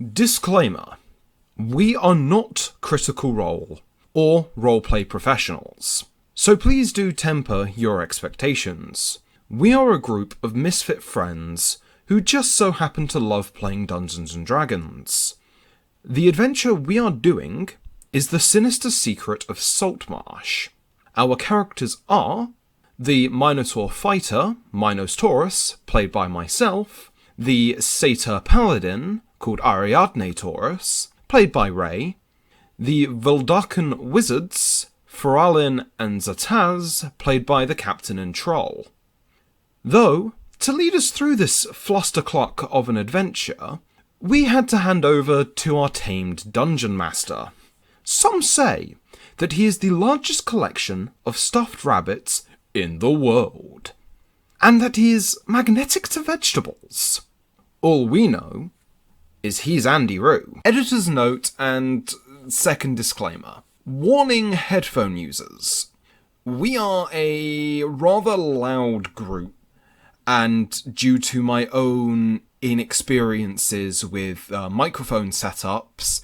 Disclaimer. We are not Critical Role or roleplay professionals, so please do temper your expectations. We are a group of misfit friends who just so happen to love playing Dungeons & Dragons. The adventure we are doing is the sinister secret of Saltmarsh. Our characters are the Minotaur fighter, Minos Taurus, played by myself, the Satyr paladin, called Ariadne Taurus, played by Ray, the Vuldakan wizards, Feralin and Zataz, played by the captain and troll. Though, to lead us through this flustercluck of an adventure, we had to hand over to our tamed dungeon master. Some say that he is the largest collection of stuffed rabbits in the world, and that he is magnetic to vegetables. All we know is he's Andy Roo. Editor's note and second disclaimer. Warning headphone users. We are a rather loud group, and due to my own inexperiences with microphone setups,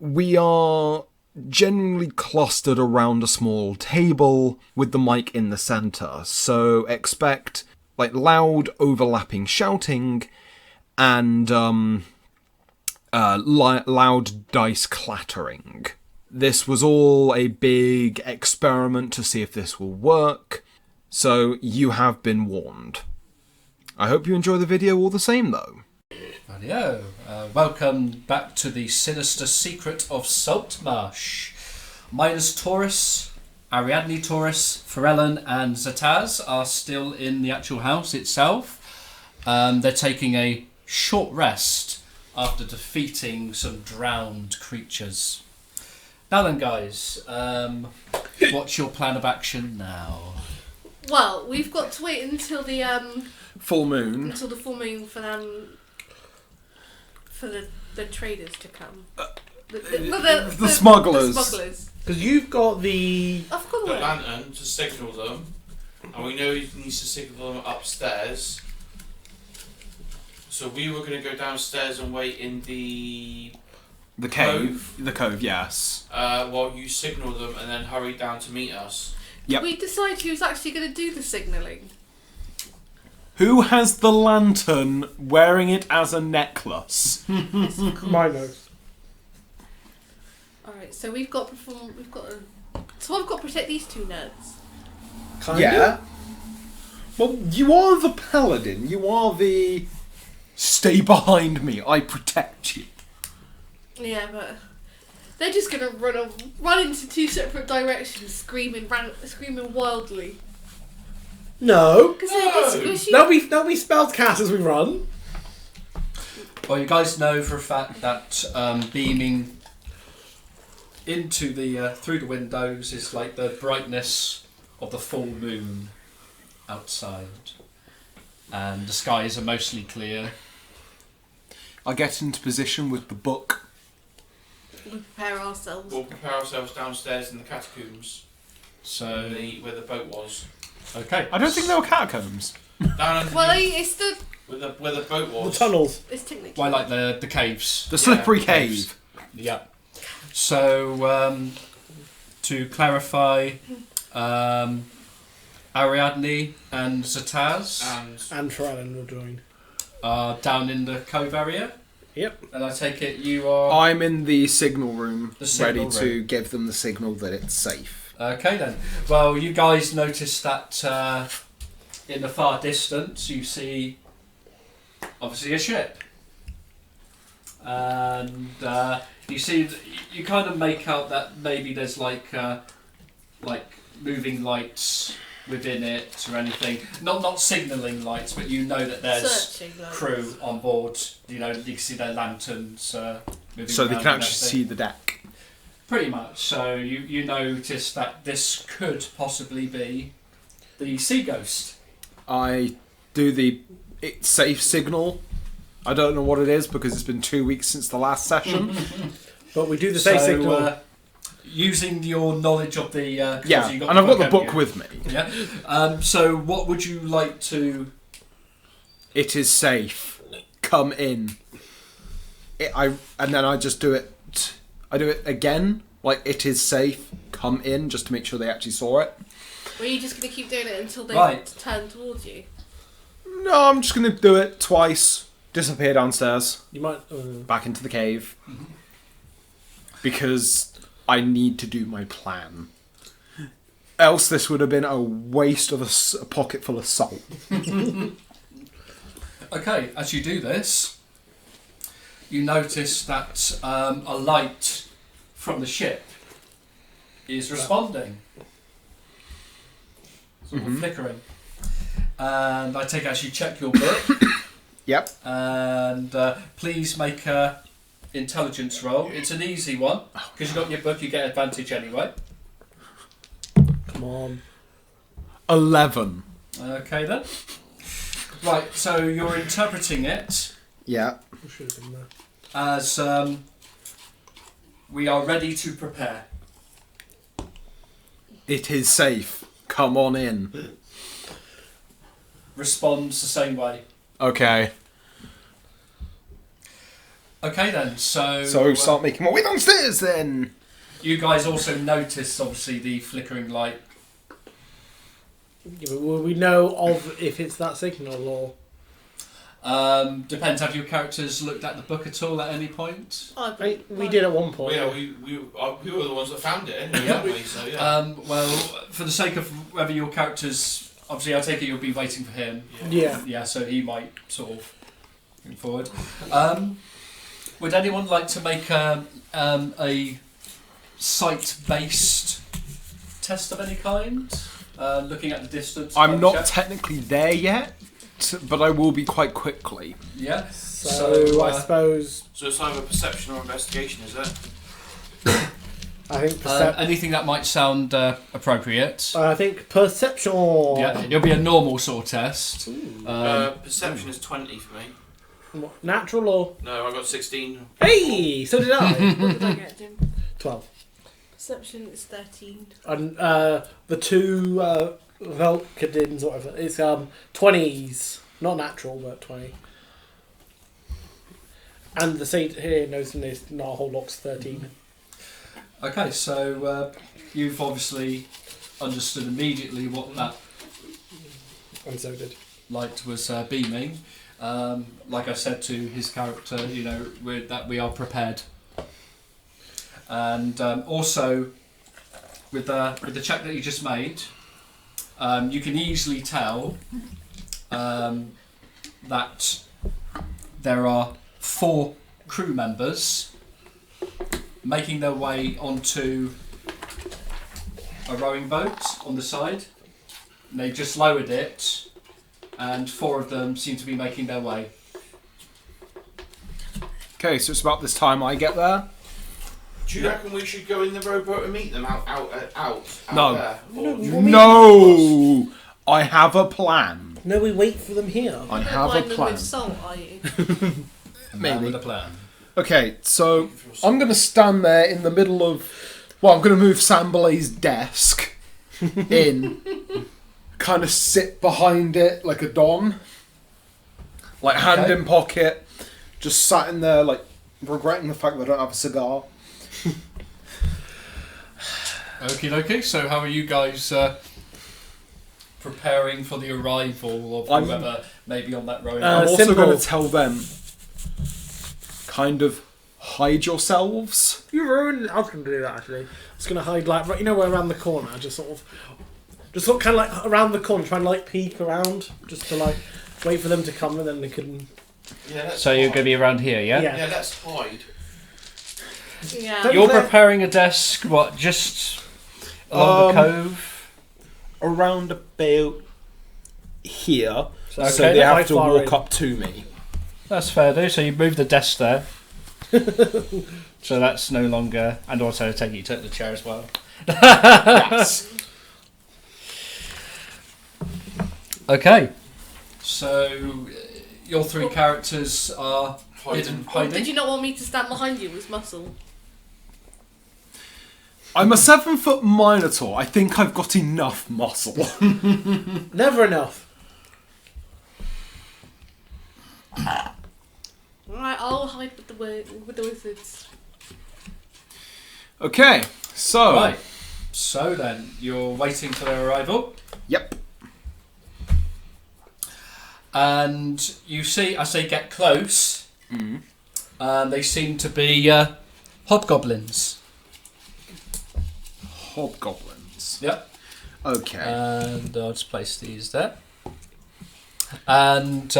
we are generally clustered around a small table with the mic in the centre, so expect loud overlapping shouting and loud dice clattering. This was all a big experiment to see if this will work, so you have been warned. I hope you enjoy the video all the same, though. Hello, welcome back to the Sinister Secret of Saltmarsh. Minos Taurus, Ariadne Taurus, Ferellan and Zataz are still in the actual house itself. They're taking a short rest after defeating some drowned creatures. Now then, guys, what's your plan of action now? Well, we've got to wait until the full moon. Until the full moon for the traders to come. The smugglers. The smugglers. Because you've got the lantern to signal them, and we know he needs to signal them upstairs. So we were going to go downstairs and wait in the cave. The cove, yes. While you signal them and then hurry down to meet us. Yep. Did we decide who's actually going to do the signalling? Who has the lantern wearing it as a necklace? Minos. Alright, so we've got so I've got to protect these two nerds. Yeah. Well, you are the paladin. You are the... Stay behind me, I protect you. Yeah, but they're just going to run into two separate directions, screaming wildly. No. Because they're squishy. There'll be spells cast as we run. Well, you guys know for a fact that beaming into the through the windows is like the brightness of the full moon outside, and the skies are mostly clear. I get into position with the book. We prepare ourselves. We'll prepare ourselves downstairs in the catacombs. So where the boat was. Okay. I don't think there were catacombs. Down well, it's the where the boat was. The tunnels. It's technically. Well, like the caves. The slippery cave. Yeah. So to clarify, Ariadne and Zataz and Ferellan will join. Are down in the cove area. Yep. And I take it you are... I'm in the signal room, ready to room. give them the signal that it's safe. Okay then. Well, you guys notice that in the far distance you see obviously a ship. And you see, you kind of make out that maybe there's like moving lights within it or anything. Not signalling lights, but you know that there's crew on board. You know, you can see their lanterns moving so around. they can actually see the deck. Pretty much. So you notice that this could possibly be the Sea Ghost. I do the it's safe signal. I don't know what it is because it's been 2 weeks since the last session. But we do the safe signal. Using your knowledge of the... yeah, and I've got the book with me. Yeah. So what would you like to... It is safe. Come in. and then I just do it. I do it again. Like, it is safe. Come in, just to make sure they actually saw it. Were you just going to keep doing it until they turn towards you? No, I'm just going to do it twice. Disappear downstairs. You might. Back into the cave. Because I need to do my plan. Else this would have been a waste of a pocket full of salt. Okay, as you do this, you notice that a light from the ship is responding. Sort of flickering. And I take it as you check your book. Yep. And please make a intelligence roll. It's an easy one. Because you've got your book, you get advantage anyway. Come on. 11. Okay then. Right, so you're interpreting it Yeah. Should have been there. as we are ready to prepare. It is safe. Come on in. Responds the same way. Okay. Okay then, so Start making my way downstairs then. you guys also notice obviously the flickering light. Yeah, but will we know of if it's that signal or? Depends, have your characters looked at the book at all at any point? We did at one point. Well, yeah, we were the ones that found it anyway, weren't we? So, yeah. Well, for the sake of whether your characters, obviously I take it you'll be waiting for him. Yeah. Yeah, so he might sort of move forward. Would anyone like to make a sight-based test of any kind? Looking at the distance. I'm not check? technically there yet, but I will be quite quickly. Yeah. So I suppose. So it's either perception or investigation, is it? I think anything that might sound appropriate. I think perception. Yeah, it'll be a normal sort of test. Perception is 20 for me. What, natural or? No, I got 16. Hey, so did I. What did I get, Jim? 12. Perception is 13. And the two Velkadins, whatever, it's 20s, not natural, but 20. And the saint here knows from this, not a whole lot's 13. Okay, so you've obviously understood immediately what that And so did. light was beaming. Like I said to his character, you know, that we are prepared. And also, with the check that you just made, you can easily tell that there are 4 crew members making their way onto a rowing boat on the side. And they've just lowered it, and 4 of them seem to be making their way. Okay, so it's about this time I get there. Do you reckon we should go in the rowboat and meet them out No. there? Or No! I have a plan. No, we wait for them here. I You're have a blind them plan. with salt, are you? Man with a plan. Okay, so I'm going to stand there in the middle of... Well, I'm going to move Sambalay's desk in. Kind of sit behind it like a don. Like hand in pocket. Just sat in there, like, regretting the fact that I don't have a cigar. Okie dokie, so how are you guys preparing for the arrival of whoever may be on that rowing boat? I'm also simple. going to tell them, kind of, hide yourselves. You ruined. I was going to do that actually. I was going to hide like right, where around the corner, just sort of kind of like around the corner, trying to like peek around, just to like wait for them to come, and then they couldn't. Yeah, let's So you're hide. going to be around here, yeah? Yeah, let's hide. Yeah. Don't- You're There- preparing a desk, what, just along the cove? Around about here. Okay, So they quite have to far walk in. up to me. That's fair, do. So you move the desk there. So that's no longer... And also, I take it you took the chair as well. Yes. Okay. So, your 3 characters are Hiding. hiding. Did you not want me to stand behind you with muscle? I'm a 7-foot Minotaur. I think I've got enough muscle. Never enough. Alright, I'll hide with the wizards. Okay, so. Right. So then, you're waiting for their arrival. Yep. And you see, as they get close, they seem to be hobgoblins. Hobgoblins. Yep. Okay. And I'll just place these there. And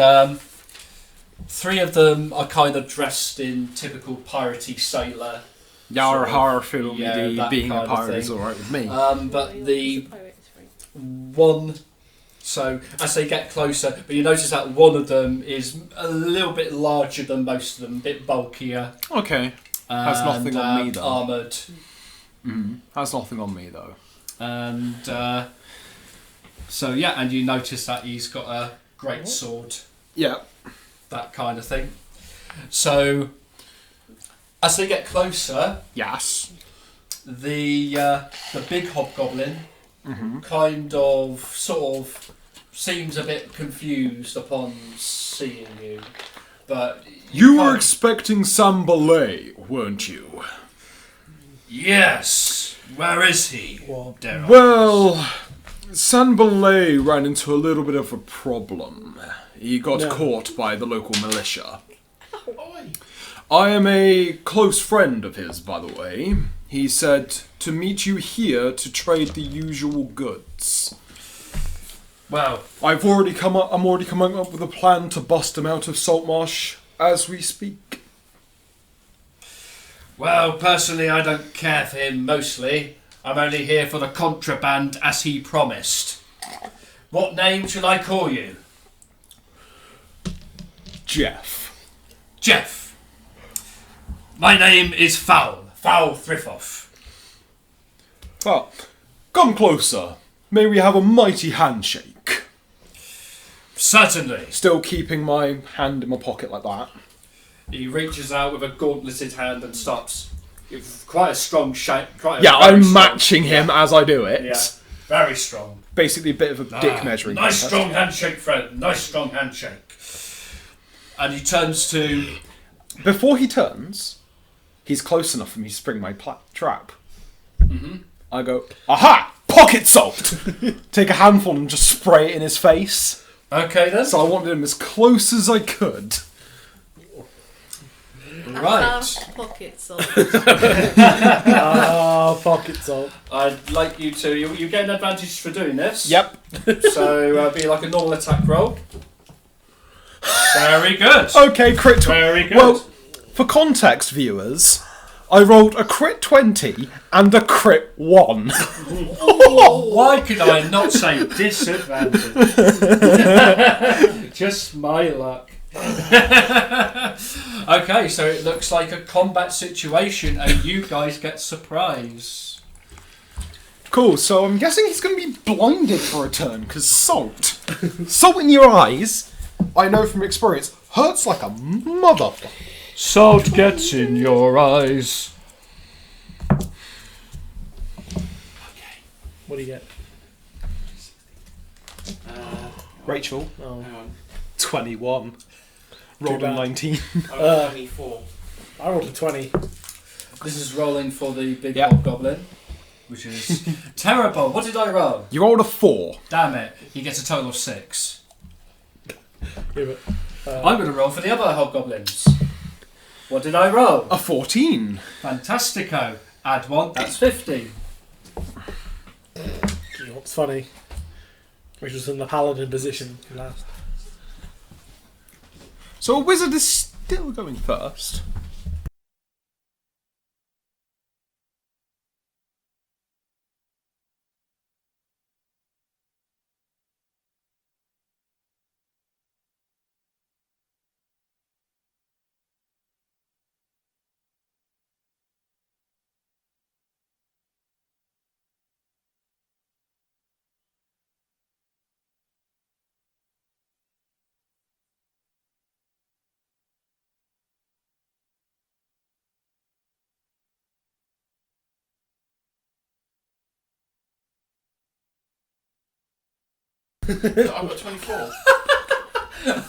3 of them are kind of dressed in typical piratey sailor. Yar sort of- horror film yeah, that being a kind of pirate is thing. alright with me. But the one, so as they get closer, but you notice that one of them is a little bit larger than most of them, a bit bulkier. Okay. Has nothing on me, though. Armoured. Has nothing on me though. And so yeah, and you notice that he's got a great sword, Yeah. that kind of thing. So as they get closer, Yes. the big hobgoblin kind of sort of seems a bit confused upon seeing you, but You were can't- expecting Sambalay, weren't you? Yes. Where is he? Dare I Well, Sambalay ran into a little bit of a problem. He got caught by the local militia. Oi. I am a close friend of his, by the way. He said to meet you here to trade the usual goods. Well, I'm already coming up with a plan to bust him out of Saltmarsh as we speak. well, personally, I don't care for him mostly. I'm only here for the contraband as he promised. What name shall I call you? Jeff. Jeff. My name is Foul Thrifoff. Well, come closer. May we have a mighty handshake. Certainly. Still keeping my hand in my pocket like that. He reaches out with a gauntleted hand and stops. You've quite a strong shake. Yeah, I'm matching him as I do it. Yeah, very strong. Basically a bit of a dick measuring Nice contest. strong handshake, friend. Nice strong handshake. And he turns to... Before he turns, he's close enough for me to spring my trap. I go, aha! Pocket salt! Take a handful and just spray it in his face. Okay then. So I wanted him as close as I could. Right. Pocket salt. Pocket salt. I'd like you to... You get an advantage for doing this. Yep. So be like a normal attack roll. Very good. Okay, crit. Very good. Well, for context, viewers, I rolled a crit 20 and a crit 1. Why could I not say disadvantage? Just my luck. Okay, so it looks like a combat situation and you guys get surprise. Cool, so I'm guessing he's going to be blinded for a turn, because salt. Salt in your eyes, I know from experience, hurts like a motherfucker. Salt gets in your eyes. What do you get? Rachel, Oh. Hang on. 21. Rolled a bad. 19. Oh, 24. I rolled a 20. This is rolling for the big Yep. hobgoblin, which is terrible. What did I roll? You rolled a 4. Damn it, he gets a total of 6. Yeah, but, I'm going to roll for the other hobgoblins. What did I roll? A 14. Fantastico. Add 1, that's 15. you know what's funny? Which was in the paladin position last. So a wizard is still going first. I've got 24.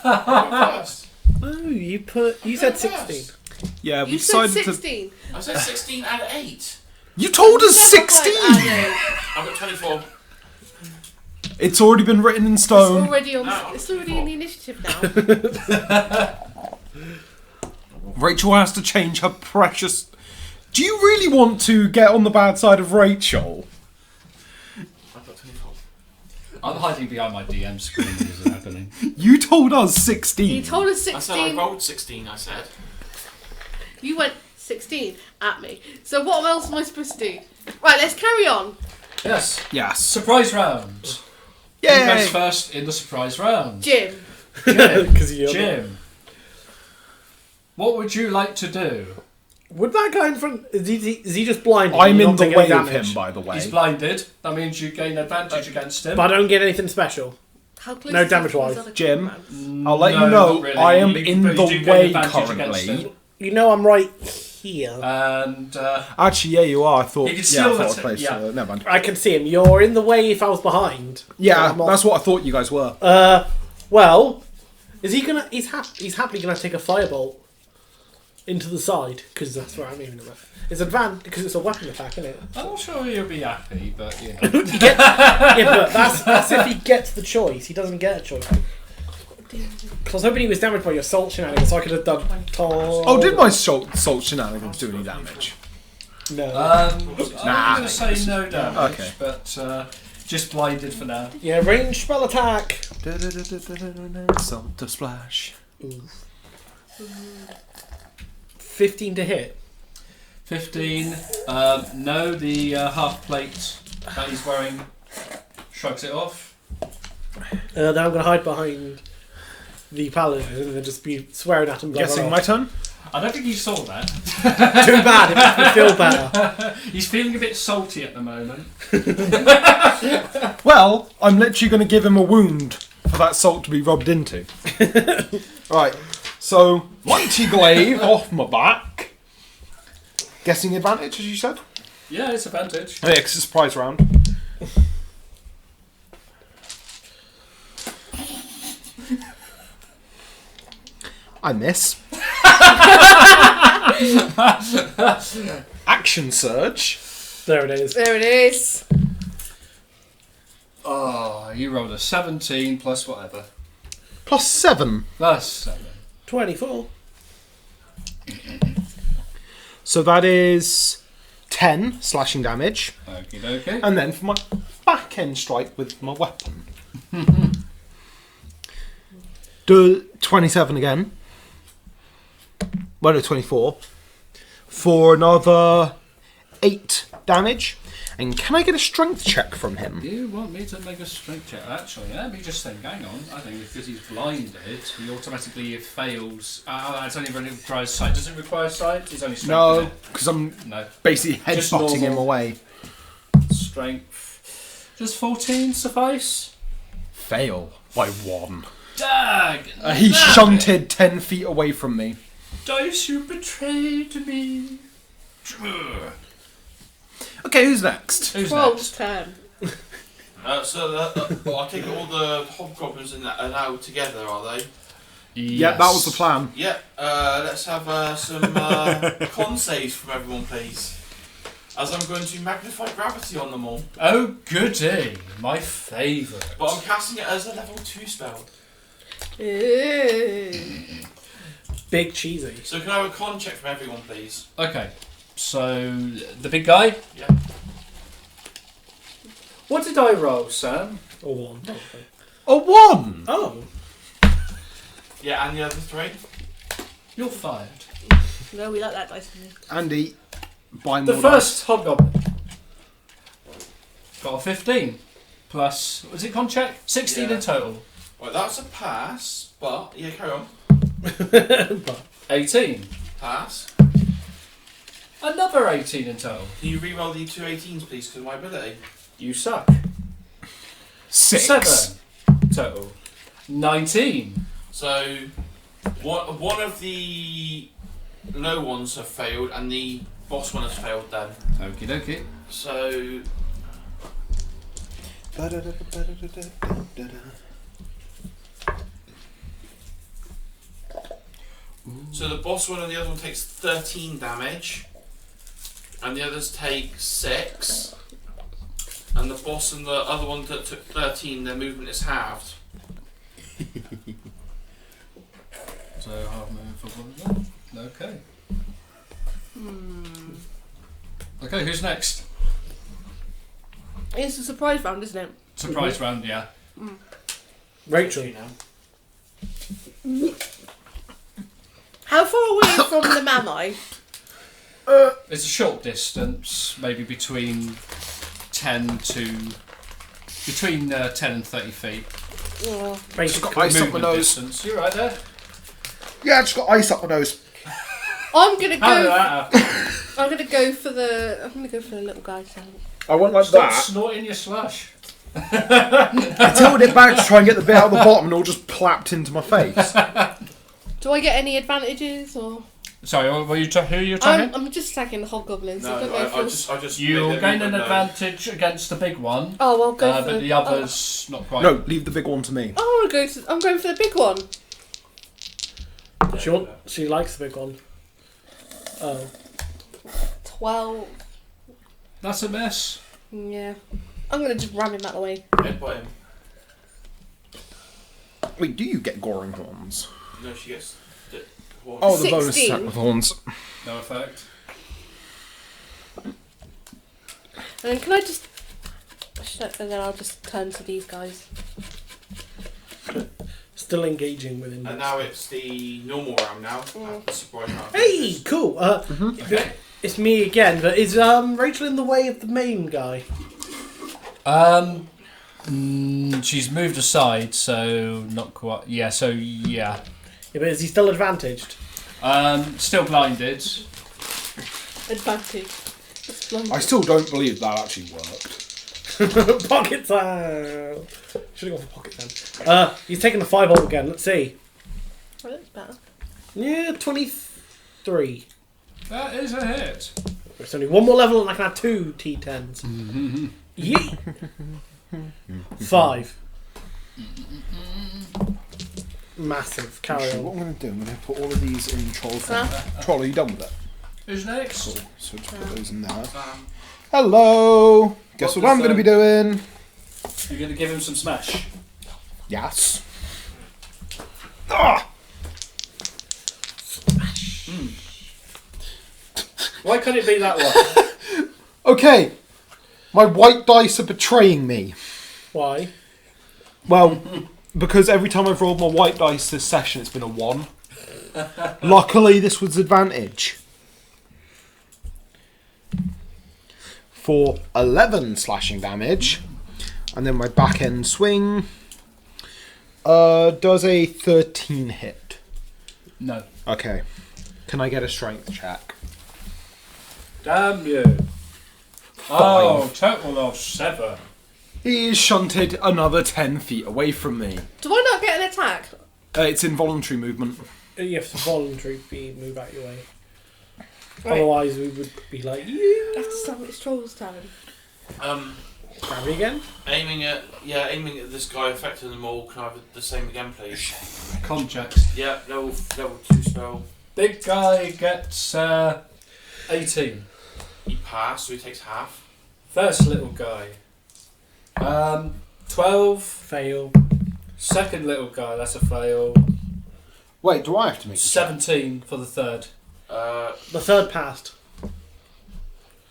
I'm first. Oh, you said 16. Yeah, we You said decided to. 16. I said 16 and 8. You told us Never mind, 16. I've got 24. It's already been written in It's stone. already on. No, It's already in the initiative now. Rachel has to change her precious. Do you really want to get on the bad side of Rachel? I've got 24. I'm hiding behind my DM screen. This is happening. You told us 16. You told us I said I 16. rolled 16, I said. You went 16 at me. So what else am I supposed to do? Right, let's carry on. Yes. Yes. Surprise round. Who Yay! goes first in the surprise round? Jim. Jim. 'Cause you're Jim. What would you like to do? Would that guy in front... Is he just blinded? I'm You're in not the taking way any of damage? him, by the way. He's blinded. That means you gain advantage against him. But I don't get anything special. How close No is he to damage-wise. those other Jim. comrades? I'll let No, you know, not really. I am You- in but you the do gain way advantage against currently. him. You know I'm right here. And Actually, yeah, you are. I thought. You can Yeah, still I thought I was atta- placed. yeah. Never mind. I can see him. You're in the way if I was behind. Yeah, I'm not- that's what I thought you guys were. Well, is he gonna... He's happily gonna take a firebolt into the side, because that's where I'm aiming at. It's advanced, because it's a weapon attack, isn't it? I'm not sure you'll be happy, but you know. Yeah, but that's if he gets the choice. He doesn't get a choice. Because I was hoping he was damaged by your salt shenanigans, so I could have done... Oh, did my salt shenanigans do any damage? No. I'm going to say no damage, Okay. but just blinded for now. Yeah, ranged spell attack. Salt to splash. 15 to hit. 15. No, the half plate that he's wearing shrugs it off. Then I'm going to hide behind the paladin and then just be swearing at him. Blah, Guessing blah, my turn? I don't think you saw that. blah. Too bad, it makes me feel better. He's feeling a bit salty at the moment. Well, I'm literally going to give him a wound for that salt to be rubbed into. Right, so mighty glaive off my back. Guessing advantage, as you said? Yeah, it's advantage. Yeah, 'cause it's a surprise round. I miss. Action surge. There it is. There it is. Oh, you rolled a 17 plus whatever. Plus 7. Plus 7. 24. So that is 10 slashing damage. Okie dokie. And then for my back end strike with my weapon. Do 27 again. Well, no, 24. For another 8 damage. And can I get a strength check from him? You want me to make a strength check? Actually, let me just think. Hang on. I think because he's blinded, he automatically fails. It's only when it requires sight. Does it require sight? He's only strength. No, because I'm No. basically Just headbutting him normal. away. Strength. Does 14 suffice? Fail by 1. Dag! He shunted 10 feet away from me. Dice, you betrayed me. Okay, who's next? Who's Troll's next? turn. Well, I take it all the hobgoblins are now together, are they? Yeah, that was the plan. Yep. Let's have some con saves from everyone, please. As I'm going to magnify gravity on them all. Oh, goody. My favourite. But I'm casting it as a level 2 spell. Ew. Big cheesy. So can I have a con check from everyone, please? Okay, so the big guy. Yeah. What did I roll, Sam? Or 1. A 1! Oh. Yeah, and the other 3? You're fired. No, we like that dice. Andy, buy The more first hobgoblin got a 15 plus. Was it con check? 16 Yeah. in total. Right, that's a pass, but yeah, carry on. 18. Pass. Another 18 in total. Can you re-roll the 2 18s, please, because of my ability? You suck. dice. 6. 7 total. 19. So, one of the low ones have failed, and the boss one has failed then. Okie dokie. So, So the boss one and the other one takes 13 damage, and the others take 6. And the boss and the other one that took 13, their movement is halved. So half movement for one of them. Okay. Okay, who's next? It's a surprise round, isn't it? Surprise round, yeah. Rachel. You know. How far away from them am I? It's a short distance, maybe between 10 and 30 feet. Oh. Just got ice up my Movement nose. distance. You're right there. Yeah, I just got ice up my nose. I'm gonna How did go. that happen? I'm gonna go for the little guy. I went like Stop that. snorting your slush. I tilted it back to try and get the bit out of the bottom and all just plapped into my face. Do I get any advantages or? Sorry, who are you attacking? I'm just attacking the hobgoblins. No, so don't go for- I just. You'll made them gain an know. advantage against the big one, Oh, I'll go for. but the others not quite. No, leave the big one to me. I want to go to. I'm going for the big one. She likes the big one. Oh. 12. That's a miss. Yeah. I'm gonna just ram him out of the way. Headbutt him. Wait, do you get goring horns? No, she gets. The horn. Oh, the bonus 16. attack with horns. No effect. And then can I just? And then I'll just turn to these guys. Still engaging with him. And now it's the normal round now. The surprise round. Hey, cool. Okay. It's me again, but is Rachel in the way of the main guy? She's moved aside, so not quite. Yeah, so yeah. Yeah, but is he still advantaged? Still blinded. Advantage. It's blinded. I still don't believe that actually worked. Pockets out. Should have gone for pockets then. He's taking the 5-hole again. Let's see. Oh, that's better. Yeah, 23. That is a hit. It's only one more level and I can have 2 T10s. Yeet. 5. Massive. Carry So what on. I'm going to do, I'm going to put all of these in troll form. Troll, are you done with it? Who's next? Cool. So just put those in there. Um, Hello! Guess What what I'm does, going to be doing? You're going to give him some smash. Yes. Ah! Why can't it be that one? Okay. My white dice are betraying me. Why? Well, because every time I've rolled my white dice this session, it's been a 1. Luckily, this was advantage. For 11 slashing damage. And then my back end swing does a 13 hit. No. Okay. Can I get a strength check? Damn you. Oh, total of 7. He is shunted another 10 feet away from me. Do I not get an attack? It's involuntary movement. You have to voluntarily move out your way. Right. Otherwise, we would be like, you. That's so it's Troll's turn. Gravity again? aiming at this guy, affecting them all. Can I have the same again, please? Con checks. Yeah, level 2 spell. Big guy gets 18. He passed, so he takes half. First little guy. 12. Fail. Second little guy, that's a fail. Wait, do I have to make a check? 17 for the third. The third passed.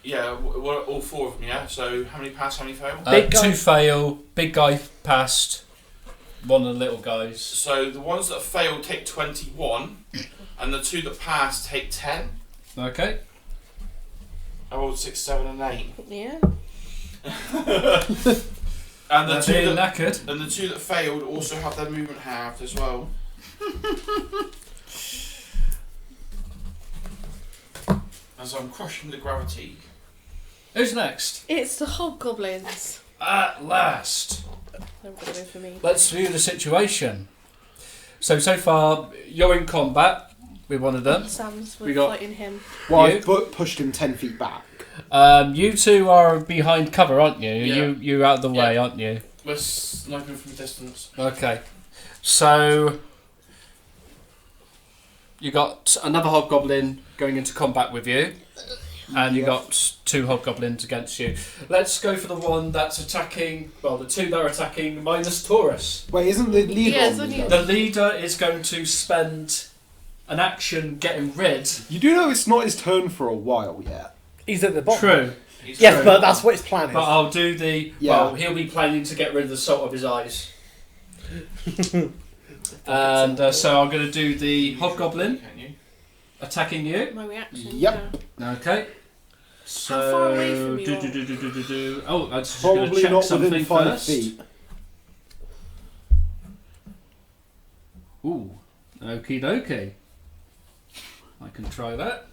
Yeah, all 4 of them. Yeah. So how many pass? How many fail? Big guy. 2 fail. Big guy passed. One of the little guys. So the ones that fail take 21, and the 2 that pass take 10. Okay. I rolled 6, 7, and 8. Yeah. And the They're 2 being that knackered. and the 2 that failed also have their movement halved as well. As I'm crushing the gravity. Who's next? It's the hobgoblins. At last. They're gonna go for me. Let's view the situation. So far, you're in combat with one of them. Sam's We got- fighting him. Well, You? I pushed him 10 feet back. You two are behind cover, aren't you? Yeah. You're out of the way, Yeah. aren't you? We're sniping from a distance. Okay. So You got another hobgoblin going into combat with you, and you got 2 hobgoblins against you. Let's go for the one that's attacking. Well, the 2 that are attacking minus Taurus. Wait, isn't the leader Yeah, on it's only- leader? The leader is going to spend an action getting rid. You do know it's not his turn for a while yet. He's at the bottom. True, He's Yes, True. but that's what his plan is. but I'll do the. Yeah. Well, he'll be planning to get rid of the salt of his eyes. And so I'm going to do the hobgoblin Can you? attacking you. My reaction. Yep. Yeah. Okay. So How far away from you are? do. Oh, I'm just going to Probably check not something within 5 first. feet. Ooh, okie dokie. I can try that.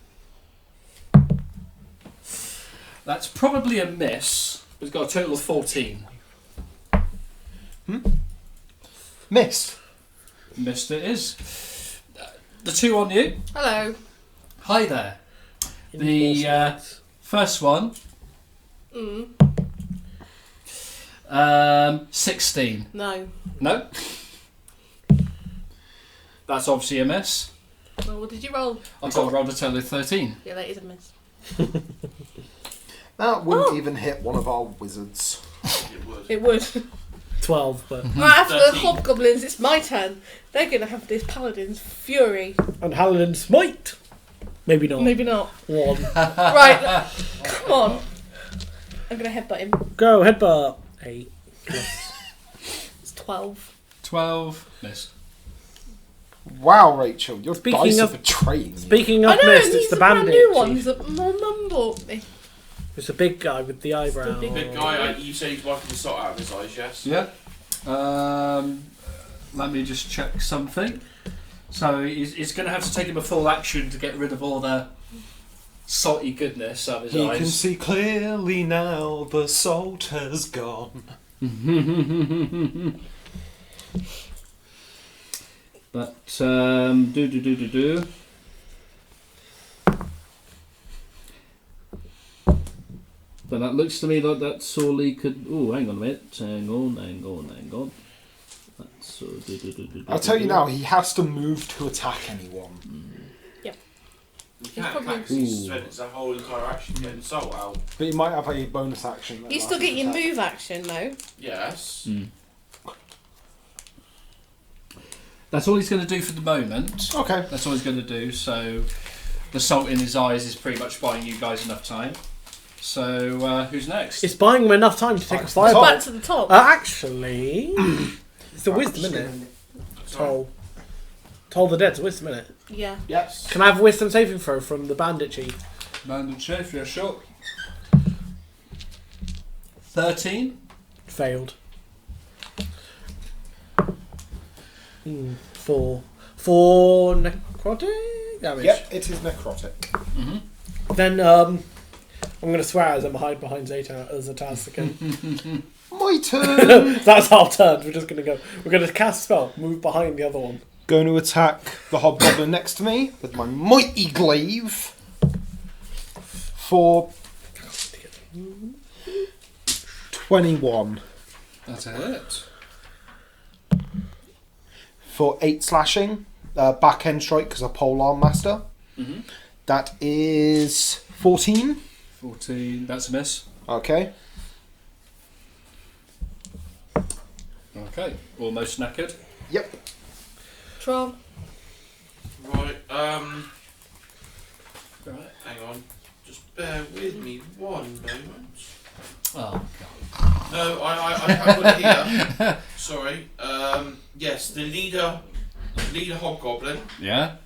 That's probably a miss. It's got a total of 14. Missed. Missed it is. The 2 on you. Hello. Hi there. The first one, Mm. 16. No. No. That's obviously a miss. Well, what did you roll? I got rolled a total of 13. Yeah, that is a miss. That wouldn't even hit one of our wizards. It would. It would. 12, but... Right, after the 13. hobgoblins, it's my turn. They're going to have this paladin's fury. And Hallin's smite. Maybe not. Maybe not. 1. Right, come on. I'm going to headbutt him. Go, headbutt. 8. It's 12. 12. Missed. Wow, Rachel, your Speaking dice are of- betraying you. Speaking I of know, mist, and it's these the are brand bandit. new chief. ones that my mum bought me. It's a big guy with the eyebrow. big- The guy, you say he's wiping the salt out of his eyes, yes? Yeah. Let me just check something. So it's going to have to take him a full action to get rid of all the salty goodness out of his He eyes. can see clearly now the salt has gone. But do. But that looks to me like that sorely could. Oh, hang on a minute. Hang on. That's I'll tell you now, he has to move to attack anyone. You can't probably- attack because he's spent his whole entire action getting salt out. But he might have a bonus action. that You still allows get him your to attack. move action, though. Yes. That's all he's going to do for the moment. Okay. That's all he's going to do. So the salt in his eyes is pretty much buying you guys enough time. So who's next? It's buying him enough time to take a Back to the fireball. Back to the top. Actually, it's the wisdom, isn't it? Sorry. Toll the dead's wisdom, isn't it? Yeah. Yes. Can I have a wisdom saving throw from the bandit chief? Bandit Chef, yeah, sure. 13. Failed. 4. 4 necrotic damage. Yep, it is necrotic. Then I'm going to swear as I'm hide behind Zataz again. My turn. That's our turn. We're just going to go. We're going to cast a spell, move behind the other one. Going to attack the hobgoblin next to me with my mighty glaive for 21 That's a hit. for 8 slashing. Back end strike because of pole arm master. That is 14. 14. That's a miss. Okay. Okay. Almost knackered. Yep. Tron. Right, Right. hang on. Just bear with me one moment. Oh, No, I've got it here. Sorry. Yes, the leader hobgoblin. yeah.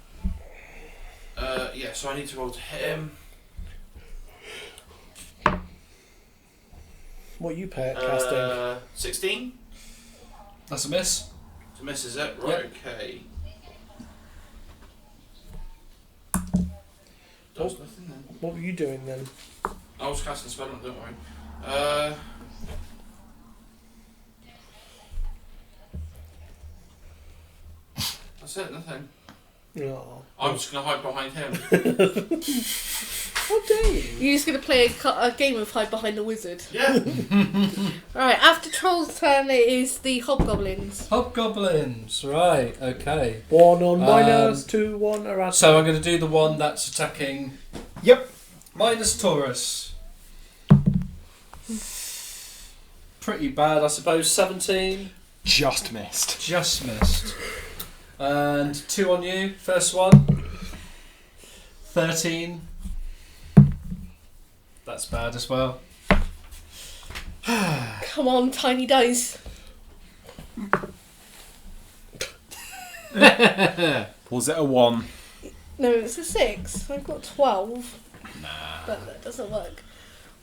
Yeah, so I need to roll to hit him. What you casting? 16? That's a miss. To miss, is it? Right, okay. Does nothing then. What were you doing then? I was casting a spell on, don't worry. That's it, nothing. Oh. I'm just going to hide behind him. How dare you? You're just going to play a game of hide behind the wizard. Yeah. Right, after Troll's turn, it is the hobgoblins. Hobgoblins, right, okay. 1 on minus, 2, 1 around. So I'm going to do the one that's attacking Yep. Taurus. Pretty bad, I suppose. 17. Just missed. Just missed. And 2 on you, first one. 13. That's bad as well. Come on, tiny dice. Was it a 1? No, it's a 6. I've got 12. Nah. But that doesn't work.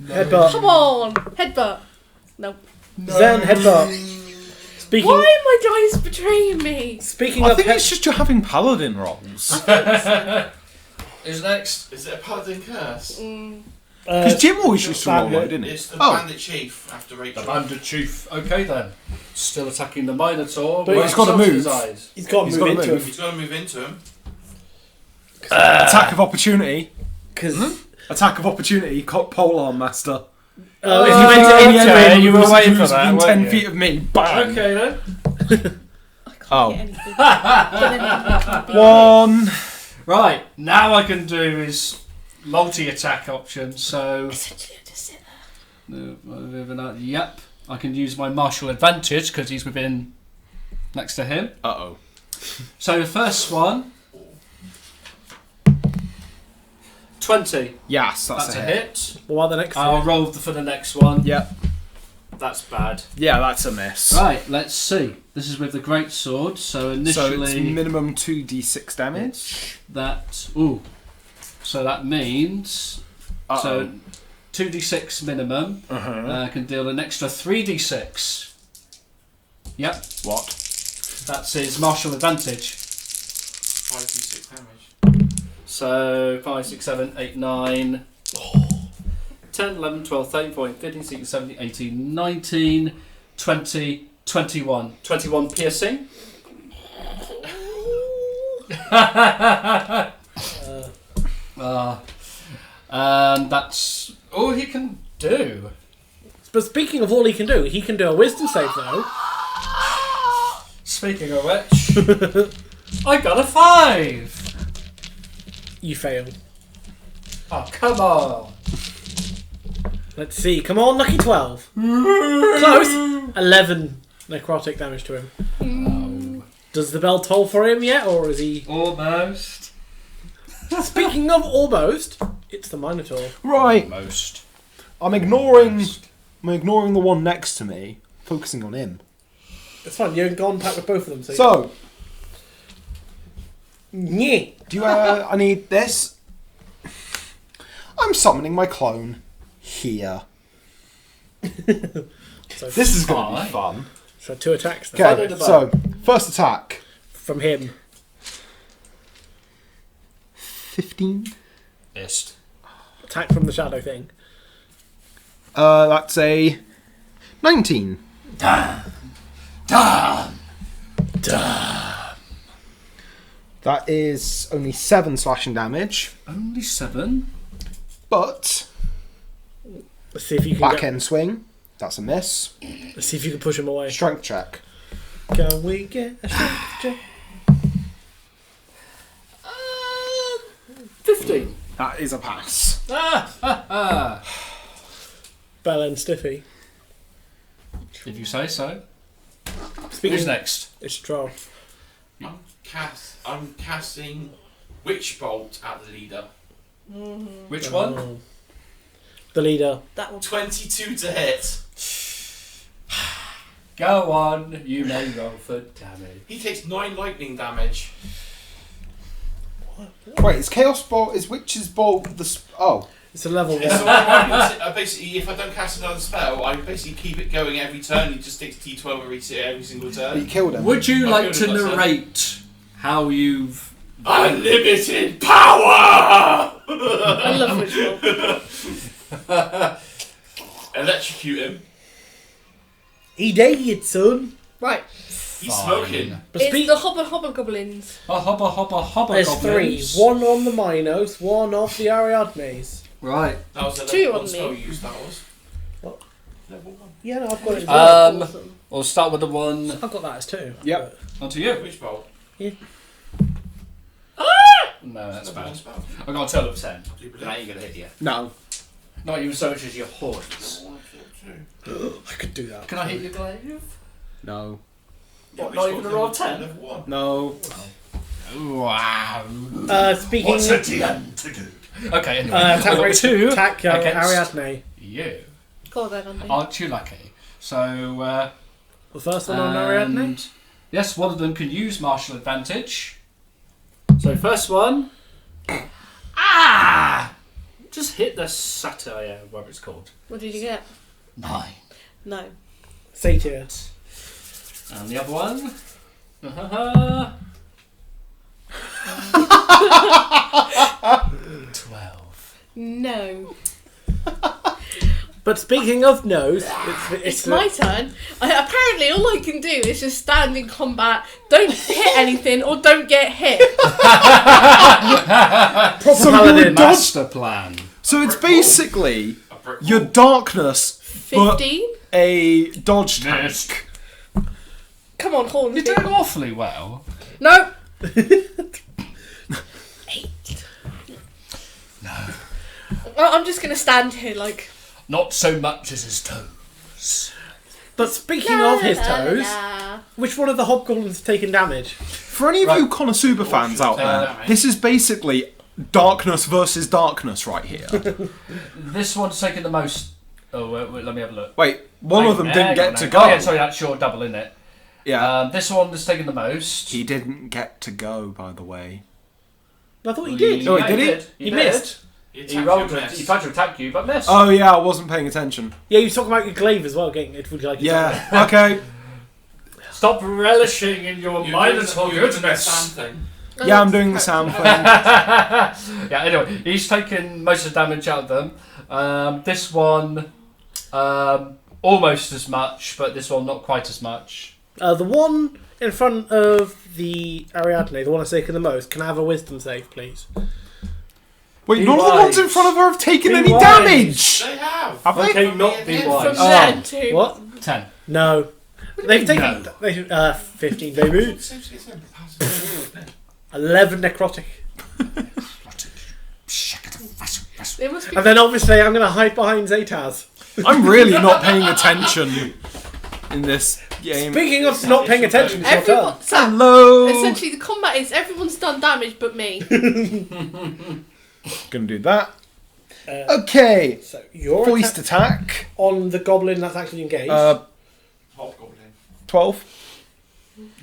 Headbutt. Come on! Headbutt. No. Zen, headbutt. Speaking, Why are my dice betraying me? speaking I of think it's just you're having paladin rolls. Who's next? Is it a paladin curse? Because Jim always used to roll Bandit. low, didn't he? It's the Oh, bandit chief after The Rachel. Bandit Chief. Okay then. Still attacking the Minotaur. But with he's gotta Salty's move. eyes. he's got to He's move gotta into move. him. He's got to move into him. attack of opportunity. Because Attack of opportunity. Polearm master. if If you you went to enter any okay, enemy you were who's waiting for who's that, within weren't 10 you? feet of me, bang! Okay then. I can't Oh. get anything. Get anything. 1. Right, now I can do is multi-attack option. So, Essentially, I just sit there. yep, I can use my martial advantage because he's within next to him. Uh-oh. So the first one, 20. Yes, that's That's a a hit. hit. What about the next I'll one? roll for the next one. Yep. That's bad. Yeah, that's a miss. Right, let's see. This is with the great sword. So So initially, it's minimum 2d6 damage. that so that means so 2d6 minimum. I can deal an extra 3d6. Yep, What? that's his martial advantage. 5d6 damage. So 5, 6, 7, 8, 9, 10, 11, 12, 13, 14, 15, 16, 17, 18, 19, 20, 21. 21 piercing. And that's all he can do. But speaking of all he can do a wisdom save though. Speaking of which, I got a 5. You fail. Oh, come on. Let's see. Come on, lucky 12. Close. 11 necrotic damage to him. Does the bell toll for him yet, or is he? Almost. Speaking of almost, it's the Minotaur. Right. Almost. I'm ignoring the one next to me, focusing on him. It's fine. You're in contact with both of them. So, yeah. do you I need this? I'm summoning my clone here. So, This is going to be Fine. fun. so 2 attacks then. Okay, so first attack. From him. 15. Missed. Attack from the shadow thing. That's a 19. Damn. That is only 7 slashing damage, Only 7. but Let's see if you can back get, end swing. That's a miss. let's see if you can push him away. Strength check. Can we get a strength check? 15. That is a pass. Bell and Stiffy. If you say so. Speaking Who's next? It's Troll. I'm casting Witch Bolt at the leader. Which one? Oh. The leader. That one. 22 to hit. Go on, you may roll for damage. He takes 9 lightning damage. Wait, is Chaos Bolt, is Witch's Bolt the... Oh. It's a level So 1. I basically, if I don't cast another spell, I basically keep it going every turn. He just takes T12 every single You turn. killed him. Would you I like killed to him myself. narrate how you've... Unlimited power! I love Witchbolt. Electrocute him. He did, son. Right. He's smoking. But It's the hobgoblins. Hobba There's 3. goblins. 1 on the Minos, 1 off the Ariadnes. Right. That was a Two level on 1 spell me. you used, that was. What? Level 1. Yeah, no, I've got it. We'll start with the one I've got that as 2. Yep. onto you. Which bolt? No, that's Level 1 bad. spell. I got a total of 10. Do you believe? That ain't gonna hit you. No. Not even so much as your horns. 1, 4, 2. I could do that. Can I hit your glaive? No. What, Which not bolt even a level roll of 2? 10? Level 1. No. Wow. Speaking. What's a DM to do? Okay, anyway. Attack I've got rate 2 Attack against Ariadne. you. Go on then, Andy. Aren't you lucky? So, The first one on Ariadne. and yes, one of them can use martial advantage. So first one. Just hit the satire, whatever it's called. What did you get? 9. No. Satyr. And the other one. 12. No. But speaking of nose, It's my turn. Apparently, all I can do is just stand in combat, don't hit anything, or don't get hit. proper So paladin. you're dodge- Master plan. So it's basically A brick your wall. darkness, but 15? a dodge tank. Missed. Come on, Horn. You're doing awfully well. No. I'm just going to stand here like... Not so much as his toes. But speaking of his La, la, toes, la. which one of the hobgoblins has taken damage? For any of you Konosuba fans out there, damage. this is basically darkness versus darkness right here. This one's taken the most. Oh, wait, let me have a look. Wait, one of them didn't Hang get on, to hang go. on. Oh, yeah, sorry, that's your double, isn't it? Yeah. This one has taken the most. He didn't get to go, by the way. I thought he did. Oh, did he? He missed. He rolled. He tried to attack you, but missed. Oh yeah, I wasn't paying attention. Yeah, you were talking about your glaive as well, getting it would like Yeah, okay. Stop relishing in your minotaur You're doing the goodness. sand thing. Yeah, I'm doing the sound thing. Yeah, anyway, he's taken most of the damage out of them. This one, almost as much, but this one not quite as much. The one in front of the Ariadne, the one that's taken the most, can I have a wisdom save, please? Wait, Be none of the ones wise. in front of her have taken Be any wise. damage! They have. Have they? Okay, not be From wise. there to... What? 10. No. They've taken No. 15 baby. 11 necrotic. There must be... And then obviously I'm going to hide behind Zaytaz. I'm really not paying attention in this game. Speaking of not paying attention, it's your turn. Everyone... So, Hello! essentially, the combat is everyone's done damage but me. Gonna do that. Okay. So your Foist attack attack. on the goblin that's actually engaged. Hobgoblin. 12.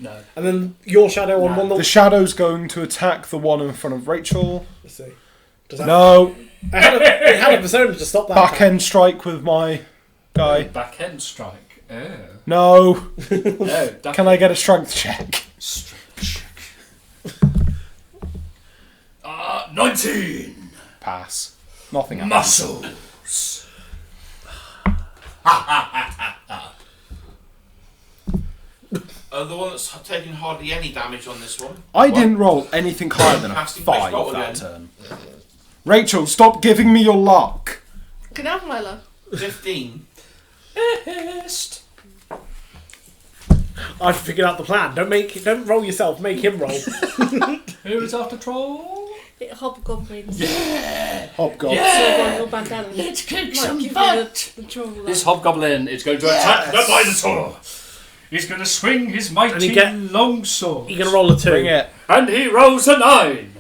No. And then your shadow on one The that... shadow's going to attack the one in front of Rachel. Let's see. Does that... No. It had a persona to stop that. attack. Backhand strike with my guy. Backhand strike. Oh. No. No. Can I get a strength check? Strike check. 19. Pass. Nothing happens. Muscles. The one that's taken hardly any damage on this one. I didn't roll anything higher than a Casting 5 Flash Bolt that again. turn. Rachel, stop giving me your luck. Can I have my luck? 15. Pissed. I've figured out the plan. Don't roll yourself. Make him roll. Who is after troll? It hobgoblins. Hobgoblin. So on your bandana. Let's kick Might some give you butt. the troll This luck. hobgoblin is going to attack the Minotaur. He's going to swing his mighty And you long sword. You're going to roll a 2. Bring it. And he rolls a 9.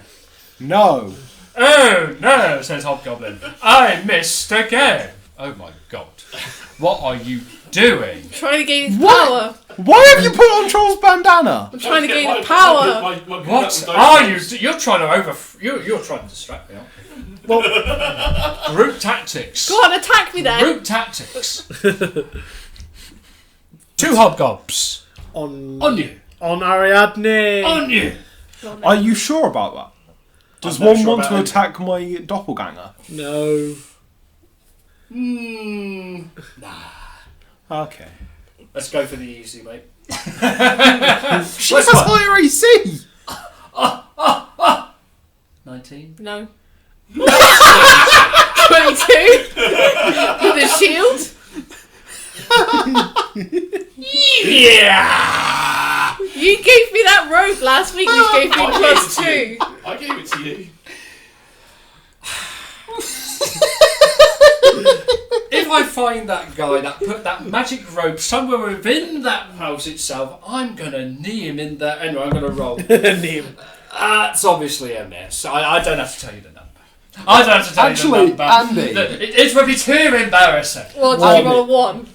No. Oh no, says Hobgoblin. I missed again. Oh my god. What are you doing? Trying to gain his What? power. Why have you put on Troll's bandana? I'm trying to gain the power. What are you? You're trying to You're trying to distract me, aren't you? Well, group tactics. Go on, attack me then. Group tactics. 2 hobgobs On you. On Ariadne. On you. Are you sure about that? Does I'm not one sure want to about attack my doppelganger? No. Okay. Let's go for the easy, mate. She has higher AC! 19. No. 22 with a shield. Yeah! You gave me that rope last week, which gave me I plus gave it 2. I gave it to you. If I find that guy that put that magic rope somewhere within that house itself, I'm gonna knee him in there. Anyway, I'm gonna roll. Name. It's obviously a miss. I don't have to tell you the number. I don't have to tell you the number. Andy. It would be too embarrassing. Well, did you roll a 1?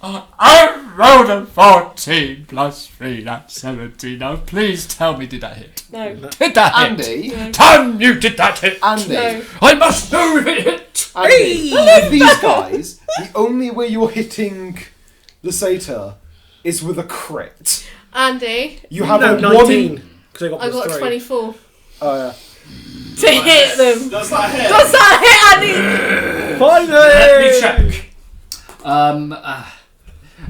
I rolled a 14 plus 3, that's 17. Now, please tell me, did that hit? No. Did that hit? Andy. No. Tell me you did that hit. Andy. No. I must know if it hit. Andy. With these guys, the only way you're hitting the satyr is with a crit. Andy, You have No, a 19. Because I got I plus got 3. 24 Oh, yeah. to hit them. Does that hit? Does that hit, Andy? Let me Finally! check.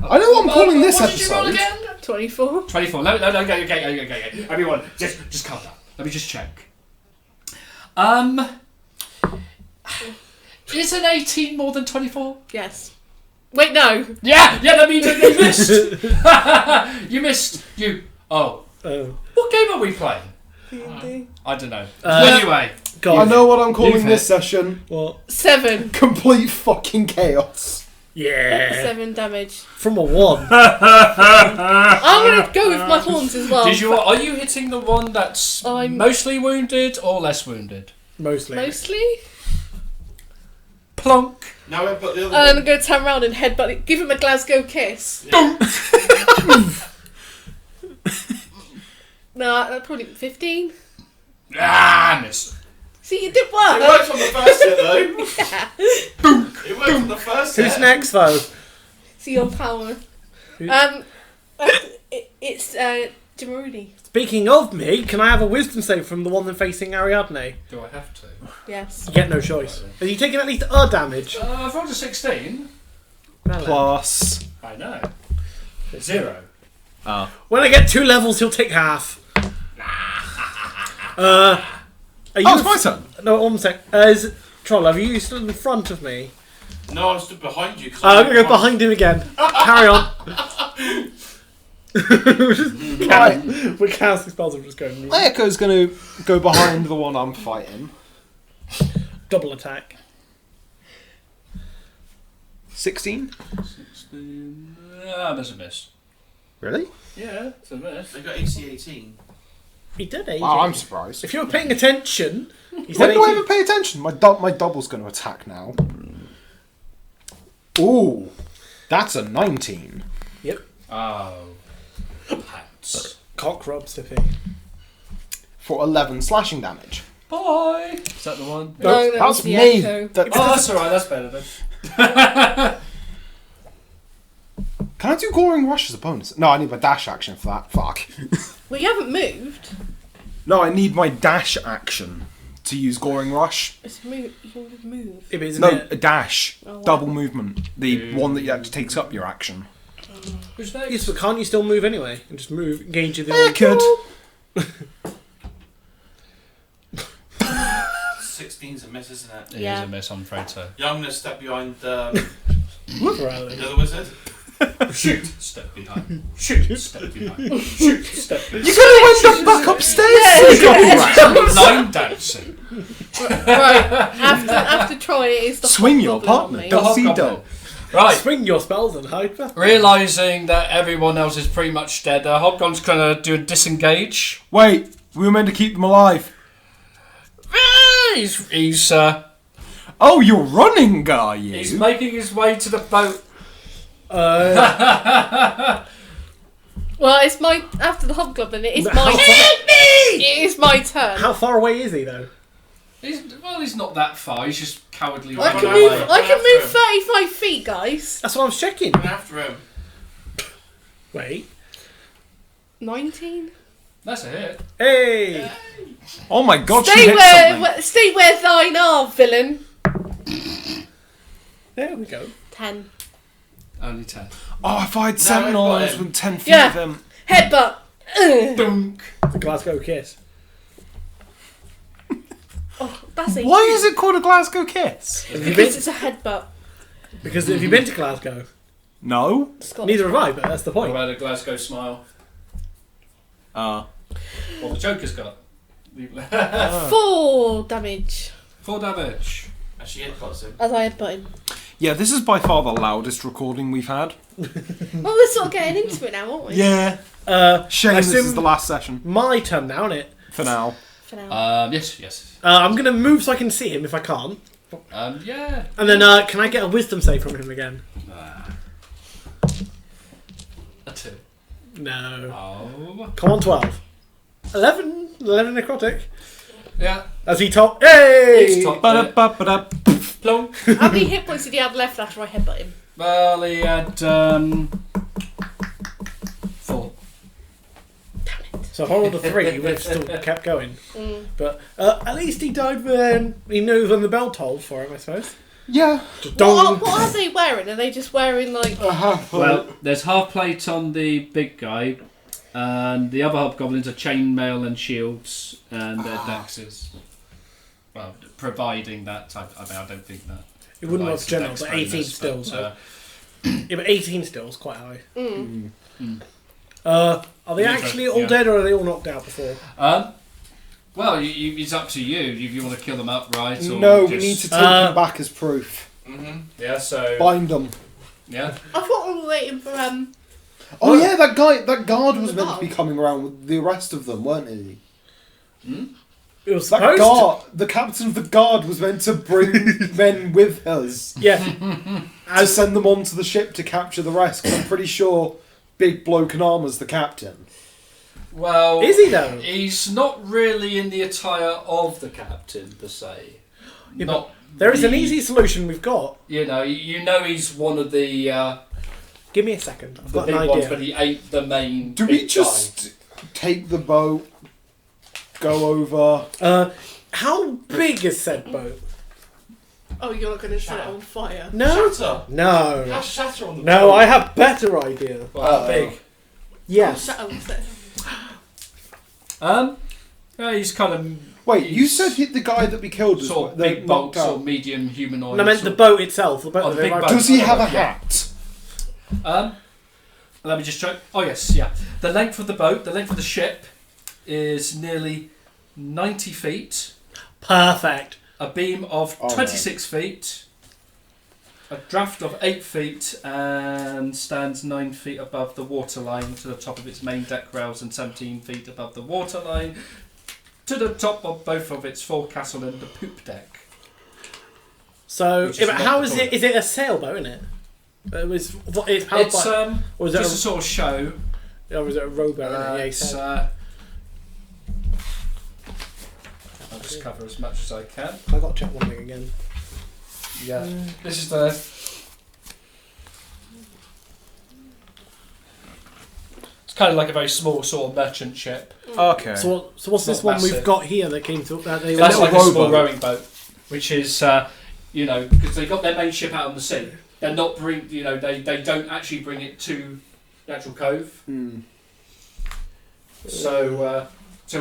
I know what I'm calling this what did you roll episode. again? 24. 24. No, okay. Everyone, just calm down. Let me just check. Is an 18 more than 24? Yes. Wait, no. Yeah, that means you missed. You missed. Oh. What game are we playing? D&D. I don't know. Uh, Anyway, I God. know what I'm calling You've this session. What? 7. Complete fucking chaos. Yeah. 7 damage. From a 1. I'm gonna go with my horns as well. are you hitting the one that's I'm- mostly wounded or less wounded? Mostly. Mostly. Plonk. Now we've got the other And I'm one. gonna turn around and headbutt it. Give him a Glasgow kiss. No, probably 15. Miss. See, it did It work. worked on the first hit though. Yeah. It worked on the first hit. Who's next, though? See your power. Who- It's Jamarudi. Speaking of me, can I have a wisdom save from the one that's facing Ariadne? Do I have to? Yes. You get no choice. Are you taking at least a damage? I've rolled a 16. Plus. I know. 0. When I get 2 levels, he'll take half. Are you Oh, it's my turn. No, one sec. Is Troll, are you still in front of me? No, I stood behind you. 'Cause I'm gonna go behind him again. Carry on. Right. We're casting spells. I'm just going Echo's going to go behind the one I'm fighting. double attack. 16? 16. There's a miss. Really? Yeah, it's a miss. They got AC 18. He did 80. Oh, I'm surprised. If you were paying attention, he said When do I 80. ever pay attention? My double's going to attack now. Ooh, that's a 19. Yep. Oh. Hats. Cock rubs if he. For 11 slashing damage. Bye. Is that the one? No, that That's was the me. echo. That- Oh, that's alright, that's better then. Can I do Goring Rush as a bonus? No, I need my dash action for that. Fuck. Well, you haven't moved. No, I need my dash action to use Goring Rush. It's move. You can move. If it's No, it. a dash. Oh, wow. Double movement. The one that actually takes up your action. Who's next? Yes, but can't you still move anyway? And just move, engage the I could. 16's a miss, isn't it? It Yeah. is a miss, I'm afraid so. Yeah, I'm going to step behind the Rally. other wizard. Shoot! Step behind. Shoot! Step behind. Shoot! Step behind. You could have went back upstairs. Line dancing. Right. After Troy, it is the Swing your hobgoblin on partner. me. Don't see Hobgoblin. dough. Right. Swing your spells and hide back. Realising that everyone else is pretty much dead, Hobgon's gonna do a disengage. Wait, we were meant to keep them alive. He's Oh, you're running, are you? he's making his way to the boat. Well, it's my after the hobgoblin. It is How my. far- It is my turn. How far away is he though? He's not that far. He's just cowardly. I running can away. move. I can move 35 feet, guys. That's what I was checking. Run after him. Wait. 19. That's a hit. Hey. Oh my god, she Stay hit something. stay where thine are, villain. There we go. 10. Only 10. Oh, if I had No, 7 I've got arms him. with 10 feet Yeah. of him. Headbutt. Ugh. Dunk. The Glasgow kiss. That's a Why is it called a Glasgow kiss? Have you Because been, it's a headbutt. because have you been to Glasgow? No. Scottish. Neither have I, but that's the What point. about a Glasgow smile? What the Joker's got? 4 damage 4 damage. Actually, it got him. as I headbutt him. Yeah, this is by far the loudest recording we've had. Well, we're sort of getting into it now, aren't we? Yeah. Shame I this assume is the last session my turn now, isn't it? for now. For now. Yes. I'm going to move so I can see him if I can't. Yeah. And then can I get a wisdom save from him again? A 2. No. Oh. Come on, 12. 11 necrotic. Yeah. As he top. Hey! It's top. Ba-da-ba-ba-da. Plonk. How many hit points did he have left after I headbutt him? Well, he had 4. So if I rolled a 3, we've still kept going. Mm. But at least he died when he knows when the bell tolled for him, I suppose. Yeah. Just What are they wearing? Are they just wearing like... Well, there's half plate on the big guy, and the other hobgoblins are chainmail and shields, and their dexes. Well, providing that type. I don't think that. It wouldn't provides work general, dex but 18 bonus, still. but, So. Yeah, but 18 still is quite high. Mm. Are they Yeah, actually yeah. all dead or are they all knocked out before? Well, it's up to you if you want to kill them outright or No, just, we need to take them back as proof. Yeah, so Bind them. yeah. I thought we were waiting for Oh yeah, that guard was meant to be coming around with the rest of them, weren't he? It was That supposed guard, the captain of the guard was meant to bring men with us to. Yeah. to send them onto the ship to capture the rest. Because I'm pretty sure Big Bloke in Armour's the captain. Well, Is he though? He's not really in the attire of the captain per se. Yeah, Not. There is an the- easy solution we've got. You know he's one of the Give me a second. I've got big an ones, idea. but he ain't the main. Do big we just take the boat, go over? How big is said boat? Oh, you're not going to set it on fire. No. Shatter. No. Have shatter on the No, boat. I have better idea. Guy? Well, how big? Yes. Oh, set it. Yeah, he's kind of Wait, you he's said the guy that we killed was sort of the big bulk, knocked out. sort of medium humanoid. And I meant the sort boat itself. The boat Oh, that the they big ride- boat. Does he have a Yeah. hat? Let me just check. Oh yes, yeah. The length of the boat, the length of the ship, is nearly 90 feet. Perfect. A beam of Oh, 26 feet. A draft of 8 feet and stands 9 feet above the waterline to the top of its main deck rails and 17 feet above the waterline to the top of both of its forecastle and the poop deck. So, Which is yeah, but how not is the it? Is it a sailboat? Isn't it? It's powered It's by, or is it just a a, sort of show. or is it a rowboat? Isn't it? Yeah, you It's, said. I'll just cover as much as I can. I got to check one thing again. Yeah, this is the. It's kind of like a very small sort of merchant ship. Okay. So what's this Not one massive. we've got here that came to? They That's little like a small rowboat. rowing boat, which is, because they got their main ship out on the sea. They're not they don't actually bring it to the actual cove. So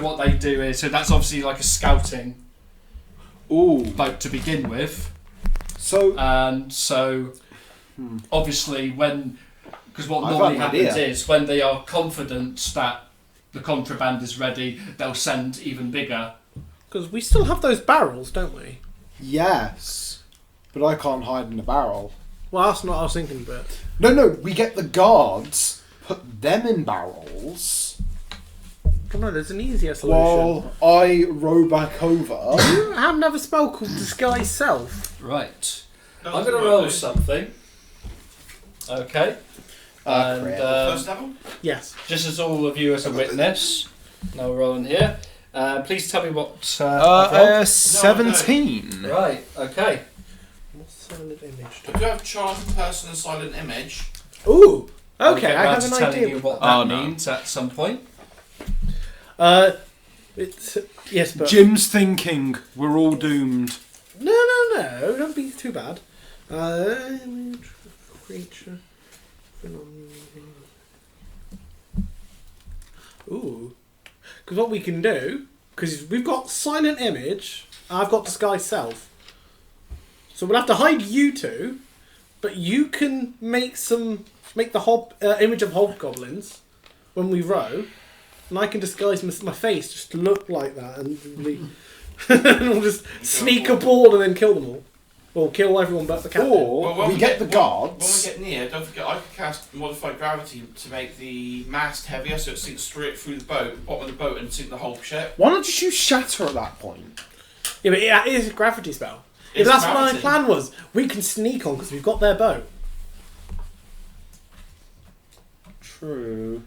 what they do is, so that's obviously like a scouting Ooh. boat to begin with. So And so, obviously, because what I've normally got an happens idea. is when they are confident that the contraband is ready, they'll send even bigger. Because we still have those barrels, don't we? yes, but I can't hide in a barrel. Well, that's not what I was thinking, but No, we get the guards, put them in barrels, oh, no, there's an easier solution. while I row back over. You have another spell called Disguise Self. Right. That I'm was going to right, roll though. something. Okay. And crap. First level? Yes. just as all of you as a witness, now we're rolling here. Please tell me what I've rolled. 17. Right. Okay. What's silent image? If you have charmed person and silent image, Ooh. I'll Okay, get I round have to an telling idea. you what that Oh, no. means at some point. It's yes, but Jim's thinking we're all doomed. no, don't be too bad. Creature. Ooh, because what we can do, because we've got silent image, I've got disguise self. So we'll have to hide you two, but you can make the image of hobgoblins when we row, and I can disguise my face just to look like that, and we'll just sneak aboard and then kill them all. Or kill everyone but the captain. Or When we get the guards. When we get near, don't forget I can cast modified gravity to make the mast heavier, so it sinks straight through the boat, bottom of the boat, and sink the whole ship. Why not just use shatter at that point? Yeah, but it is a gravity spell. If It's that's what my gravity. plan was, we can sneak on because we've got their boat. True.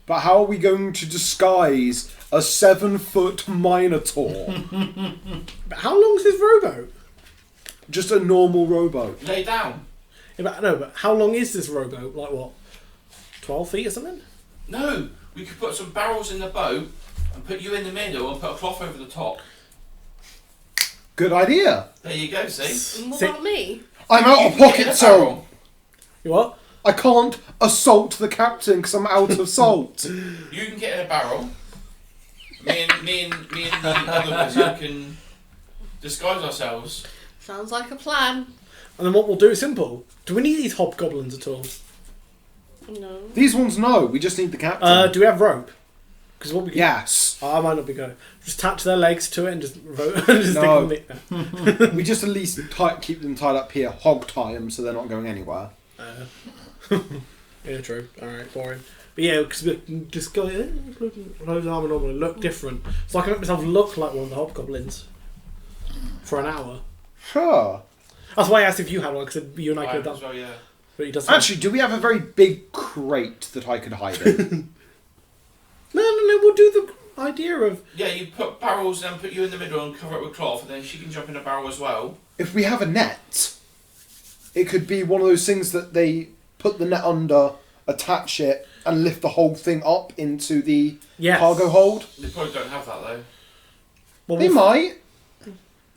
But how are we going to disguise a 7-foot Minotaur? But how long is this rowboat? Just a normal rowboat. Lay down. Yeah, but how long is this rowboat? Like what? 12 feet or something? No, we could put some barrels in the boat and put you in the middle and put a cloth over the top. Good idea. There you go, see? And what See- about me? I'm out of You can get pocket, a so barrel. You what? I can't assault the captain because I'm out of salt. You can get in a barrel. Me and the other wizard can disguise ourselves. Sounds like a plan. And then what we'll do is simple. Do we need these hobgoblins at all? No. These ones, no. We just need the captain. Do we have rope? Because what we can... Yes. Oh, I might not be going. Just attach their legs to it and just rope. Just No. stick them We just at least keep them tied up here, hog tie them so they're not going anywhere. Yeah, true. Alright, boring. But yeah, because we can just go close arm and normally look different. So I can make myself look like one of the hobgoblins. For an hour. Sure. That's why I asked if you had one, because you and I could have done. as well, yeah. But he doesn't. Actually, do we have a very big crate that I could hide in? No, we'll do the idea of... Yeah, you put barrels and then put you in the middle and cover it with cloth, and then she can jump in a barrel as well. If we have a net, it could be one of those things that they put the net under, attach it, and lift the whole thing up into the Yes. cargo hold. They probably don't have that though. Well, They might.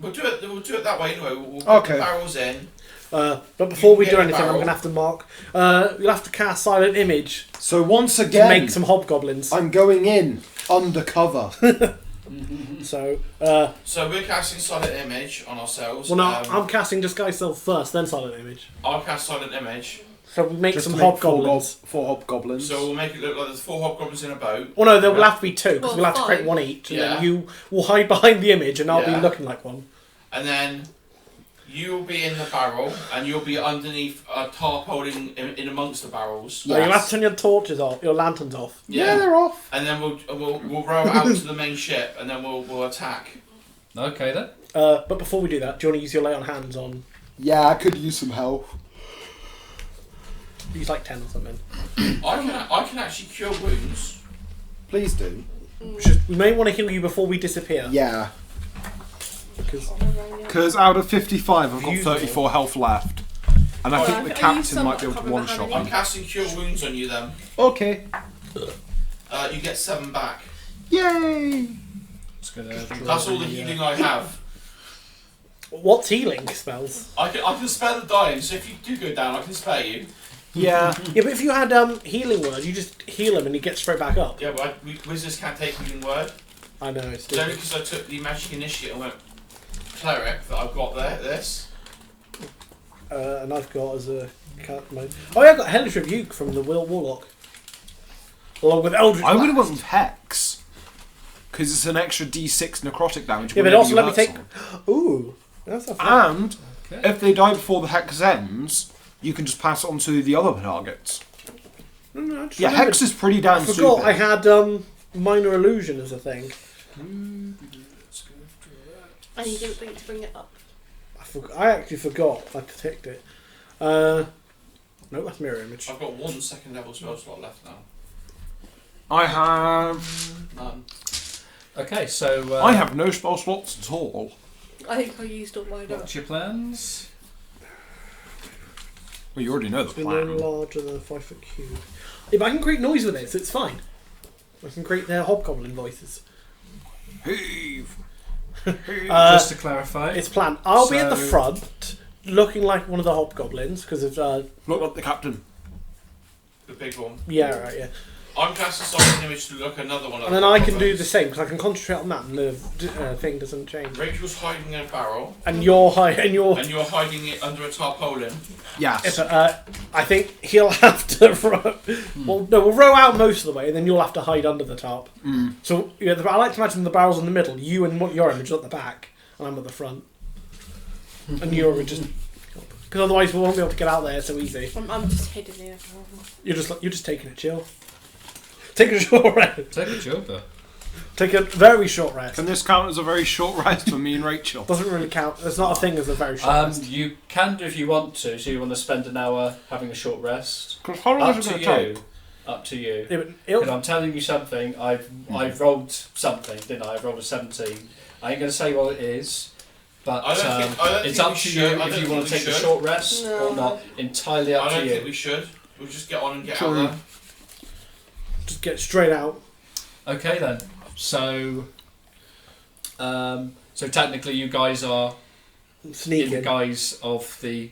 We'll do it that way anyway. We'll put Okay. the barrels in. But before You we can do get a anything, I'm barrel. going to have to mark... you'll have to cast Silent Image So once to again, make some hobgoblins. I'm going in undercover. So, So we're casting Silent Image on ourselves. well, no, I'm casting Disguise Self first, then Silent Image. I'll cast Silent Image. So we make Just some to make hobgoblins. four hobgoblins. So we'll make it look like there's 4 hobgoblins in a boat. Well, no, there will Yeah. have to be 2, because Well, we'll have to create 5. one each, and Yeah. then you will hide behind the image, and I'll Yeah. be looking like one. And then you'll be in the barrel, and you'll be underneath a tarpaulin in amongst the barrels. So you'll have Yes. to turn your torches off, your lanterns off. Yeah, they're off. And then we'll row out to the main ship, and then we'll attack. Okay then. But before we do that, do you want to use your lay on hands on... Yeah, I could use some help. Use like 10 or something. I can actually cure wounds. Please do. We may want to heal you before we disappear. Yeah. Because Because out of 55, I've got Beautiful. 34 health left. And I Oh, think I the used captain some might be able that to covered my one-shot hand me. I'm casting cure wounds on you then. Okay. You get 7 back. Yay! Let's go there. That's all the healing I have. what's healing spells? I can spare the dying, so if you do go down, I can spare you. Yeah. Yeah, but if you had healing word, you just heal him and he gets straight back up. Yeah, but wizards can't take healing word. I know, it's It's only stupid. because I took the magic initiate and went cleric that I've got this. And I've got as a cat mode. Oh yeah, I've got Hellish Rebuke from the Will Warlock. Along with Eldritch I would have Blast. went with Hex. Because it's an extra d6 necrotic damage. Yeah, but whenever also you let me hurt take... someone. Ooh, that's a fun. And Okay. if they die before the Hex ends, you can just pass it on to the other targets. No, I just Yeah, remembered- Hex is pretty I damn forgot stupid. I had Minor Illusion as a thing. And you didn't think to bring it up. I actually forgot I ticked it. No, that's Mirror Image. I've got 1 second level spell slot left now. I have... None. Okay, so I have no spell slots at all. I think I used all mine up. what's your plans? Well, you already know the It's been no plan. larger than a 5-foot cube. Yeah, but I can create noise with it, so it's fine. I can create their hobgoblin voices. Heave. Just to clarify, It's planned. I'll be at the So- front, looking like one of the hobgoblins, because of... Look like the captain. The big one. yeah, right, yeah. I'm casting Silent Image to look another one. And then I can do the same because I can concentrate on that, and the thing doesn't change. Rachel's hiding in a barrel, And you're and you're hiding it under a tarpaulin. Yes. I think he'll have to row. Well, no, we'll row out most of the way, and then you'll have to hide under the tarp. So yeah, I like to imagine the barrel's in the middle. You and your image are at the back, and I'm at the front. And you're just because otherwise we won't be able to get out there so easy. I'm just hidden here. You're just taking a chill. Take a short rest. Take a joker. Take a very short rest. Can this count as a very short rest for me and Rachel? Doesn't really count. There's not a thing as a very short rest. You can do if you want to. So you want to spend an hour having a short rest. How long Up is it to going to you. take? Up to you. Yeah, but Because I'm telling you something. I've rolled something, didn't I? I've rolled a 17. I ain't going to say what it is. But I don't it's think up we to should. you I if don't you want to think we take a should. short rest No. or not. Entirely up I to don't you. think we should. We'll just get on and get True. out there. just get straight out. Okay then. So technically you guys are in the Sneaking. guise of the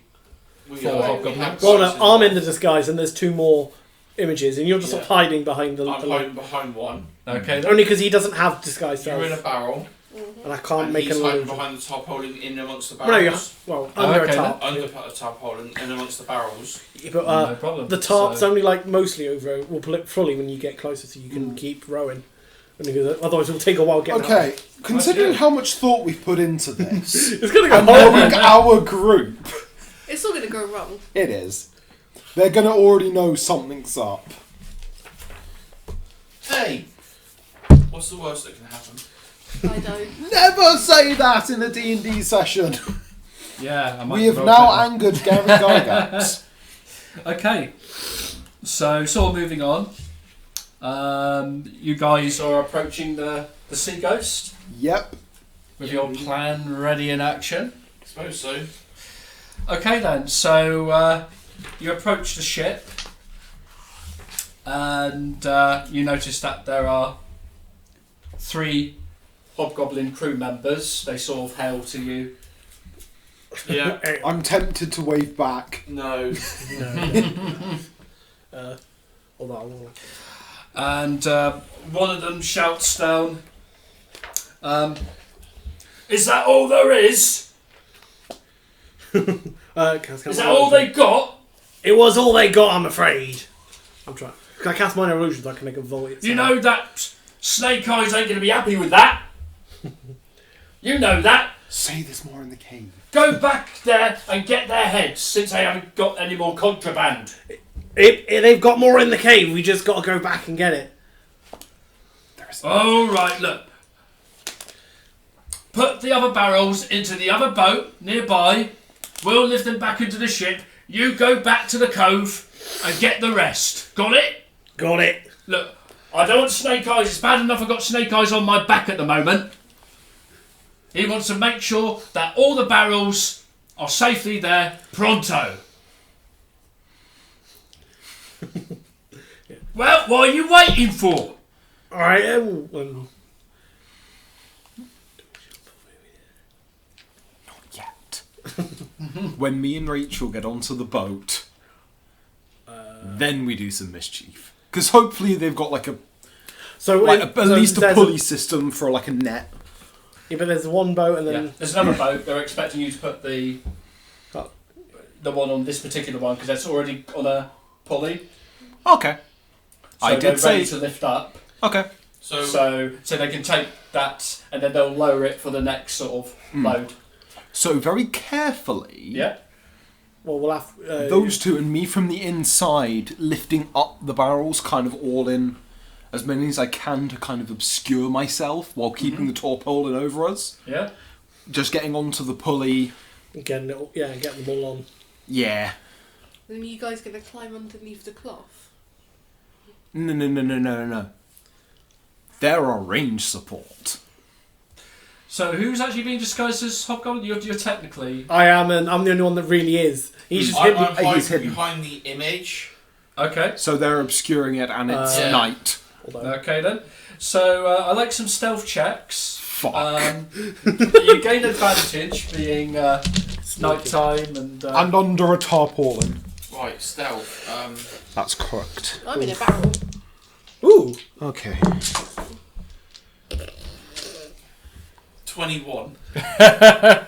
We Four are- hobgoblins. we have Well, boxes no, I'm on. in the disguise, and there's 2 more images, and you're just sort of hiding behind the. I'm the hiding behind one. okay then. Only because he doesn't have disguise You're in self, a barrel, and I can't and make he's an hiding illusion. behind the tarpaulin in amongst the Well, no, barrels. under okay a tarp. Under the tarpaulin in amongst the barrels. But No problem. the tarp's So- only like mostly over. We'll pull it fully when you get closer, so you can keep rowing. Otherwise, it'll take a while getting out. Okay, considering good. how much thought we've put into this, It's gonna go and horrible. knowing our group, It's all going to go wrong. it is. They're going to already know something's up. Hey! What's the worst that can happen? I don't. Never say that in a D&D session. Yeah, I might We have roll now better. angered Gary Gygax. Okay, so sort of moving on. You guys are approaching the sea ghost Yep. with your plan ready in action. I suppose so. Okay then, so you approach the ship and you notice that there are 3 hobgoblin crew members. They sort of hail to you. Yeah. I'm tempted to wave back. No. Hold on. And one of them shouts down, "Is that all there is? Is that all they got? It was all they got, I'm afraid. I'm trying. Can I cast minor illusions? I can make a volley. You know that Snake Eyes ain't going to be happy with that. You know that. Say there's more in the cave. Go back there and get their heads, since they haven't got any more contraband." They've got more in the cave. We just got to go back and get it. All right, look. Put the other barrels into the other boat nearby. We'll lift them back into the ship. You go back to the cove and get the rest. Got it? Got it. Look, I don't want Snake Eyes. It's bad enough I've got Snake Eyes on my back at the moment. He wants to make sure that all the barrels are safely there pronto. Well, what are you waiting for? All right. Yet. When me and Rachel get onto the boat, then we do some mischief. Because hopefully they've got like a So at least a there's pulley system for like a net. Yeah, but there's one boat, and then Yeah. There's another boat. They're expecting you to put the one on this particular one because that's already on a pulley. Okay. So I they're did ready say. to lift up. Okay. So they can take that and then they'll lower it for the next sort of load. So very carefully, Yeah. well, we'll have those two and me from the inside lifting up the barrels, kind of all in as many as I can to kind of obscure myself while keeping the tarpaulin over us. Yeah. Just getting onto the pulley. get them all on. Yeah. Then you guys going to climb underneath the cloth? No. They're our range support. So who's actually being disguised as Hobgoblin? You're technically... I am, and I'm the only one that really is. He's just hidden. I'm He's hiding hidden. behind the image. Okay. So they're obscuring it and it's Yeah. night. Although, Okay then. So I like some stealth checks. Fuck. You gain advantage being night time and... And under a tarpaulin. Right, stealth. That's correct. I'm in a barrel. Ooh, Okay. 21.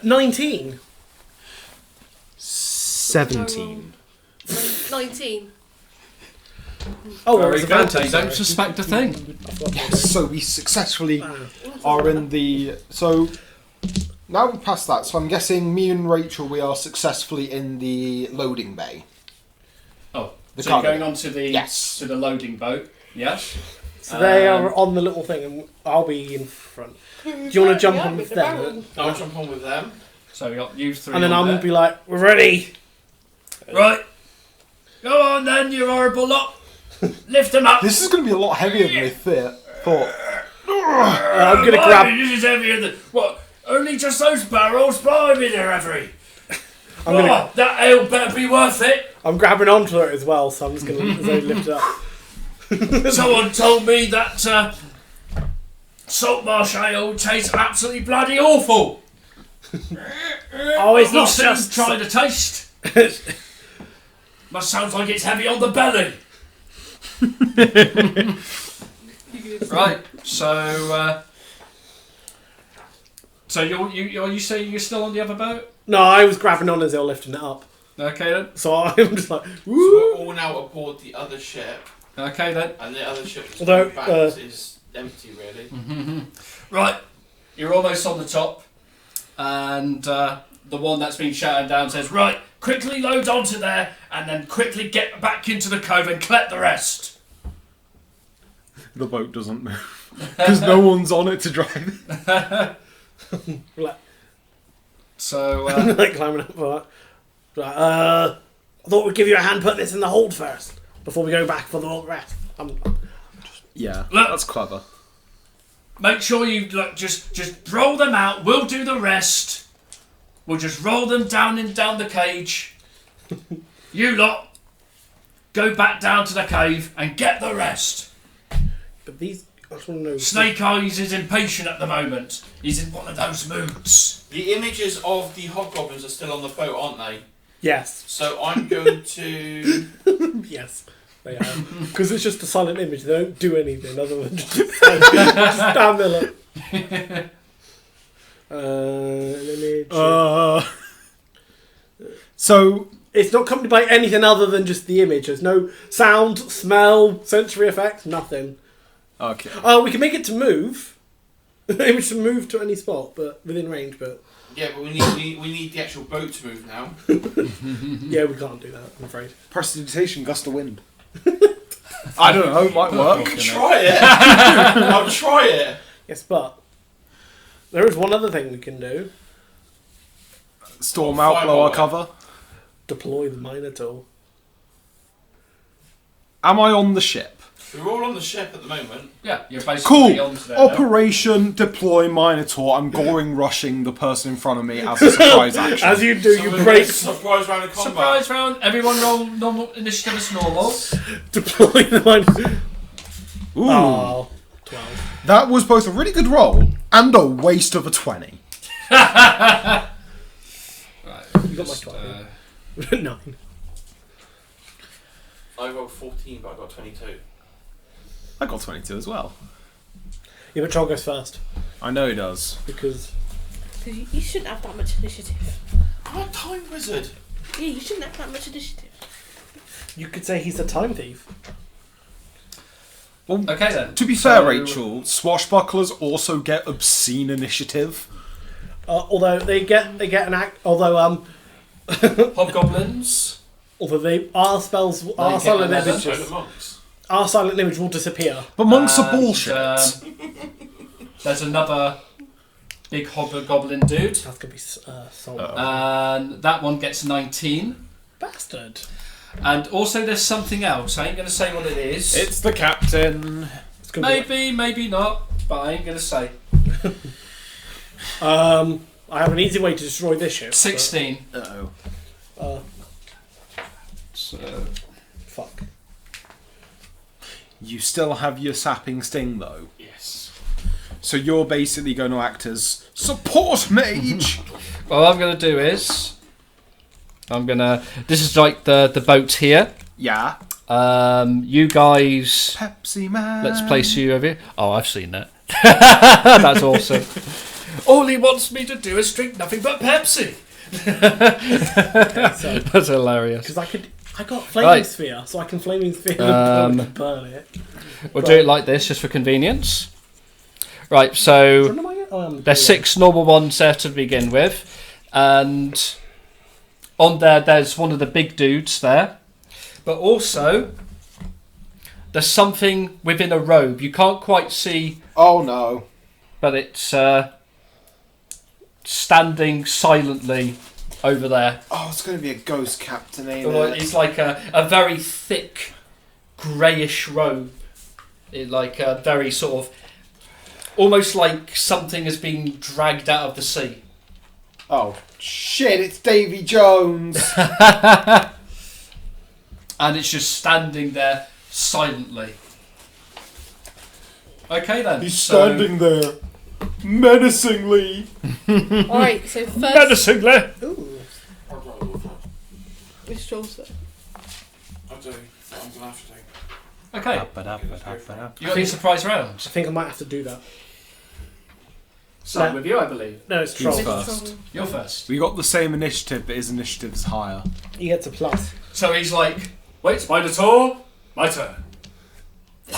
19. 17. 19. Oh, well, Very it's good. advantage. They don't sorry. suspect a thing. Yes, so we successfully Ah. are in the... So, now we've passed that, so I'm guessing me and Rachel, we are successfully in the loading bay. Oh, The so you're cargo. going on to the Yes. to the loading boat. Yes. So they are on the little thing, and I'll be in front. Do you want to jump on with them? I'll jump on with them. So we got you three. And then on I'm there. going to be like, we're ready. Right. Go on then, you horrible lot. Lift them up. This is going to be a lot heavier than they thought. I'm going to Blimey, grab... This is heavier than what? Only just those barrels. Blimey, they're heavy. I'm gonna- Oh, that ale better be worth it. I'm grabbing onto it as well, so I'm just going to lift it up. Someone told me that Saltmarsh ale tastes absolutely bloody awful. Oh, it's We'll not soon just... try the taste. Must sounds like it's heavy on the belly. Right. So you saying you're still on the other boat? No, I was grabbing on as they were lifting it up. Okay then. So I'm just like, So woo! we're all now aboard the other ship, Okay then. and the other ship Although, back is empty, really. Right. You're almost on the top, and the one that's been shouted down says, "Right, quickly load onto there, and then quickly get back into the cove and collect the rest." The boat doesn't move. Because no one's on it to drive it. Like, So like climbing up. Like, I thought we'd give you a hand put this in the hold first, before we go back for the rest. Yeah, Look. that's clever. make sure you just roll them out. We'll do the rest. We'll just roll them down the cage. You lot go back down to the cave and get the rest. But these... I just want to know... Snake Eyes is impatient at the moment. He's in one of those moods. The images of the hobgoblins are still on the boat, aren't they? Yes. So I'm going to... Yes. They are. Because it's just a silent image. They don't do anything other than just stand there like... image. So It's not accompanied by anything other than just the image. There's no sound, smell, sensory effects, nothing. okay. We can make it to move. The image to move to any spot, but within range. But Yeah, but we need the actual boat to move now. yeah, we can't do that. I'm afraid. Prestidigitation, gust of wind. I don't know. It might work. Try it. I'll try it. Yes, but there is one other thing we can do: Storm Fire out, blow our away. cover. deploy the miner tool. Am I on the ship? We're all on the ship at the moment. Yeah, you're basically Cool. onto there now. Operation deploy Minotaur. I'm goring rushing the person in front of me as a surprise action. As you do, So you we're break. gonna surprise round of combat. Surprise round. Everyone roll normal initiative as normal. Deploy the miner. Ooh, Oh, 12. that was both a really good roll and a waste of a 20. Right. You got my 12. 9. I rolled 14, but I got 22. I got 22 as well. Yeah, but Troll goes first I know he does. because You shouldn't have that much initiative. I'm a time wizard. Yeah, you shouldn't have that much initiative. you could say he's a time thief. Well, Okay then. to be fair, So- Rachel, swashbucklers also get obscene initiative. Although they get an act. Hobgoblins. Although our spells, our get silent 11. So the images, monks. our silent image will disappear. But monks are And, bullshit. There's another big hobgoblin dude. That's gonna be soul. And that one gets 19. Bastard. And also there's something else. I ain't going to say what it is. It's the captain. It's gonna be Maybe, maybe not. But I ain't going to say. I have an easy way to destroy this ship. but, 16. Uh-oh. So, fuck. You still have your sapping sting, though. Yes. So you're basically going to act as support mage. what I'm going to do is... This is like the boat here. Yeah. You guys. Pepsi Man. Let's place you over here. Oh, I've seen that. That's awesome. All he wants me to do is drink nothing but Pepsi. That's hilarious. Because I got flaming sphere, so I can flaming sphere and burn it. We'll do it like this just for convenience. Right, so there's 6 normal ones there to begin with, and on there's one of the big dudes there, but also there's something within a robe. You can't quite see. Oh no! But it's standing silently over there. Oh, it's going to be a ghost captain, ain't it? It's like a very thick greyish robe. Like a very sort of, almost like something has been dragged out of the sea. Oh shit! It's Davy Jones. And it's just standing there silently. Okay then. He's standing there, menacingly. Alright, so first. Menacingly. Ooh. I'd rather look at. Which draws it? I do. I'm gonna have to do. Okay. You got any surprise rounds? I think I might have to do that. Start with you, I believe. No, it's Who's troll. first? You're first. We got the same initiative, but his initiative's higher. He gets a plus. So he's like, wait, Minotaur, my turn.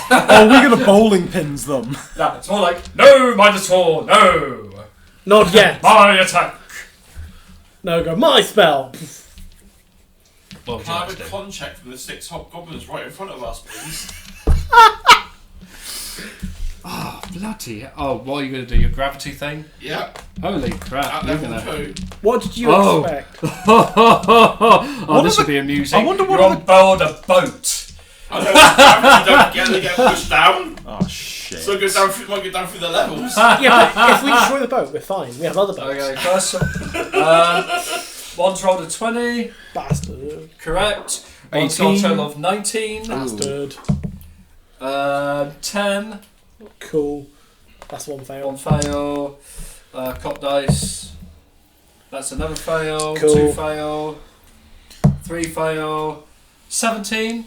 Oh, we're gonna bowling pins them. No, it's more like, no, Minotaur, no. Not yet. My attack. No, go my spell. What would Can you I like have to a do? con check from the 6 hobgoblins right in front of us, please? Oh, bloody hell. Oh, what are you going to do? Your gravity thing? Yeah. Holy crap. At You're level gonna... 2. What did you Oh. expect? Oh, this will be amusing. I wonder what You're are on board a boat. I know gravity don't get pushed down. Oh shit. So it goes down through, might go down through the levels. Yeah, but if we destroy the boat, we're fine. We have other boats. Okay, first one's rolled a 20. Bastard. Correct. One's got a 18. total of 19. Bastard. 10. Cool. That's one fail. 1 fail. Cop dice. That's another fail. Cool. 2 fail. 3 fail. 17.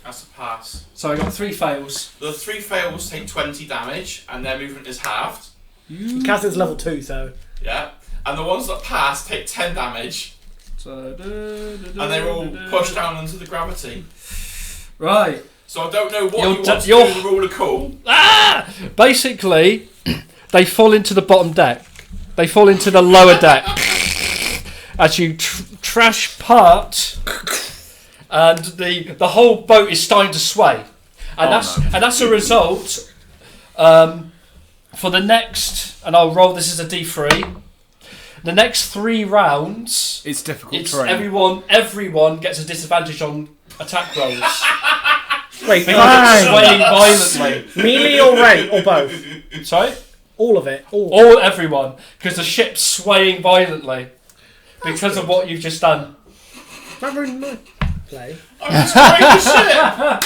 That's a pass. So I got 3 fails. The 3 fails take 20 damage, and their movement is halved. Cassie's level 2, so. Yeah. And the ones that pass take 10 damage, So, and they're all pushed down into the gravity. Right. So I don't know what You're you d- want to you're- do with the rule of cool. Basically, they fall into the bottom deck. They fall into the lower deck. As you trash part, and the whole boat is starting to sway. And that's a result for the next, and I'll roll this as a D3. The next 3 rounds, It's difficult it's terrain. everyone gets a disadvantage on attack rolls. Wait, Because it's swaying violently. melee or rate or both? Sorry? All of it. All. Everyone, because the ship's swaying violently because of what you've just done. That ruined my play. I'm destroying the ship!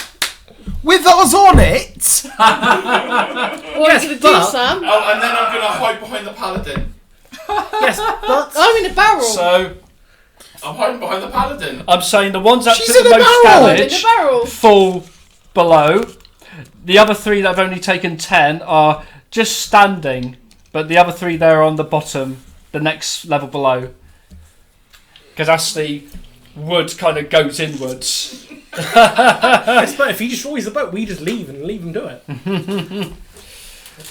With us on it. What are you going to do, but- Sam? Oh, and then I'm going to hide behind the paladin. Yes, but I'm in a barrel. So I'm hiding behind the paladin. I'm saying the ones that She's took the in a most barrel! I'm in a damage barrel. fall below. The other 3 that have only taken 10 are just standing, but the other 3 there are on the bottom, the next level below. Because that's the wood kind of goes inwards. yes, but if he destroys the boat, we just leave and leave him do it.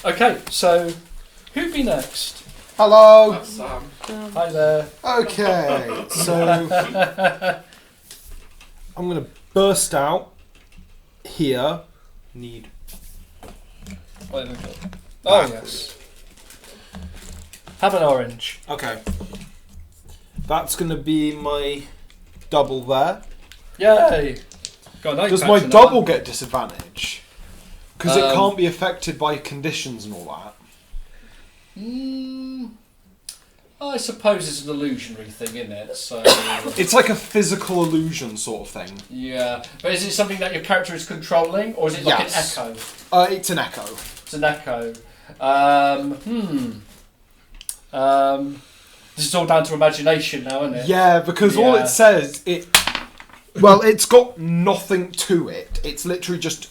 Okay, so who'd be next? Hello. That's Sam. Hi there. Okay, so I'm gonna burst out here. Need What have I got? Oh yes. Have an orange. okay. That's gonna be my double there. Yay! Got a nice Does patch my in that double one. get disadvantage? Because it can't be affected by conditions and all that. I suppose it's an illusionary thing, isn't it? So It's like a physical illusion sort of thing. yeah, but is it something that your character is controlling, or is it like Yes. an echo? It's an echo. It's an echo. This is all down to imagination now, isn't it? Yeah, because all Yeah. it says, Well, it's got nothing to it. It's literally just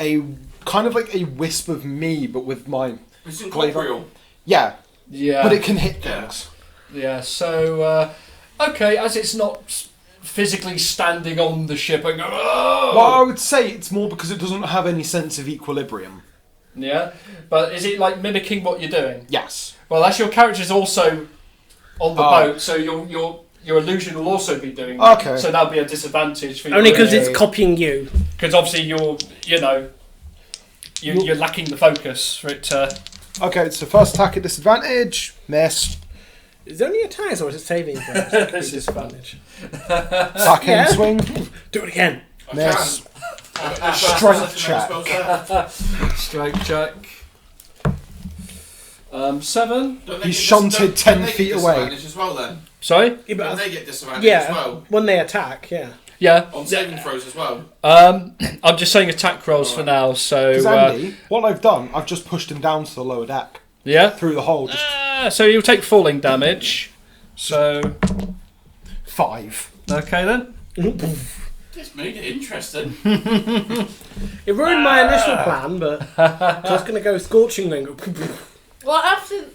a kind of like a wisp of me, but with my It's flavour. incorporeal. Yeah, Yeah. but it can hit Yeah. things. Yeah, so, okay, as it's not physically standing on the ship and going, oh! Well, I would say it's more because it doesn't have any sense of equilibrium. Yeah, but is it like mimicking what you're doing? Yes. Well, as your character's also on the Oh. boat, so your illusion will also be doing that. Okay. So that'll be a disadvantage for you. Only because Yeah. it's copying you. Because obviously you're lacking the focus for it to... Okay, so first attack at disadvantage. Miss. Is it only attacks or is it saving throws? This is disadvantage. Second Yeah. swing. Do it again. Miss. I Strength can. check. Strike check. 7. He's shunted 10 feet away. As well, then. Sorry? Yeah, Don't but they get disadvantage yeah, as well? when they attack, yeah. Yeah. On saving throws as well. I'm just saying attack rolls for now, so... Because Andy, what I've done, I've just pushed him down to the lower deck. yeah? Through the hole, just So you'll take falling damage. So... 5. Okay then. Just made it interesting. It ruined my initial plan, but I was going to go scorching then. Well, after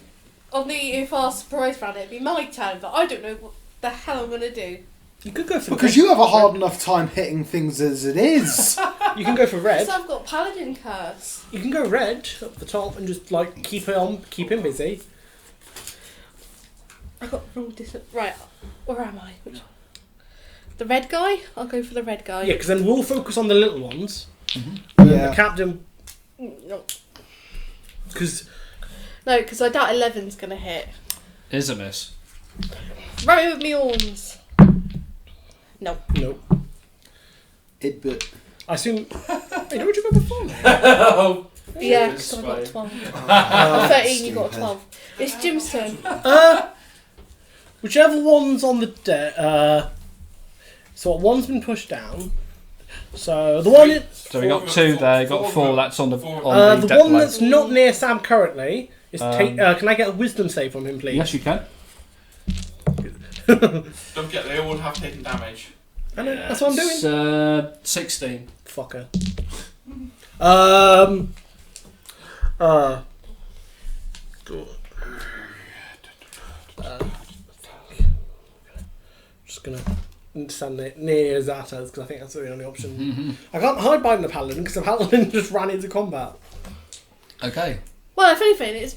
on the fast surprise round, it'd be my turn, but I don't know what the hell I'm gonna do. You could go for Because you have a hard enough time hitting things as it is. You can go for red. Because I've got Paladin Curse. You can go red up the top and just like keep him busy. I got wrong distance. Right, where am I? Which one? The red guy? I'll go for the red guy. Yeah, because then we'll focus on the little ones. Yeah. The captain, No, because because I doubt 11's gonna hit. Is a miss. Right with me horns. No. no. But I assume. Hey, don't you remember before? Oh, Yeah, This because I got way. 12. Oh, 13, you got stupid. 12. It's Jim's turn. Whichever one's on the deck. So one's been pushed down. So the one. So we got 2 there, got 4, that's on the The deck one plate. that's not near Sam currently is. Can I get a wisdom save from him, please? Yes, you can. Don't forget, they all have taken damage. I know, that's what I'm doing. It's, 16. Fucker. Just gonna stand near Zatas because I think that's the only option. I can't hide behind the paladin because the paladin just ran into combat. Okay. Well, if anything, it's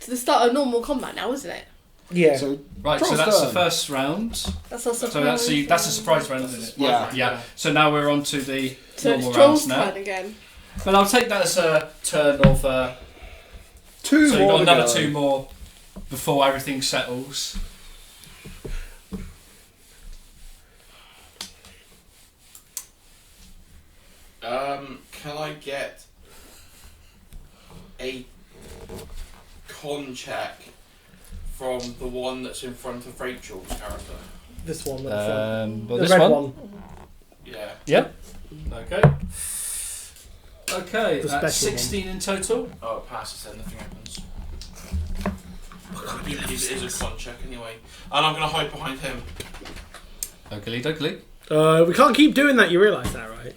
to the start of normal combat now, isn't it? Yeah. so Right, so Troll's that's the turn. first round. That's our surprise. So that's a surprise round, isn't it? Yeah. Yeah. So now we're on to the So normal it's Troll's rounds now. turn again. But I'll take that as a turn of... so 2 you've more got to another go. 2 more before everything settles. Can I get a con check from the one that's in front of Rachel's character? This one. That's Well, the this red one. Yeah. Yep. Okay. Okay, The that's special 16 in total. Oh, it passes then, nothing happens. It is a con check anyway. And I'm going to hide behind him. Oakley. We can't keep doing that. You realise that, right?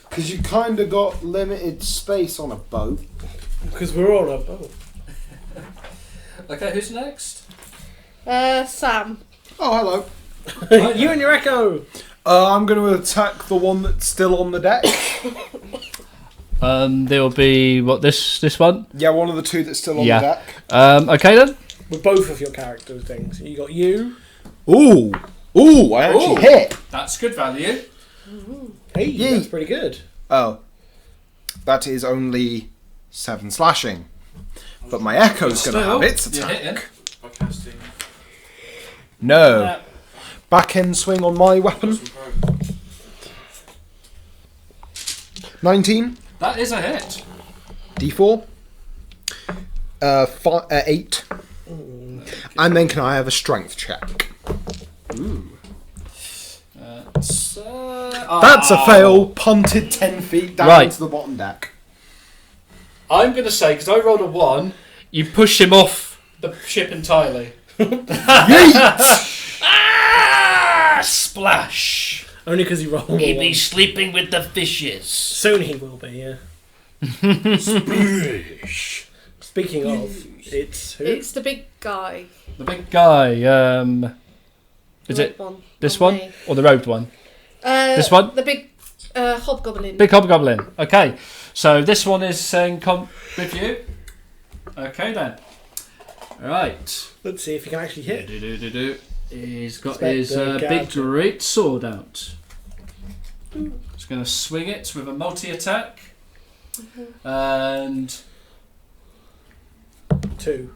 Because you kind of got limited space on a boat. Because we're all up. Oh. Okay, who's next? Sam. Oh, hello. You and your echo. I'm going to attack the one that's still on the deck. There will be this one. Yeah, one of the 2 that's still on Yeah. the deck. Okay then. With both of your character things. You got you. Ooh, I actually Ooh. hit. That's good value. Hey, Yee. that's pretty good. Oh, that is only 7 slashing. But my echo's going to have its You're attack. hitting. By casting. No. Back end swing on my weapon. Some pro. 19. That is a hit. D4. 8. And then can I have a strength check? That's a fail. Punted 10 feet down Right. to the bottom deck. I'm going to say, because I rolled a 1, you push him off the ship entirely. Yeet! Flash. Only because he rolled a He'd be one. sleeping with the fishes. Soon he will be, yeah. Speaking of, it's who? It's the big guy. The big guy. Is The it red one. this Not one me. or the robed one? This one? The big hobgoblin. Big hobgoblin. Okay, so this one is saying come with you. Okay then. Right. Let's see if he can actually hit. He's got Inspector his big Gadget. great sword out. He's going to swing it with a multi-attack. And 2.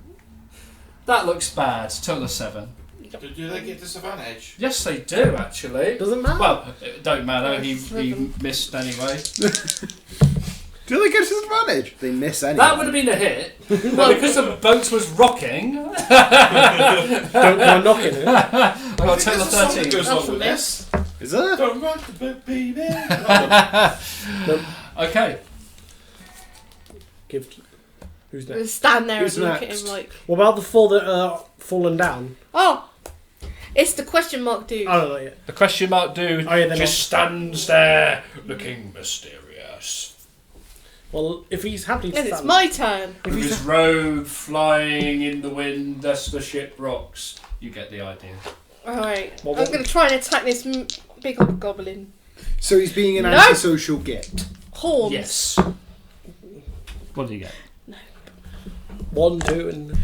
that looks bad. Total of 7. Do they get disadvantage? Yes, they do actually. Doesn't matter. Well, it don't matter. He missed anyway. Do they get disadvantage? They miss anyway. That would have been a hit, but because the boat was rocking, Don't go knocking it. I got a total of There's a song that 13. goes That's along a with miss. this. Is there? Don't rock the boat, baby. Okay. Give. Who's next? Just stand there Who's and look next? at him like, What about the 4 that are fallen down? oh, it's the question mark dude. Oh, no, not yet. The question mark dude Oh, yeah, they're just stands there looking mysterious. Well, if he's happy to Yes, it's stand- my turn. With his robe flying in the wind as the ship rocks. You get the idea. Alright, Well, I'm what- going to try and attack this big hobgoblin. So he's being an No. antisocial git. Horns. Yes. What do you get? 1, 2, and.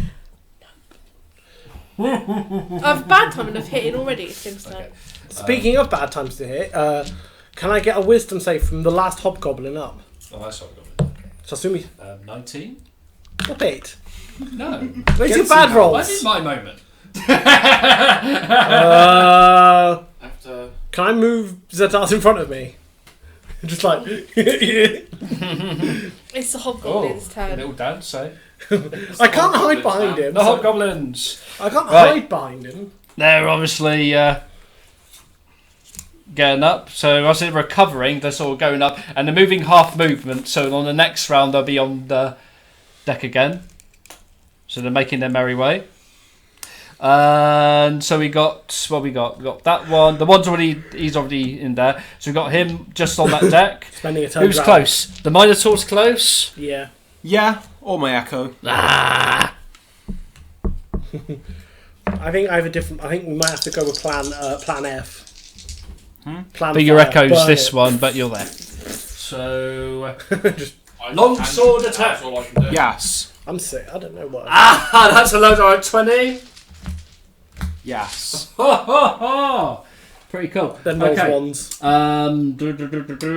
I've bad time enough hitting already, it seems like. Okay. Speaking of bad times to hit, can I get a wisdom save from the last hobgoblin up? Oh, that's what I've got. So assume he's 19? a bit. No. Where's Get your some bad help. I rolls? did my moment. After Can I move Zetas in front of me? Just like. It's the hobgoblin's A turn. little dance, eh? I can't hide behind him. The so- hobgoblins. I can't Right. hide behind him. They're obviously getting up. So as they're recovering, they're sort of going up. And they're moving half movement. So on the next round, they'll be on the deck again. So they're making their merry way. And so we got we got that one. The one's he's already in there. So we got him just on that deck. Spending a turn. Who's grabbing. close? The Minotaur's close. Yeah. Yeah, or my echo. Ah. I think I have a different. I think we might have to go with plan F. Plan But your fire, echo's burn this it. one, but you're there. So I Long can- sword that's attack. all I can do. Yes. I'm sick. I don't know what. that's a load. Alright, 20. Yes. Ho, ho, ho. Pretty cool. Then those Okay. ones.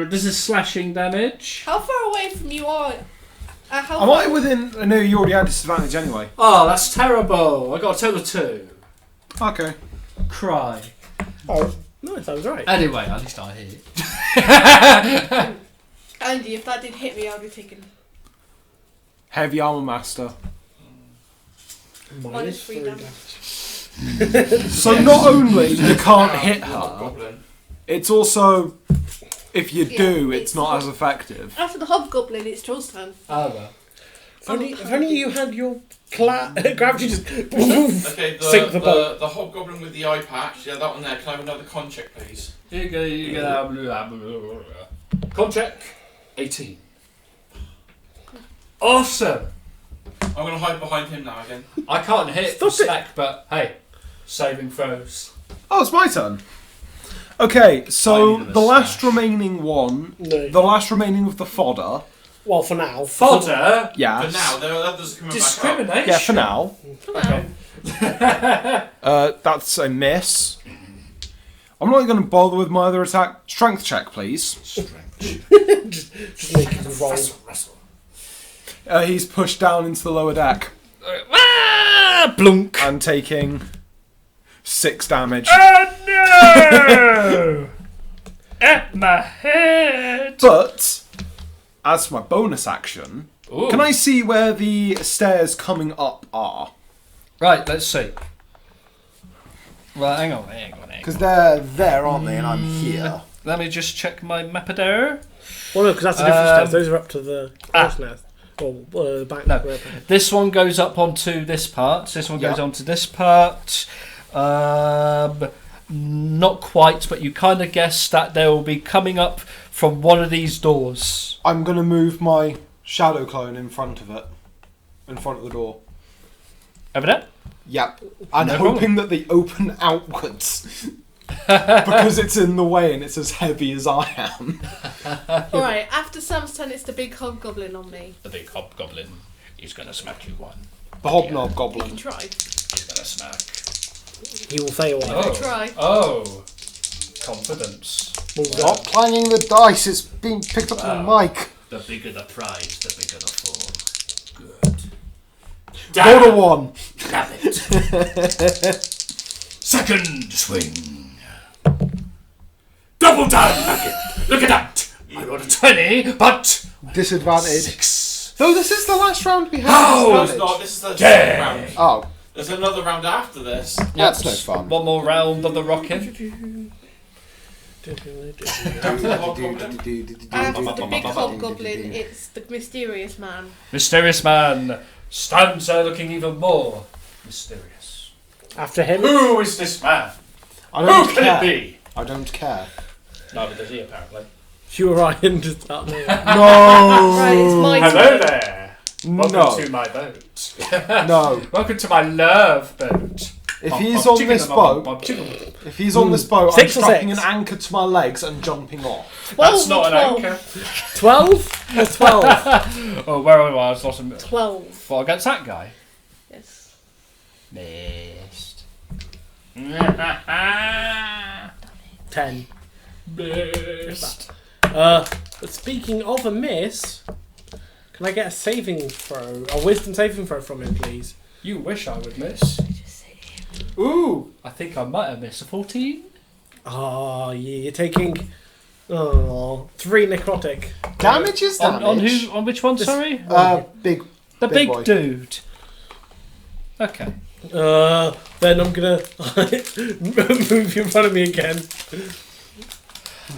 This is slashing damage. How far away from you are? How Am far? I within? I know you already had disadvantage anyway. Oh, that's terrible. I got a total of 2. Okay. Cry. Oh, nice. I was right. Anyway, at least I hit. Andy, if that did hit me, I'd be taking Heavy armor master. minus 3 damage. So not only you can't hit her, Hobgoblin. it's also if you Yeah, do, it's it's not as effective. After the hobgoblin, it's Joel's turn. Oh, well. If only you had your gravity just Okay, sink the boat. the hobgoblin with the eye patch. Yeah, that one there. Can I have another con check, please? Here you go, you get Con check. 18. Awesome. I'm gonna hide behind him now again. I can't hit Stop the it. snack, but hey, saving throws. Oh, it's my turn. Okay, so I need a the last moustache. remaining one, No. the last remaining of the fodder. Well, for now. Fodder. Yes. For now, there are others coming back Discrimination. Yeah, for now. Okay. That's a miss. I'm not going to bother with my other attack. Strength check, please. Just make it roll. He's pushed down into the lower deck Ah, blunk. and taking 6 damage. Oh no! At my head. But as my bonus action, Ooh. can I see where the stairs coming up are? Right, let's see. Right, hang on. Because they're there, aren't they? And I'm here. Let me just check my mapper. Well, no, because that's a different Um, stairs. Those are up to the horse nest. Or the back. No. wherever. This one goes up onto this part. This one goes Yeah. onto this part. Not quite, but you kind of guess that they will be coming up from one of these doors. I'm going to move my shadow clone in front of it. In front of the door. Over there? Yep. And No hoping that they open outwards. Because it's in the way and it's as heavy as I am. Alright, after Sam's turn, it's the big hobgoblin on me. The big hobgoblin. He's going to smack you one. The hobnob You goblin. can try. He's going to smack. He will fail. Oh. Try. Oh. Confidence. Stop clanging the dice, it's being picked up on the mic. The bigger the prize, the bigger the fall. Good. Roll a 1. Damn it. Second swing. Double down, Nugget. Look at that. I rolled a 20, but Disadvantage. 6. No, this is the last round we have. Oh, No, it's disadvantage. not. This is the Yeah. second round. Oh, There's another round after this. that's no fun. One more round of the rocking. After the big hobgoblin, it's the mysterious man. Mysterious man stands there looking even more mysterious. After him. Who is this man? I don't Who can care. it be? I don't care. Neither does he, apparently. You Ryan just out there. No. Right, it's my Hello turn. there. Welcome No. to my boat. No. Welcome to my love boat. If he's on this boat, if he's on this boat, I'm 6 or strapping 6? an anchor to my legs and jumping off. 12 That's not or an 12? anchor. 12 or 12? Oh, where am I? I was lost. 12. What, against that guy? Yes. Missed. 10. Missed. But speaking of a miss, can I get a saving throw, a wisdom saving throw from him, please? You wish I would miss. Ooh, I think I might have missed a 14. Oh, yeah, you're taking 3 necrotic. Damage is damage. On who? On which one? Sorry, Big. the big big boy. dude. Okay. Then I'm gonna move you in front of me again.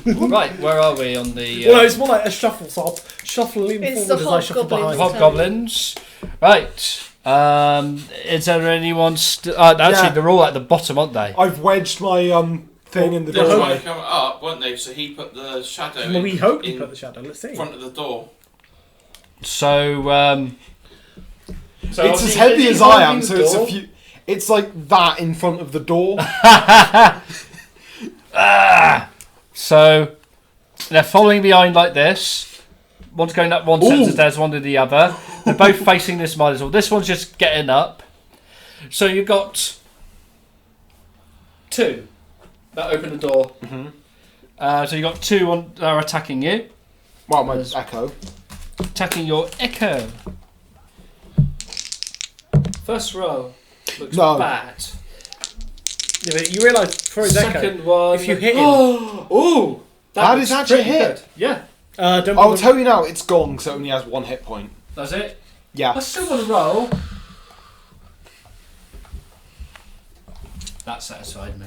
Right, where are we on the? Well, no, it's more like a shuffle, so I'll shuffle and lean It's forward the as I shuffle hobgoblins. behind. Hobgoblins. Right. Is there anyone still? Actually, Yeah. they're all at the bottom, aren't they? I've wedged my thing in the They were doorway. trying to come up, weren't they? So he put the shadow Well, we hope you in put the shadow. Let's see. front of the door. So, It's as heavy as I am, so it's a few. It's like that in front of the door. So they're following behind like this. One's going up one set of stairs, one to the other. They're both facing this mine as well. This one's just getting up. So you've got 2 that open the door. So you've got 2 that are attacking you. Well, my echo. Attacking your echo. First row looks No. bad. Yeah, but you realise for his echo, Second one. if you hit him, Oh! That is actually pretty hit. good. Yeah. don't I'll bother- tell you now, it's gone because it only has 1 hit point. That's it. I Yeah. still want to roll. That satisfied me.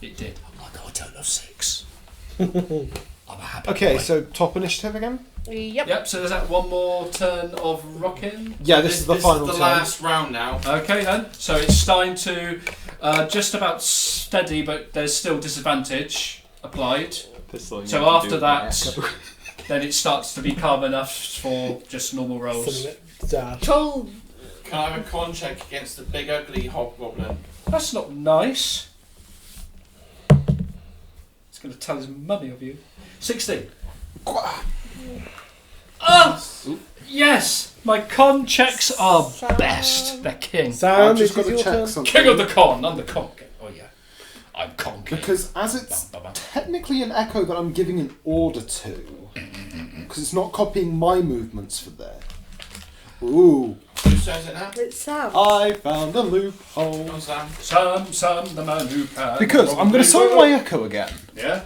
It did. I got a total of 6. I'm a happy Okay, boy. so top initiative again? Yep. Yep, so there's that one more turn of rocking. Yeah, this is the final This is turn. the last round now. Okay then, so it's starting to just about steady, but there's still disadvantage applied. So after that, then it starts to be calm enough for just normal rolls. Something that- dash. Troll. Can I have a con check against the big ugly hobgoblin? That's not nice. It's going to tell his mummy of you. 16. Oh! Yes! My con checks are best. They're king. Sam, I've just this got is to your check turn. something. King of the con. I'm the con king. Oh yeah. I'm con king. Because as it's Bum, bum, bum. technically an echo that I'm giving an order to, because it's not copying my movements for there. Ooh. Who says it now? It's Sam. I found a loophole. Oh, Sam. Sam, the man who can. Because I'm going to summon my echo again. Yeah?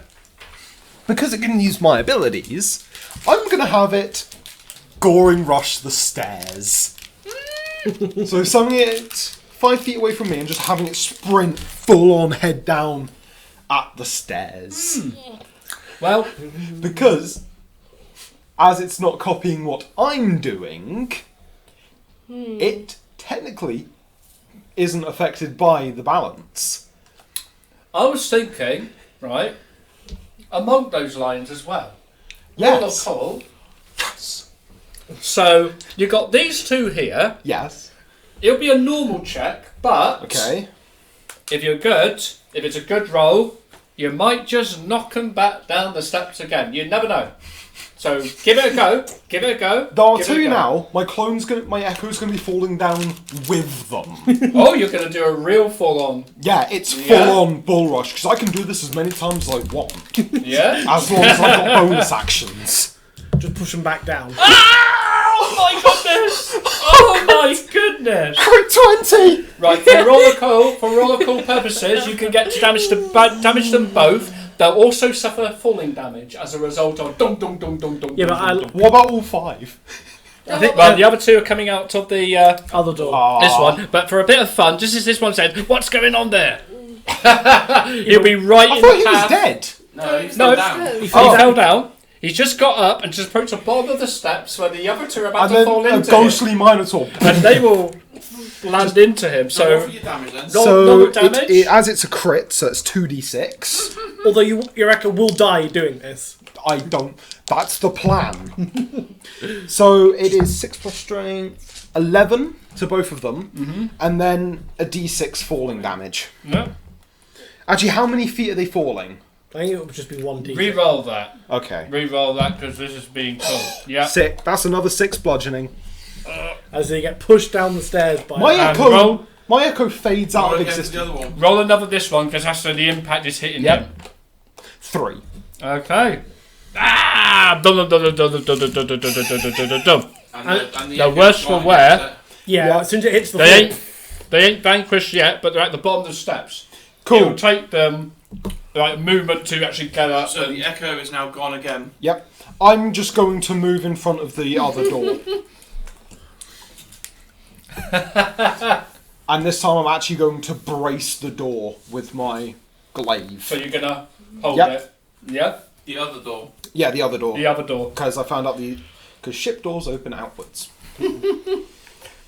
Because it can use my abilities, I'm going to have it goring rush the stairs. So summoning it 5 feet away from me and just having it sprint full on head down at the stairs. Well, Because as it's not copying what I'm doing, it technically isn't affected by the balance. I was thinking, right, along those lines as well. Yes. Cool. So you got these two here. Yes. It'll be a normal check, but Okay. if you're good, if it's a good roll, you might just knock them back down the steps again. You never know. So give it a go. Give it a go. Though I'll give tell it a you go. now, my echo's gonna be falling down with them. Oh, you're going to do a real full-on. Yeah, it's Yeah. full on bull rush because I can do this as many times as I want, Yeah. as long as I've got bonus actions. Just push them back down. Oh my goodness! Oh my goodness! Crit 20. Right, for rollical purposes, you can get to damage them both. They'll also suffer falling damage as a result of dum dum dum dum dum. Yeah, but dum, dum, dum. What about all 5? I think Well, the other two are coming out of the other door. this one. But for a bit of fun, just as this one said, "What's going on there?" He'll be right I in thought the he was path. dead. No, he's No, still down. He fell down. He's just got up and just approached the bottom of the steps where the other two are about And to then fall a into ghostly minotaur. him. And they will land into him. So roll So for your damage then. Roll- So normal damage? as it's a crit, so it's 2d6. Although your actor will die doing this. I don't. That's the plan. So it is 6 plus strength, 11 to both of them, and then a d6 falling damage. yeah. Actually, how many feet are they falling? I think it would just be 1d. Re-roll that. Okay. Re-roll that because this is being cool. Yeah. Sick. That's another 6 bludgeoning. As they get pushed down the stairs by. My And echo. roll. My echo fades out Roll of against the existence. other one. Roll another this one because that's the impact is hitting Yep. him. 3. Okay. Ah! Dum dum dum dum dum dum dum dum dum dum dum dum dum. And The worst for wear. Yeah, as soon as it hits the They floor. ain't vanquished yet, but they're at the bottom of the steps. Cool. It'll take them like movement to actually get up. So the echo is now gone again. Yep. I'm just going to move in front of the other door. And this time I'm actually going to brace the door with my glaive. So you're gonna hold Yep. it. Yeah. The other door. Yeah, the other door. The other door. Because I found out because ship doors open outwards.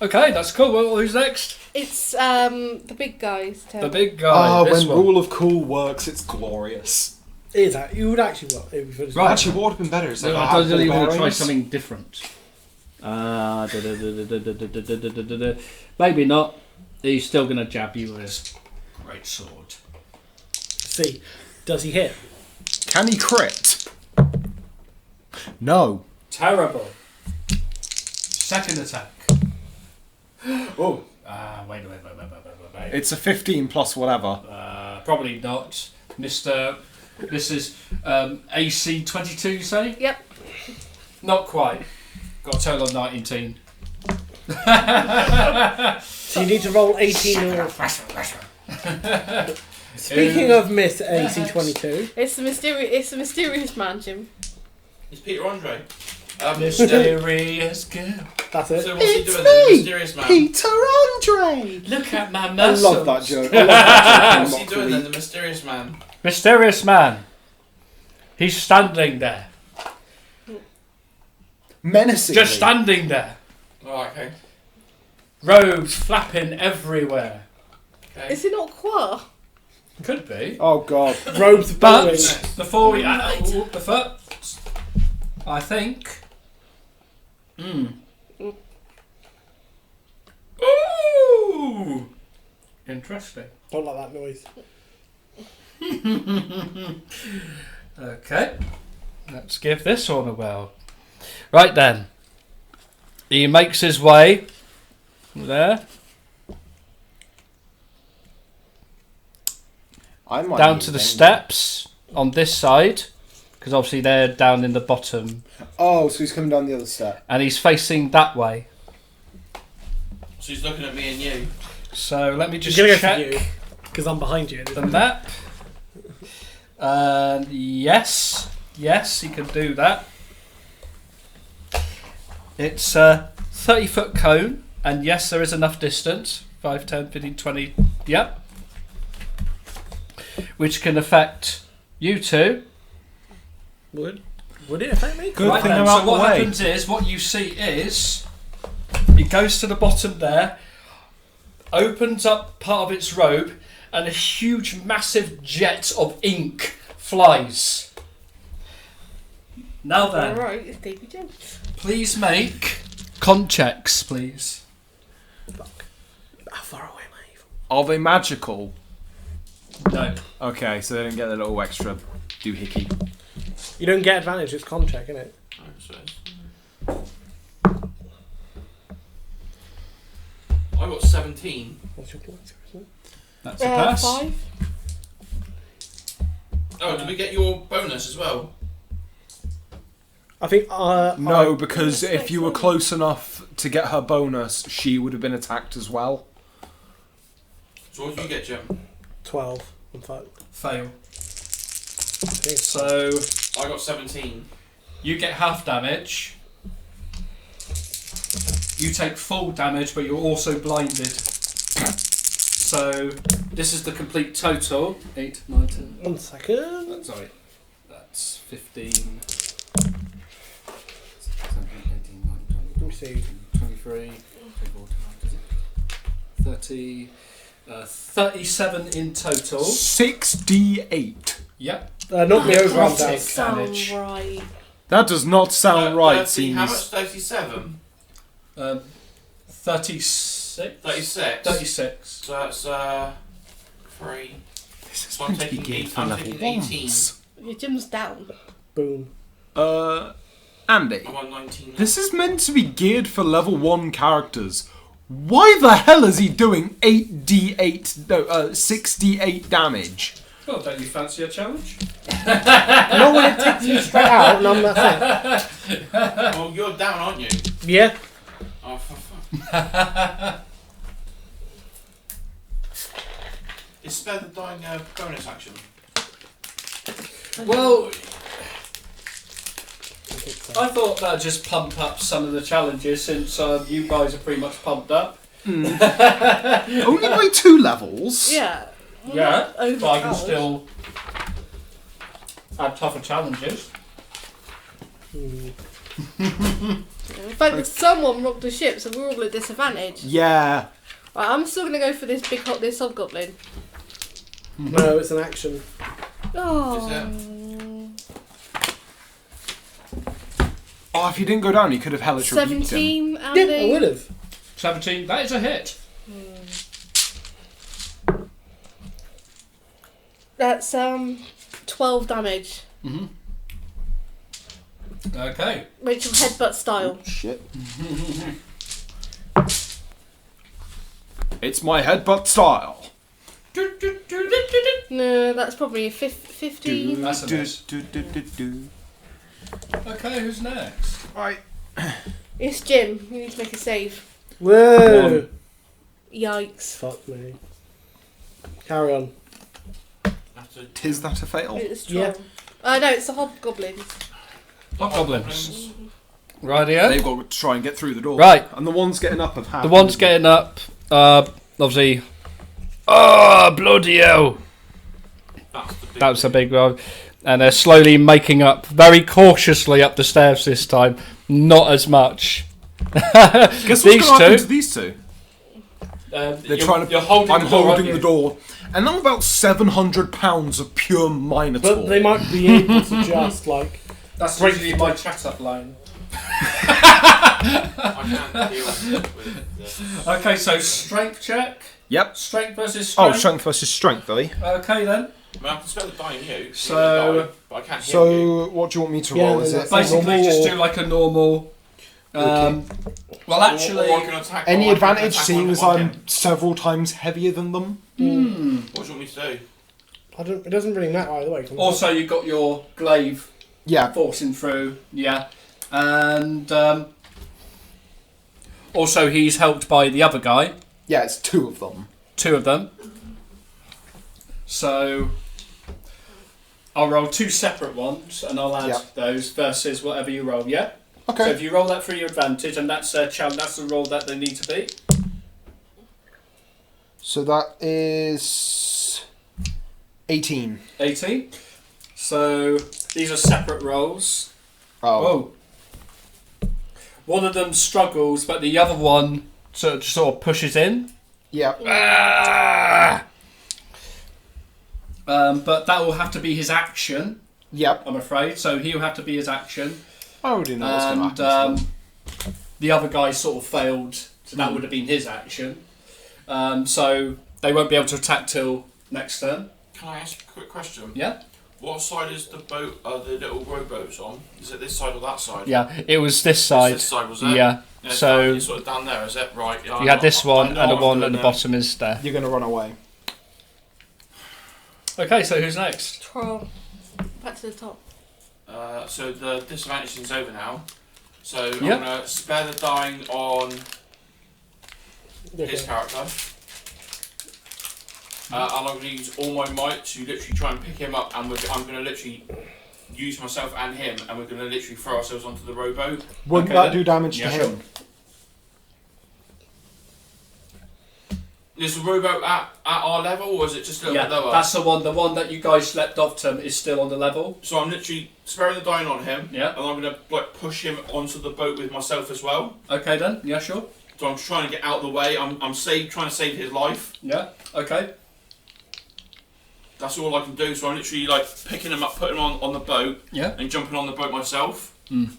Okay, that's cool. Well, who's next? It's the big guy's turn. The big guy. Ah, this when one. rule of cool works, it's glorious. It is that. You would actually work. It would Right. Actually, what would have been better is if No, I I had don't really ball want to try bearings. something different. Maybe not. He's still going to jab you with his great sword. see. Does he hit? Can he crit? No. Terrible. Second attack. Oh. Wait. It's a 15 plus whatever. Probably not. Mr. This is AC 22, you say? Yep. Not quite. Got a total of 19. So you need to roll 18 or... Speaking of Miss AC22, It's the mysterious man, Jim. It's Peter Andre. Mysterious girl. that's it. So what's he It's doing me, then? The mysterious man. Peter Andre! Look at my I muscles. love that joke. I love that joke. What's he doing then? The mysterious man. Mysterious man. He's standing there. Menacingly. Just standing there. Oh, okay. Robes flapping everywhere. Okay. Is it not Qua? Could be. Oh god. Robes But billowing. before we the foot, I think. Ooh, interesting. Don't like that noise. Okay, let's give this one a whirl. Right then, he makes his way there I might down need to the them. steps on this side, because obviously they're down in the bottom, Oh, so he's coming down the other step. and he's facing that way. So he's looking at me and you. So let me just He's gonna go check for you because I'm behind you. the map. Yes, he can do that. It's a 30-foot cone, and yes, there is enough distance. 5, 10, 15, 20, yep. Which can affect you two. Would it affect me? Good Right thing then, I'm so out the what way. happens is, what you see is, it goes to the bottom there, opens up part of its robe, and a huge, massive jet of ink flies. Now then, Alright, it's Davy Jones. please make con checks, please. How far away am I even? Are they magical? No. Okay, so they didn't get a little extra doohickey. You don't get advantage, it's con check, innit? I got 17. What's your points? That's a pass. 5. Oh, did we get your bonus as well? I think No, because if you were close enough to get her bonus, she would have been attacked as well. So what did you get, Jim? 12. In fact, Fail. okay. So I got 17. you get half damage. You take full damage, but you're also blinded. So this is the complete total. 8, 9, 10. 1 second. Sorry, that's 15. 17, 18, 19, 20, Let me see. 23, 24, 30, 37 in total. 6d8. Yep. Knock me over, I'm down. Necrotic Sound damage. right. That does not sound right, 30, how much? seems. 37? 36. 36? 36. So that's 3. This is So I'm meant to be taking geared eight- for I'm level taking 18. 1s. Your Jim's down. Boom. Andy, I'm on 19 now. this is meant to be geared for level 1 characters. Why the hell is he doing 6d8 damage? Well, don't you fancy a challenge? Not when it takes me straight out and I'm that Oh, you're down, aren't you? thing. Yeah. Oh, for fuck. Is spare the dying bonus action? Well, I thought that'd just pump up some of the challenges since you guys are pretty much pumped up. Only by 2 levels? Yeah. Yeah, but I can Overpowered. still add tougher challenges. In fact, someone robbed the ship, so we're all at disadvantage. Yeah. Right, I'm still gonna go for this this hobgoblin. No, it's an action. Oh. Oh, if you didn't go down, you could have hellish rebuked him. 17, Yeah, Andy. I would have. 17, that is a hit. That's 12 damage. Mm-hmm. Okay. Rachel headbutt style. Shit. It's my headbutt style. No, that's probably a 15. That's a miss. Okay, who's next? Right. It's Jim. You need to make a save. Whoa. Yikes. Fuck me. Carry on. Is that a fail? It's Yeah. strong. No, it's the hobgoblins. Hobgoblins. Rightio. They've got to try and get through the door. Right. And the ones getting up have half. The one's getting up, obviously. Oh, bloody hell. That was a big one. And they're slowly making up, very cautiously up the stairs this time. Not as much. Guess what's These going to happen two. to these two? They're trying to- You're holding I'm the door, holding aren't the you? door. And I'm about 700 pounds of pure minotaur. But they might be able to just, like... That's break usually my chat-up line. I can't deal with this. Okay, so strength check. Yep. Strength versus Oh, strength. strength versus strength, eh? Okay then. I mean, I can spell the dying you. So- but I can't heal you. So, what do you want me to Yeah, roll? no, Is that's it Basically, normal just or- do like a normal. Well, actually, Or I can attack, any or I can advantage, attack seeing one- as one I'm hit. several times heavier than them? What do you want me to do? It doesn't really matter either way. also you got your glaive Yeah. forcing through, yeah, and also he's helped by the other guy, Yeah, it's 2 of them. 2 of them. So I'll roll 2 separate ones, and I'll add Yep. those versus whatever you roll. Yeah. So Okay. if you roll that for your advantage, and that's that's the roll that they need to beat. So that is 18. 18. So these are separate rolls. Oh. Whoa. One of them struggles, but the other one sort of pushes in. Yeah. Ah! But that will have to be his action, Yep. I'm afraid. So he'll have to be his action. I already know what's going And to happen. the other guy sort of failed, so that would have been his action. So they won't be able to attack till next turn. Can I ask a quick question? Yeah? What side is the boat? The little rowboats on? Is it this side or that side? Yeah, it was this It's side. this side, was it? Yeah. It's So down, it's sort of down there, is it? Right. Yeah, you had this one, and the one at the now. bottom is there. You're going to run away. Okay, so who's next? Troll. Back to the top. So the disadvantage is over now. So I'm Yep. going to spare the dying on his character. And I'm going to use all my might to literally try and pick him up, and I'm going to literally use myself and him, and we're going to literally throw ourselves onto the rowboat. Wouldn't Okay, that then. do damage Yeah, to sure. him? Is the rowboat at our level, or is it just a little Yeah, bit lower? that's the one. The one that you guys leapt off to is still on the level. So I'm literally sparing the dying on him, Yeah. and I'm going to like push him onto the boat with myself as well. Okay then. Yeah, sure. So I'm trying to get out of the way. I'm trying to save his life. Yeah. Okay. That's all I can do. So I'm literally like picking him up, putting him on the boat, Yeah. and jumping on the boat myself. Mm.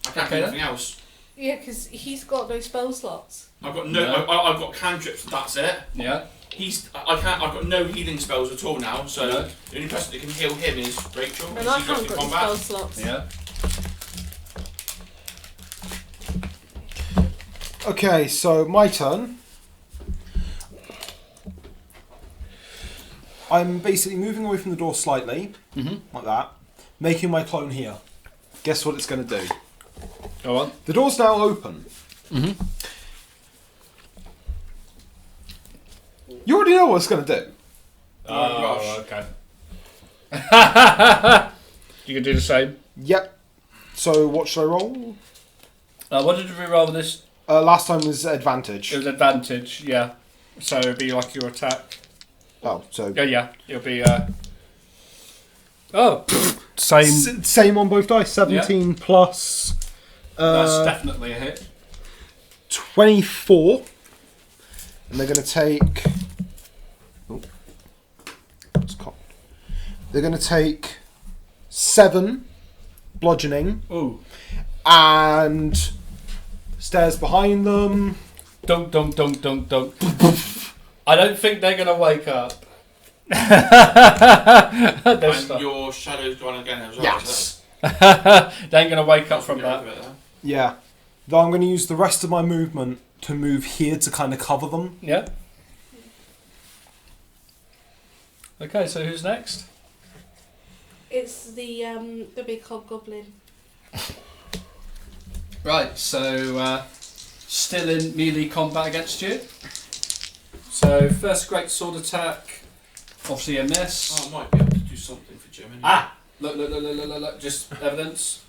I can't Okay, do then. anything else. Yeah, because he's got no spell slots. I've got no. No. I've got cantrips. That's it. Yeah. I can't. I've got no healing spells at all now. So No. the only person that can heal him is Rachel. And because I she's got haven't the got the combat. spell slots. Yeah. Okay, so my turn. I'm basically moving away from the door slightly, like that, making my clone here. Guess what it's going to do? Go on. The door's now open. You already know what it's going to do. Rush. okay. You can do the same. Yep. So what should I roll? What did we roll this? Last time was advantage. It was advantage. Yeah. So it'd be like your attack. Oh, so Yeah. It'll be. Oh. Same. Same on both dice. 17 plus That's definitely a hit. 24. And they're going to take. Oh, it's cocked. They're going to take 7 bludgeoning Ooh. and stairs behind them. Dunk, dunk, dunk, dunk, dunk. I don't think they're gonna wake up. They're And stuck. your shadow's gone again as well. Yes. They ain't gonna wake up from that. Yeah. Though I'm going to use the rest of my movement to move here to kind of cover them. Yeah. Okay, so who's next? It's the big hobgoblin. Right, so still in melee combat against you. So first great sword attack, obviously a miss. Oh, I might be able to do something for Jim. Anyway. Ah! Look, just evidence.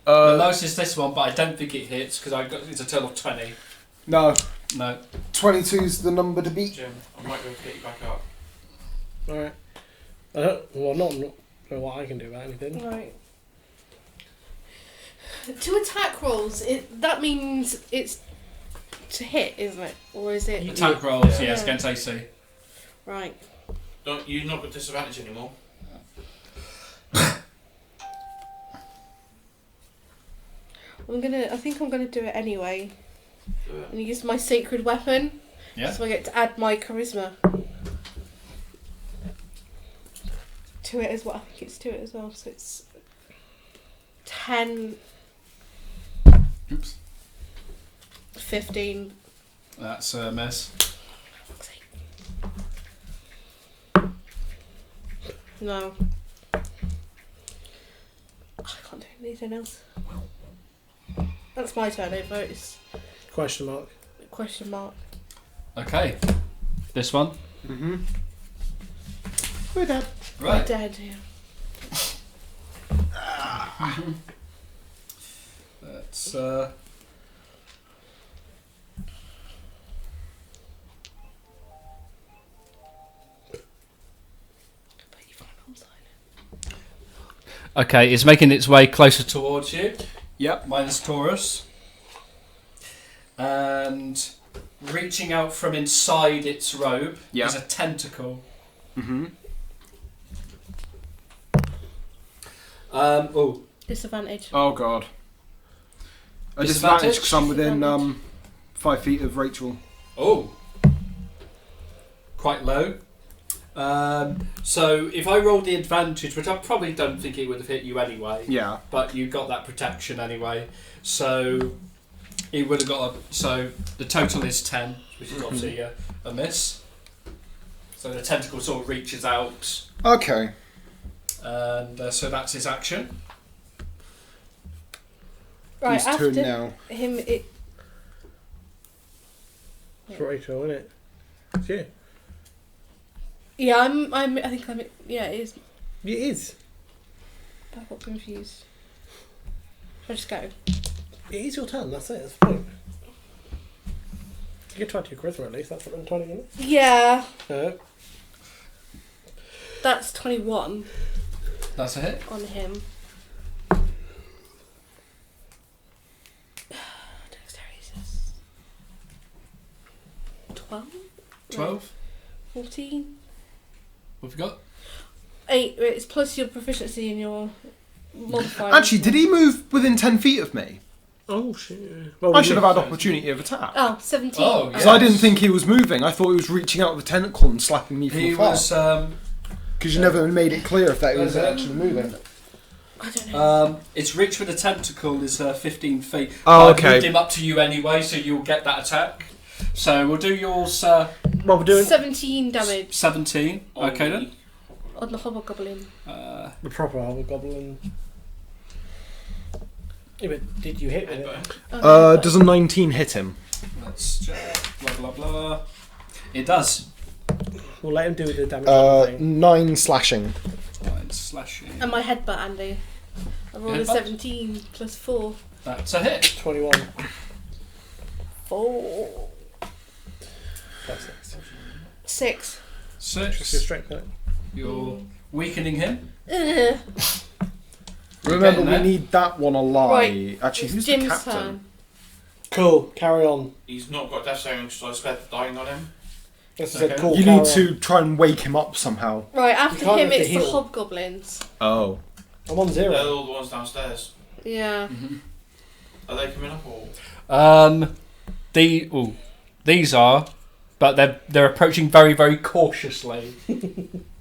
The lowest is this one, but I don't think it hits because it's a total of 20. No. No. 22's the number to beat. Jim, I might be able to get you back up. Alright. Not know what I can do about anything. Right. To attack rolls, that means it's to hit, isn't it? Or is it? Attack rolls, Yeah. yes, against AC. Right. You've not got disadvantage anymore. I think I'm gonna do it anyway. Do it. And use my sacred weapon. Yeah. So I get to add my charisma to it as well. I think it's to it as well. So it's 10, Oops. 15. That's a miss. No. I can't do anything else. That's my turn over. It's Question mark. question mark. Okay. This one. Mm-hmm. We're dead. I'm dead, yeah. That's But you find I'm silent. okay, it's making its way closer towards you. Yep. Minus Taurus. And reaching out from inside its robe Yeah. is a tentacle. Mm-hmm. Disadvantage. Oh god. A Disadvantage? disadvantage because I'm within Disadvantage. 5 feet of Rachel. Oh. Quite low. So if I rolled the advantage, which I probably don't think it would have hit you anyway, Yeah. but you got that protection anyway, so it would have got so the total is 10, which is obviously a miss. So the tentacle sort of reaches out, Okay. and so that's his action. Right, Whose after turn now? him, It's Rachel, isn't it? It's you. yeah, I think I'm. Yeah, it is. It is. I got confused. Should I just go? It is your turn. That's it. That's the point. You can try to your charisma at least. That's what I'm trying to get. Yeah, No. that's 21 That's a hit. on him. Dexterity says 12? 12. 14? What have you got? 8. It's plus your proficiency in your modifier. Actually, did he move within 10 feet of me? Oh shit. Well, I should have had opportunity of attack. Oh, 17. Oh, Because yeah. I didn't think he was moving. I thought he was reaching out with the tentacle and slapping me from He afar. was. Because you never made it clear if that was Was it? actually moving. I don't know. Its reach with a tentacle is 15 feet. Oh, I've okay. moved him up to you anyway, so you'll get that attack. So we'll do yours. Well, we're doing 17 damage 17. Okay then. on the hobgoblin. the proper hobgoblin. Yeah, but did you hit with it? Oh, Does a 19 hit him? Let's check. Blah blah blah. It does. We'll let him do the damage. Thing. 9 slashing. Right, slashing. And my headbutt, Andy. I rolled a Headbutt? 17 plus 4. That's a hit. 21. 4. Plus 6. 6. Just your 6. strength, isn't it? You're weakening him. Ugh. Remember, getting we there. need that one alive. Right, Actually, it's who's Jim's the captain? turn. Cool. Carry on. He's not got death saving, so I spare dying on him. This is Okay. a cool. You carry need on. to try and wake him up somehow. Right, after can't him have to it's the heal. hobgoblins. Oh. I'm on They're 0. all the ones downstairs. Yeah. Are they coming up or? These are, but they're approaching very very cautiously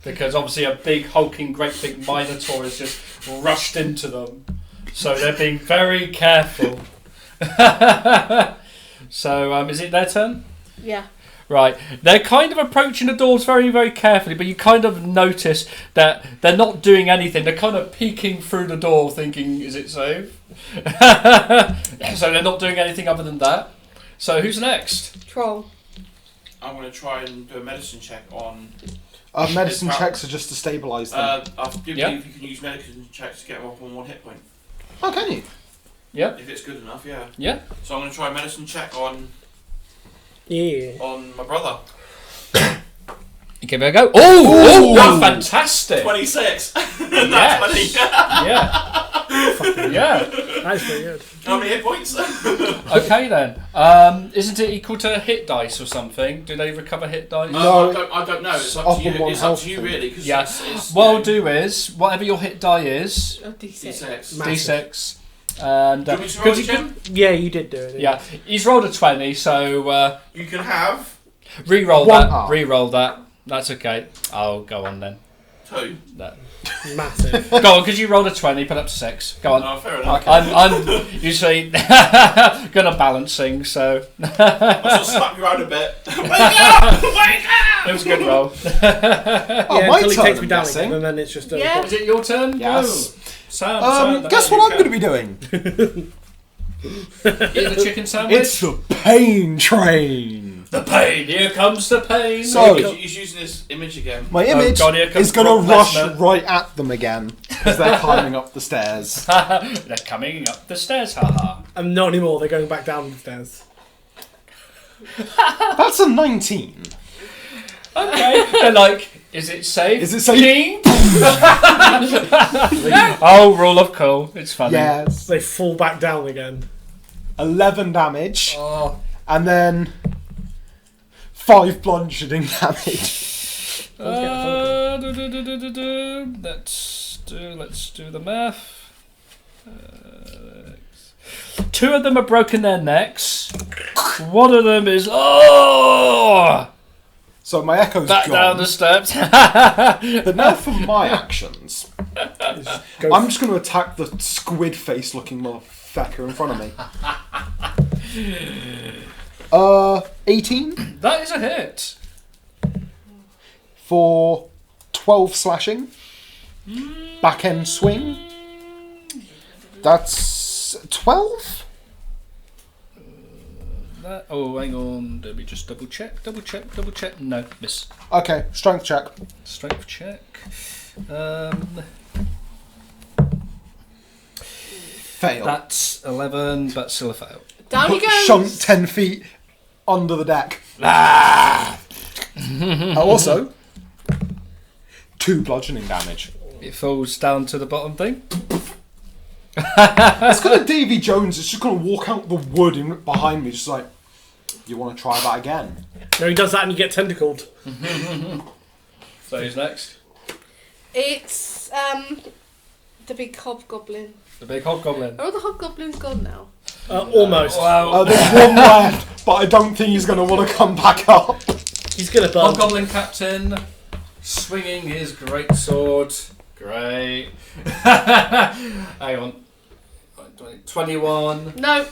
because obviously a big hulking great big minotaur has just rushed into them, so they're being very careful. So is it their turn? Yeah. Right, they're kind of approaching the doors very, very carefully, but you kind of notice that they're not doing anything. They're kind of peeking through the door, thinking, "Is it safe?" So they're not doing anything other than that. So who's next? Troll. I'm going to try and do a medicine check on. Medicine It's checks are just to stabilise them. I believe Yeah. you can use medicine checks to get them up on 1 hit point. Oh, can you? Yep. If it's good enough, yeah. Yeah. So I'm going to try a medicine check on Yeah. my brother. Give it a go. Oh, Ooh. fantastic. 26. Yes. Yeah. Yeah. That's pretty good. How many hit points? Okay then. Isn't it equal to hit dice or something? Do they recover hit dice? No, I don't know. It's up up to on you. one It's up health to you thing. really. Cause Yeah. it's, What I'll you do is, whatever your hit die is, Oh, D6. D6. D6. And Do you want me to roll could it, you Jim? Yeah, you did do it. yeah, he's rolled a 20, so You can have re-roll One that. up. Re-roll that. That's okay. I'll go on then. 2. That. Massive. Go on, because you rolled a 20, put up to 6. Go on. Oh, fair enough. I'm usually gonna balancing, so I shall slap you around a bit. Wake up! Wake up! it was a good roll. Yeah, my until he turn, takes me I'm down guessing. again, and then it's just. Yeah. Is it your turn? Yes. Go. Sam, Guess what I'm going to be doing? Eat the chicken sandwich. It's the pain train. The pain. Here comes the pain. So- He's using this image again. My image God, here comes is going to Brock rush Lesnar. right at them again as they're climbing up the stairs. They're coming up the stairs. Haha. And not anymore. They're going back down the stairs. That's a 19. Okay. They're like, is it safe? Is it safe? King? Oh, rule of cool. It's funny. Yes. They fall back down again. 11 damage. Oh. And then 5 bludgeoning damage. That's let's do the math. 2 of them have broken their necks. 1 of them is So my echo's back gone. down the steps. But now for my actions. Go I'm just going to attack the squid face looking motherfucker in front of me. 18 That is a hit. for 12 slashing. Back end swing. That's 12? Hang on. Let me just double check. No, miss. Okay, strength check. Strength check. Fail. That's 11, but still a fail. Down he goes. Shunt 10 feet under the deck. Also, 2 bludgeoning damage. It falls down to the bottom thing. It's kind of Davy Jones. It's just going to walk out the wood behind me, just like, you want to try that again? No, he does that and you get tentacled. So who's next? It's the big hobgoblin. The big hobgoblin. Are all the hobgoblins gone now? Almost. Wow. There's one left, but I don't think he's going to want to come back up. He's gonna burn. Hobgoblin captain swinging his great sword. Great. Hang on. 21. No.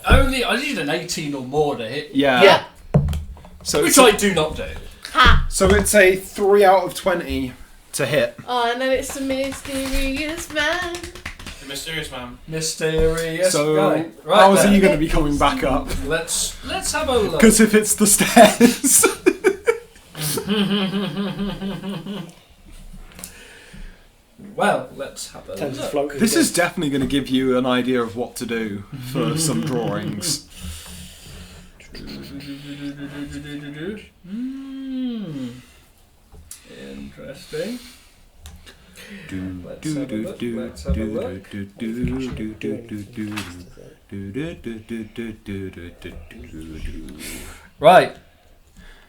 I need an 18 or more to hit. Yeah. So Which it's, I do not do. Ha. so it's a 3 out of 20 to hit. Oh, and then it's the mysterious man. The mysterious man. Mysterious. So right how is then. he going to be coming back up? Let's have a look. Because if it's the stairs... Well, let's have a Tends to look. float. This is definitely going to give you an idea of what to do for some drawings. Interesting. Let's have a look. Let's have a look. Right.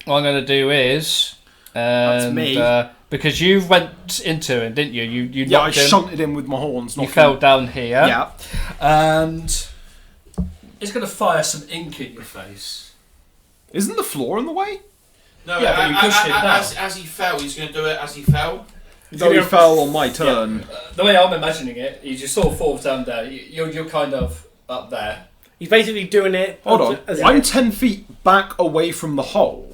What I'm going to do is... That's me. Because you went into him, didn't you? You Yeah, I knocked him. shunted him with my horns. You knocked fell him. down here. Yeah. And it's going to fire some ink in your face. Isn't the floor in the way? No, Yeah, but you pushed him down. as he fell, he's going to do it as he fell. No, he fell on my turn. The way I'm imagining it, he just sort of falls down there. You're kind of up there. He's basically doing it. Hold on. as I'm if- 10 feet back away from the hole.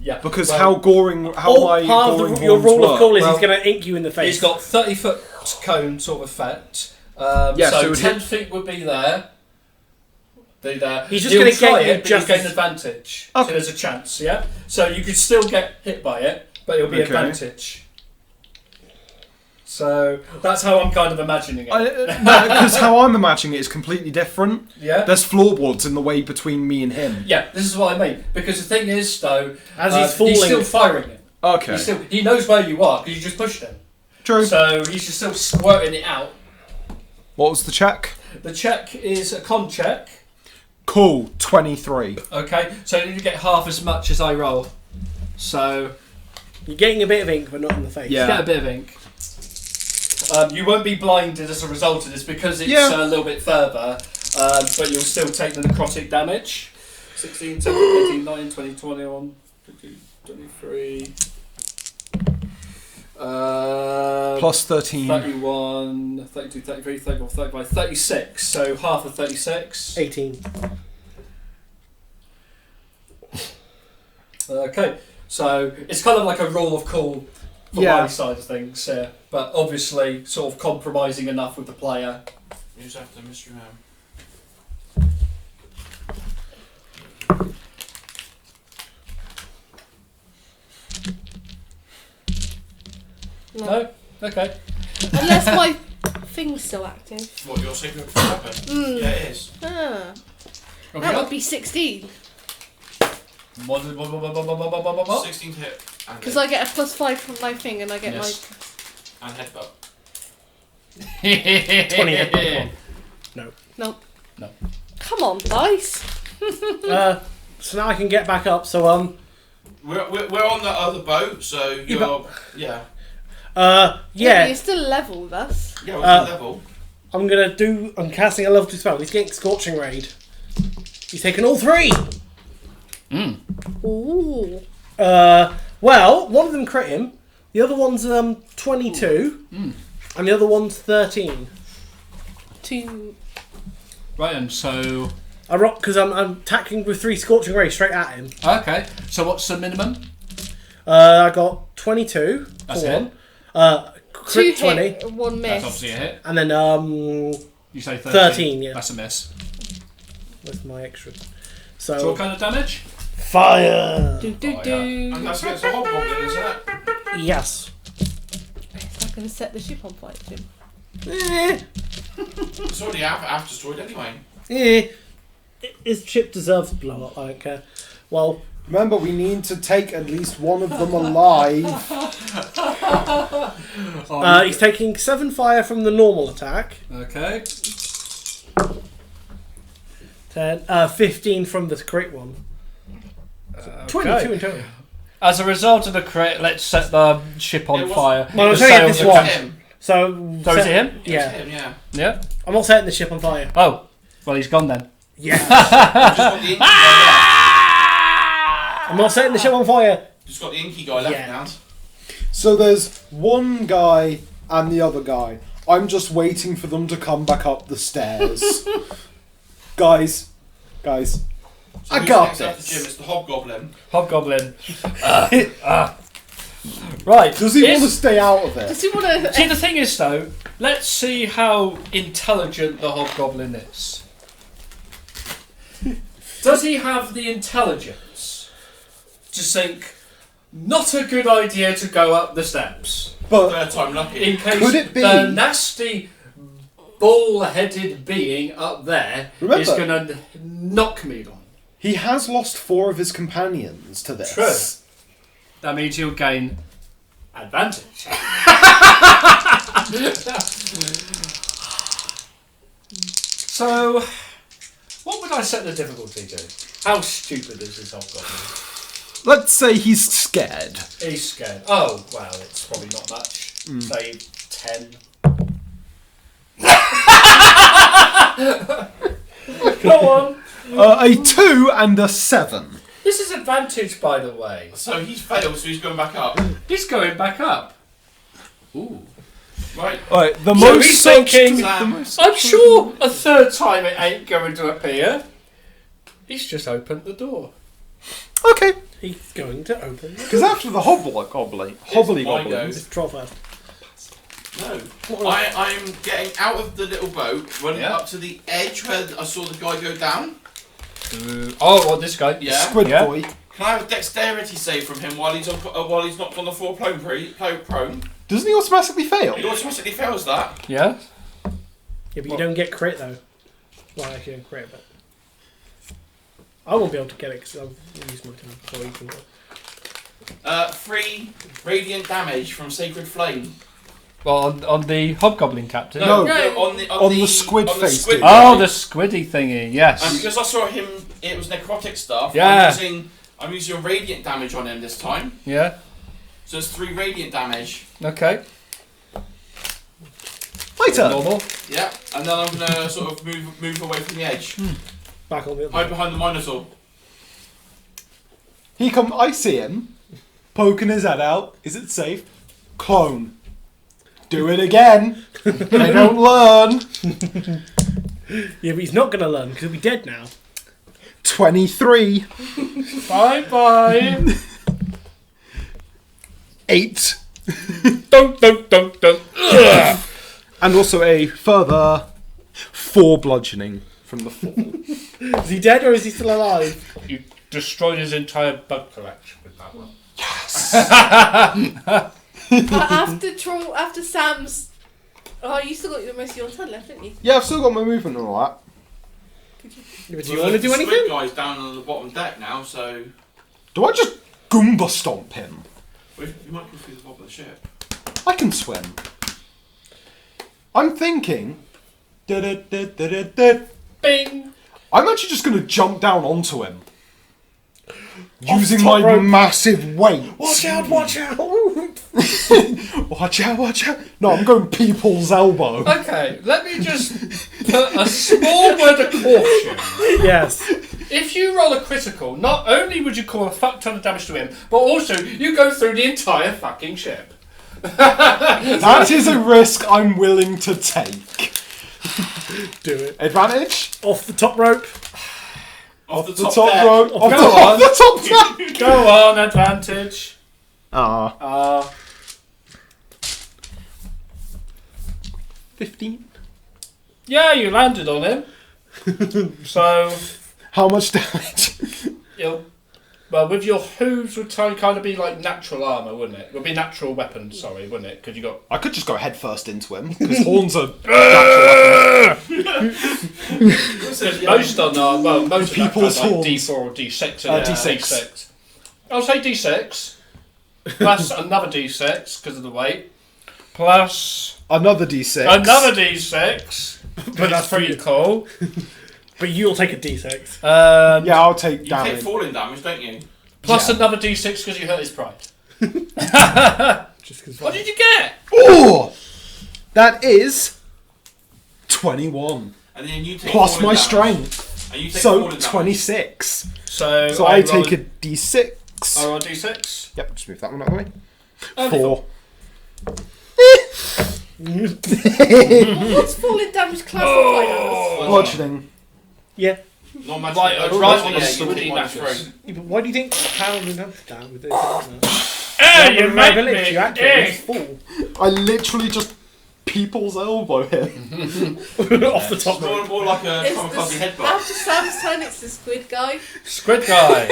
Yeah. Because well, how goring... How All my part goring of your horns rule of work. cool is Well, he's going to ink you in the face. He's got 30-foot cone sort of effect. Yeah, so it so would 10 hit- feet would be there. Be there. He's just He'll gonna try get you it, but just you gain as- advantage. Okay. So there's a chance, yeah? So you could still get hit by it, but it'll be Okay. advantage. So that's how I'm kind of imagining it. Because how I'm imagining it is completely different. Yeah? There's floorboards in the way between me and him. Yeah, this is what I mean. Because the thing is, though, As he's falling- he's still firing it. Okay. He knows where you are because you just pushed him. True. So he's just still squirting it out. What was the check? The check is a con check. Cool. 23. Okay, so you need to get half as much as I roll. So You're getting a bit of ink, but not in the face. Yeah. get a bit of ink. You won't be blinded as a result of this because it's Yeah. a little bit further, but you'll still take the necrotic damage. 16, 17, 18, 19, 20, 21, 22, 23. Plus 13. 31, 32, 33, 34, 35, 36. So half of 36. 18. Okay, so it's kind of like a rule of cool for Yeah. my side of things here, but obviously sort of compromising enough with the player. Who's after Mystery Man? No? Okay. Unless my thing's still active. What, your secret weapon? Yeah, it is. Ah, Okay. that would be 16. What? 16 to hit. And Because I get a +5 from my thing and I get Yes. and headbutt. 20 hit. No. No. Come on, dice. So now I can get back up. So We're on the other boat, so you're... but- Yeah. Yeah, Yeah. you're still level with us. Yeah, what's the level? I'm casting a level 2 spell. He's getting Scorching Raid. He's taken all 3. Ooh. Well, one of them crit him. The other one's 22. And the other one's 13. 2. Right, and so... I rock because I'm attacking with 3 Scorching Rays straight at him. Okay, so what's the minimum? I got 22 That's for it. one. 2 Crit 20. hit, 1 That's miss. obviously a hit. And then, You say 13. 13, yeah. That's a miss. where's my extra? So So, what kind of damage? fire! Do do Oh, do. And that's against the hobgoblin, isn't it? Yes. It's not going to set the ship on fire, Jim. It's already half destroyed anyway. His ship deserves blow up, I don't care. Well, Remember, we need to take at least one of them alive. he's taking 7 fire from the normal attack. Okay. 15 from the crit one. 22 in total. As a result of the crit, let's set the ship on It was- fire. Well, I'm The saying sails this are one. cut. Him. So So is it him? It's Yeah. him, yeah. Yeah. I'm not setting the ship on fire. Oh, well, he's gone then. Yeah. Just got the inky guy left. I'm not setting the ship on fire. Just got the inky guy left Yeah. now. So there's one guy and the other guy. I'm just waiting for them to come back up the stairs. guys. So I who's got next after this. Jim? It's the hobgoblin. Hobgoblin. Right. Does he want to Is- stay out of it? Does he want See, to... the thing is, though, let's see how intelligent the hobgoblin is. Does he have the intelligence to think, not a good idea to go up the steps? But Third time lucky. In case Could it be- the nasty ball-headed being up there is Remember- going to knock me down. he has lost 4 of his companions to this. True. That means he'll gain advantage. So, what would I set the difficulty to? How stupid is this hobgoblin? Let's say he's scared. He's scared. Oh, well, it's probably not much. Say 10. Go on. A 2 and a 7. This is advantage, by the way. So he's failed, so he's going back up. He's going back up. Ooh. Right. Right, the So most he's thinking, Sam. I'm sure a third time it ain't going to appear. He's just opened the door. Okay. He's going to open the Because after the hobbly my goblins, It's troll first. No. I'm getting out of the little boat, running Yeah. up to the edge where I saw the guy go down. Oh, well, this guy. Yeah. Squid Yeah. boy. Can I have a dexterity save from him while he's not on the floor prone? Doesn't he automatically fail? He automatically fails that. Yeah. Yeah, but you don't get crit though. Well, actually, you don't crit, but I won't be able to get it because I've used my turn before you can go. 3 radiant damage from Sacred Flame. Well, on the hobgoblin captain. No. on the On the squid face dude. Oh, the squiddy thingy. Yes. And because I saw him, it was necrotic stuff. Yeah. I'm using radiant damage on him this time. Yeah. So it's 3 radiant damage. Okay. later. Normal. Yeah. And then I'm gonna sort of move away from the edge. Back on the other. Hide behind the Minotaur. I see him poking his head out. Is it safe? Clone. Do it again. They don't learn. Yeah, but he's not going to learn because he'll be dead now. 23. Bye bye. 8. Don't. Ugh. And also a further 4 bludgeoning from the fall. Is he dead or is he still alive? You destroyed his entire bug collection with that one. But after Sam's... Oh, you still got the most of your turn left, didn't you? Yeah, I've still got my movement and all that. Yeah, but do you want to do The anything? squid guy's down on the bottom deck now, so Do I just Goomba stomp him? we might go through the bottom of the ship. I can swim. I'm thinking. Bing. I'm actually just going to jump down onto him. Off Using top my rope. massive weight. Watch out, watch out! Watch out. No, I'm going people's elbow. Okay, let me just put a small word of caution. Yes. If you roll a critical, not only would you cause a fuck ton of damage to him, but also you go through the entire fucking ship. That is a risk I'm willing to take. Do it. Advantage? Off the top rope. Off the The top, top deck. rope. Off Go on. the top deck. Go on, advantage. Ah. 15. Yeah, you landed on him. So, How much damage? well, with your hooves would kind of be like natural armour, wouldn't it? It would be natural weapon, sorry, wouldn't it? Because you got... I could just go head first into him, because horns are natural. Most on our, well, most People's of that horns. D4 or D6. D6. I'll say D6. Plus another D6 because of the weight. Plus Another D6. another D6. But that's pretty cool. But you'll take a d6. Yeah, I'll take You damage. take falling damage, don't you? Plus Yeah. another D6 because you hurt his pride. Just because. What did you get? Oh! That is 21. And then you take Plus falling my damage. strength. And you take So falling damage. 26. So I roll take a D6. I roll a D6. Yep, just move that one out of the way. Only 4. What's falling damage classified as? Bludgeoning. Yeah. Not much. Right, damage. right on the Yeah, you spleen take one daggers. through. Yeah, but why do you think pounding down with this? Hey, you make ability, me you activate ick. full. I literally just people's elbow him. Off the top It's rope. more like a It's kamikaze the, headbutt. after Sam's turn, it's the squid guy. Squid Guy.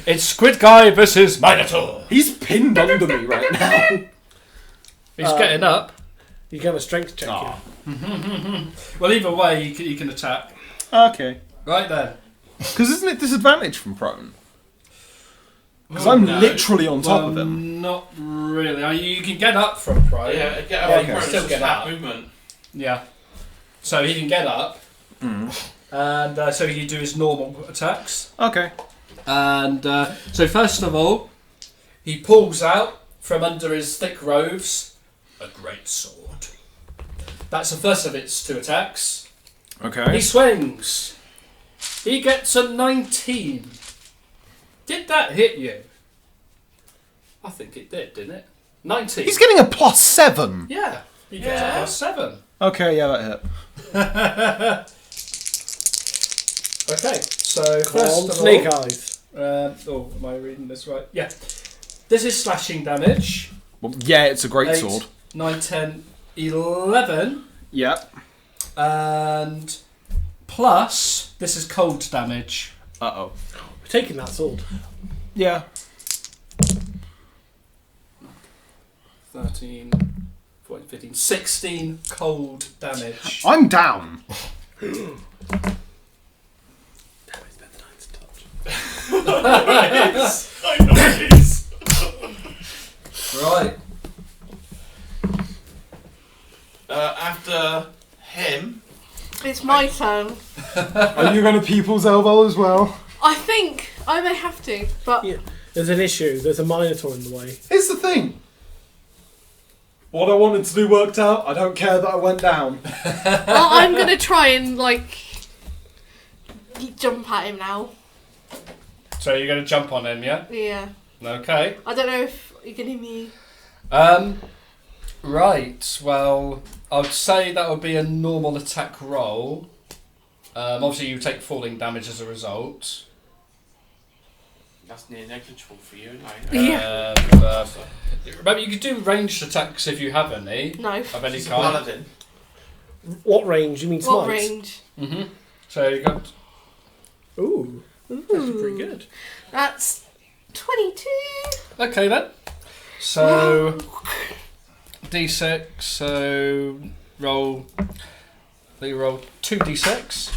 It's Squid Guy versus Minotaur. He's pinned under me right now. He's getting up. You can have a strength check. Aw. here. Well, either way, you can attack. Okay. Right then. Because isn't it disadvantage from prone? Because I'm No. literally on top of him. Not really. You can get up from prone. Yeah, get Yeah, up. you can It's still just get half up. movement. Yeah. So he can get up. And so he can do his normal attacks. Okay. And so first of all, he pulls out from under his thick robes a great sword. That's the first of its 2 attacks. He Okay. swings. He gets a 19. Did that hit you? I think it did, didn't it? 19. He's getting a +7. Yeah. He gets a +7. Okay, yeah, that hit. Okay, so first Called of snake all, eyes. am I reading this right? Yeah. This is slashing damage. Well, yeah, it's a great 8, sword. 9, 10, 11. Yep. And plus, this is cold damage. Uh-oh. We're taking that sword. Yeah. 13, 14, 15, 16 cold damage. I'm down. I know it is. Right. After him, It's my turn. Are you going to people's elbow as well? I think I may have to, but Yeah. There's an issue. There's a Minotaur in the way. Here's the thing. What I wanted to do worked out. I don't care that I went down. I'm gonna try and jump at him now. So you're going to jump on him, yeah? Yeah. Okay. I don't know if you're gonna me. Right. Well, I'd say that would be a normal attack roll. Obviously, you take falling damage as a result. that's near negligible for you, isn't it? Yeah. Remember, you could do ranged attacks if you have any No. of any He's a kind. paladin. What range? You mean What smites? range? So you got Ooh. That's pretty good. That's 22. okay then. So d6. So roll. You roll 2d6.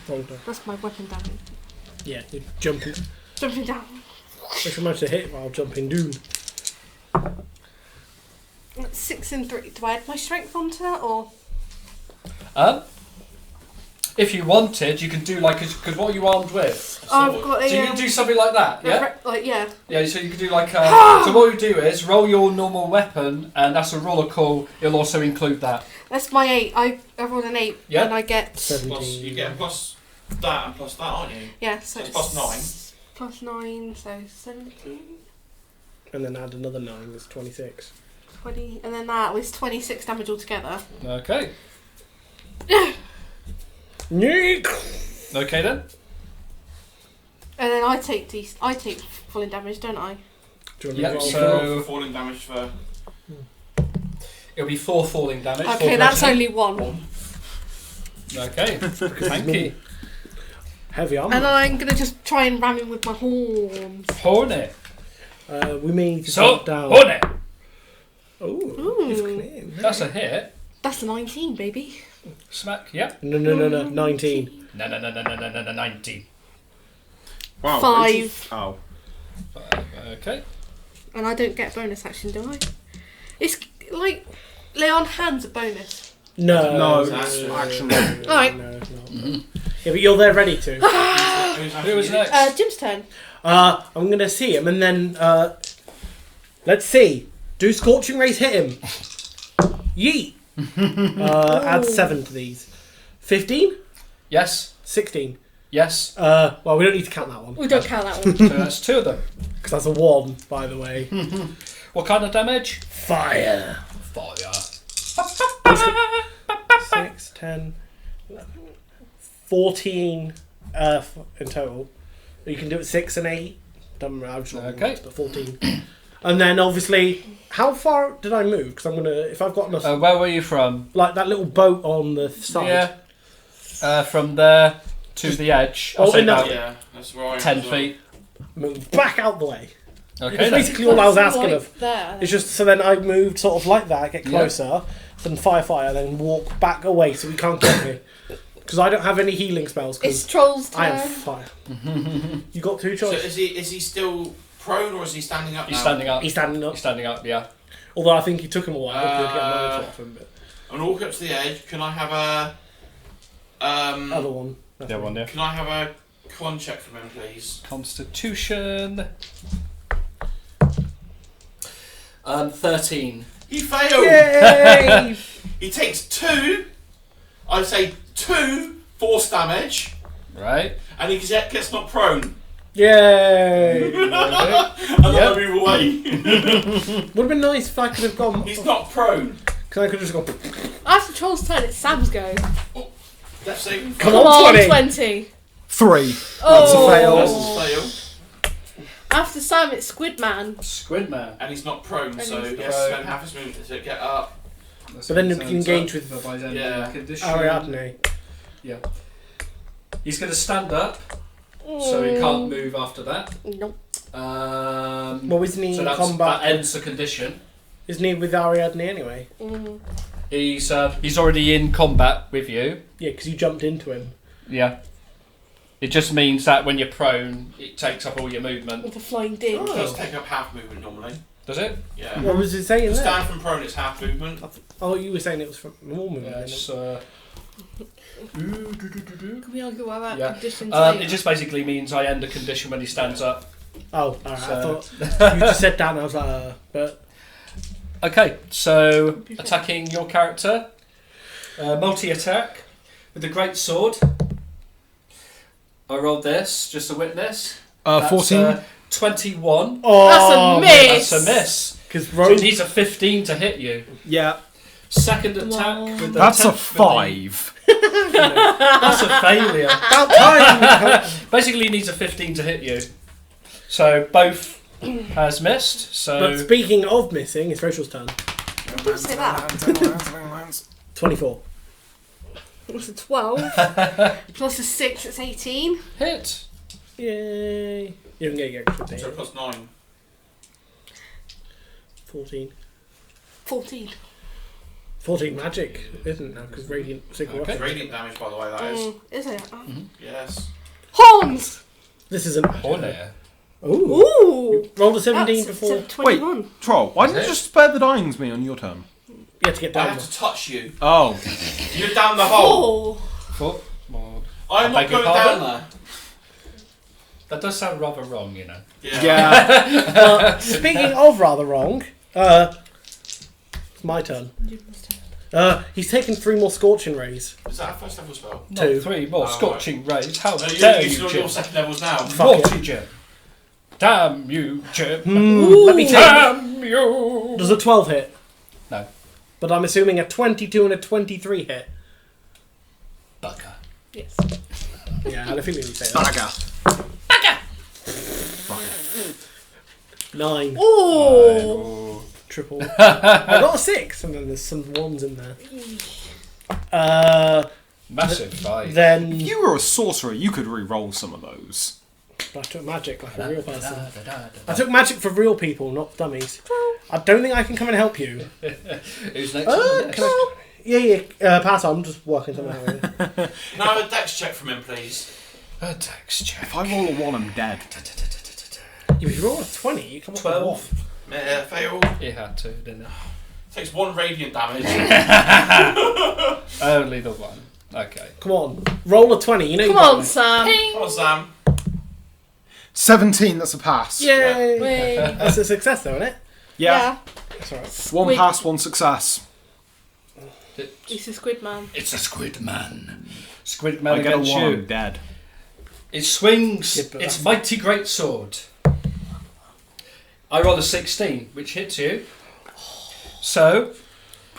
Roll down. That's my weapon damage. Yeah, you're jumping. Jumping down. If you manage to hit while jumping down. That's 6 and 3. Do I add my strength onto that or? if you wanted, you can do like, because what are you armed with? I've got a. So you can do something like that, yeah? Like, yeah. Yeah, so you can do like a... so what you do is roll your normal weapon, and that's a roller call. It'll also include that. That's my 8. I rolled an 8, Yeah. and I get. 17. Plus, you get a plus that and plus that, aren't you? Yeah, so That's it's plus 9. Plus 9, so 17. And then add another 9, that's 26. 20, and then that was 26 damage altogether. Okay. Nick! Okay then. And then I take falling damage, don't I? Do you Yep, want to so- roll? Falling damage for. It'll be 4 falling damage. Okay, 4 that's bludgeoning. only 1. Okay, thank you. Heavy armor. And I'm gonna just try and ram him with my horns. Hornet. We may need to So, drop down. Hornet. Ooh, you've Ooh. cleared. That's a hit. That's a 19, baby. Smack, yep. No, 19. No, 19. Wow. 5. Rachel's- Oh. Okay. And I don't get bonus action, do I? It's like lay on hands a bonus. No. No, that's it's action. Alright. No, it's not. Yeah, but you're there ready to. Who was next? Jim's turn. I'm gonna see him and then let's see. Do Scorching Rays hit him? Yeet. Add 7 to these. 15? Yes. 16. Yes. Well, we don't need to count that one. We don't count that one. So that's 2 of them. Because that's a 1, by the way. What kind of damage? Fire. Fire. 6, 10, 11, 14 in total. You can do it 6 and 8. Doesn't matter, I'm just not Okay. but 14. And then obviously, how far did I move? Because I'm gonna, if I've got enough, Where were you from? like that little boat on the side. Yeah. From there to the edge. I'll Oh, say in that- about Yeah, that's where I am 10 as well. feet. Move back out the way. Okay. That's then. basically all I was asking Like of. there. It's just so then I moved sort of like that, get Yeah. closer, then fire, then walk back away so he can't get me. Because I don't have any healing spells. It's Because Troll's turn. I am fire. You got 2 So choices. is he still prone or is he standing up He's now? standing up. He's standing up. He's standing up, yeah. Although I think he took him a while to get money off him. But I'm gonna walk up to the edge. Can I have a other one. The other one, yeah. Can I have a con check from him, please? Constitution. 13. He failed. Yay! He takes 2. I say 2 force damage, Right. and he gets knocked prone. Yay! And then Yep. I move away. Would have been nice if I could have gone. He's not prone. Because I could have just gone. After Troll's turn, it's Sam's go. Death saving. Come Come on, on, 20. 20. 3. Oh. fail. That's a fail. After Sam, it's Squidman. Squidman. And he's not prone, And so he's he has to spend half his movement to get up. But then you can engage with Yeah. Ariadne. Yeah. He's going to stand up, so he can't move after that. Nope. Well, isn't he So in that combat? ends the condition. Isn't he with Ariadne anyway? Mm. He's already in combat with you. Yeah, because you jumped into him. Yeah. It just means that when you're prone, it takes up all your movement. With a flying dick. It does take up half movement normally. Does it? Yeah. What was it saying To there? stand from prone, it's half movement. Oh, you were saying it was from normal movement. Yeah. It's, Can we argue about Yeah. conditions it later? just basically means I end a condition when he stands up. Oh, alright. So- I thought you just said that and I was like, but Okay, so attacking your character. Multi-attack with the great sword. I rolled this, just a witness. That's, 14. 21. oh, That's a miss. That's a miss. Because So it needs a 15 to hit you. Yeah. Second attack Wow. with the That's a 5. 5. That's a failure. about time. Basically, he needs a 15 to hit you. So both has missed. So But speaking of missing, it's Rachel's turn. Don't say that. 24. It's a 12. Plus a 6, it's 18. hit. Yay. You don't get extra So day. plus 9. 14. 14. 14 magic, isn't it now? Because Radiant Signal Okay. It's radiant damage, by the way, that is. Is it? Yes. Horns! This isn't. Hornet. Ooh. Ooh! Rolled a 17 That's before. 21. Troll, why didn't you just spare the dying to me on your turn? You had to get I down. have to touch you. Oh. You're down the hole. 4. 4. I'm not beg your going pardon? down there. That does sound rather wrong, you know. Yeah. Speaking of rather wrong, it's my turn. He's taken 3 more scorching rays. Is that a first level spell? Not 2. 3 more Oh, scorching rays. How No, dare you're you, using Jim? your second levels now. Fuck Naughty Jim. Damn you, Jim. Let me take. Damn you. Does a 12 hit? No. But I'm assuming a 22 and a 23 hit. Bugger. Yes. Yeah, I had a feeling you'd say that. Bagger. 9. Oh. Triple. I got a 6, and then there's some 1s in there. Massive fight. Then If you were a sorcerer, you could re-roll some of those. I took magic like a real person. I took magic for real people, not dummies. I don't think I can come and help you. Who's next on the list? Can I? Yeah. Pass on. I'm just working something out. Really. No, a dex check from him, please. A dex check. If I roll a 1, I'm dead. If you roll a 20, you come up with 12. Fail. He had to, didn't he? Takes 1 radiant damage. Only the one. Okay. Come on, roll a 20. You know. Come you got on, me. Sam. Oh, Sam. 17, that's a pass. Yay! Wait. That's a success, though, isn't it? Yeah. That's alright. 1 Wait. pass, 1 success. He's a squid man. It's a squid man. Squid man I get a against 1, I'm you. dead. It swings Yeah, but its that's- mighty great sword. I roll a 16, which hits you. So,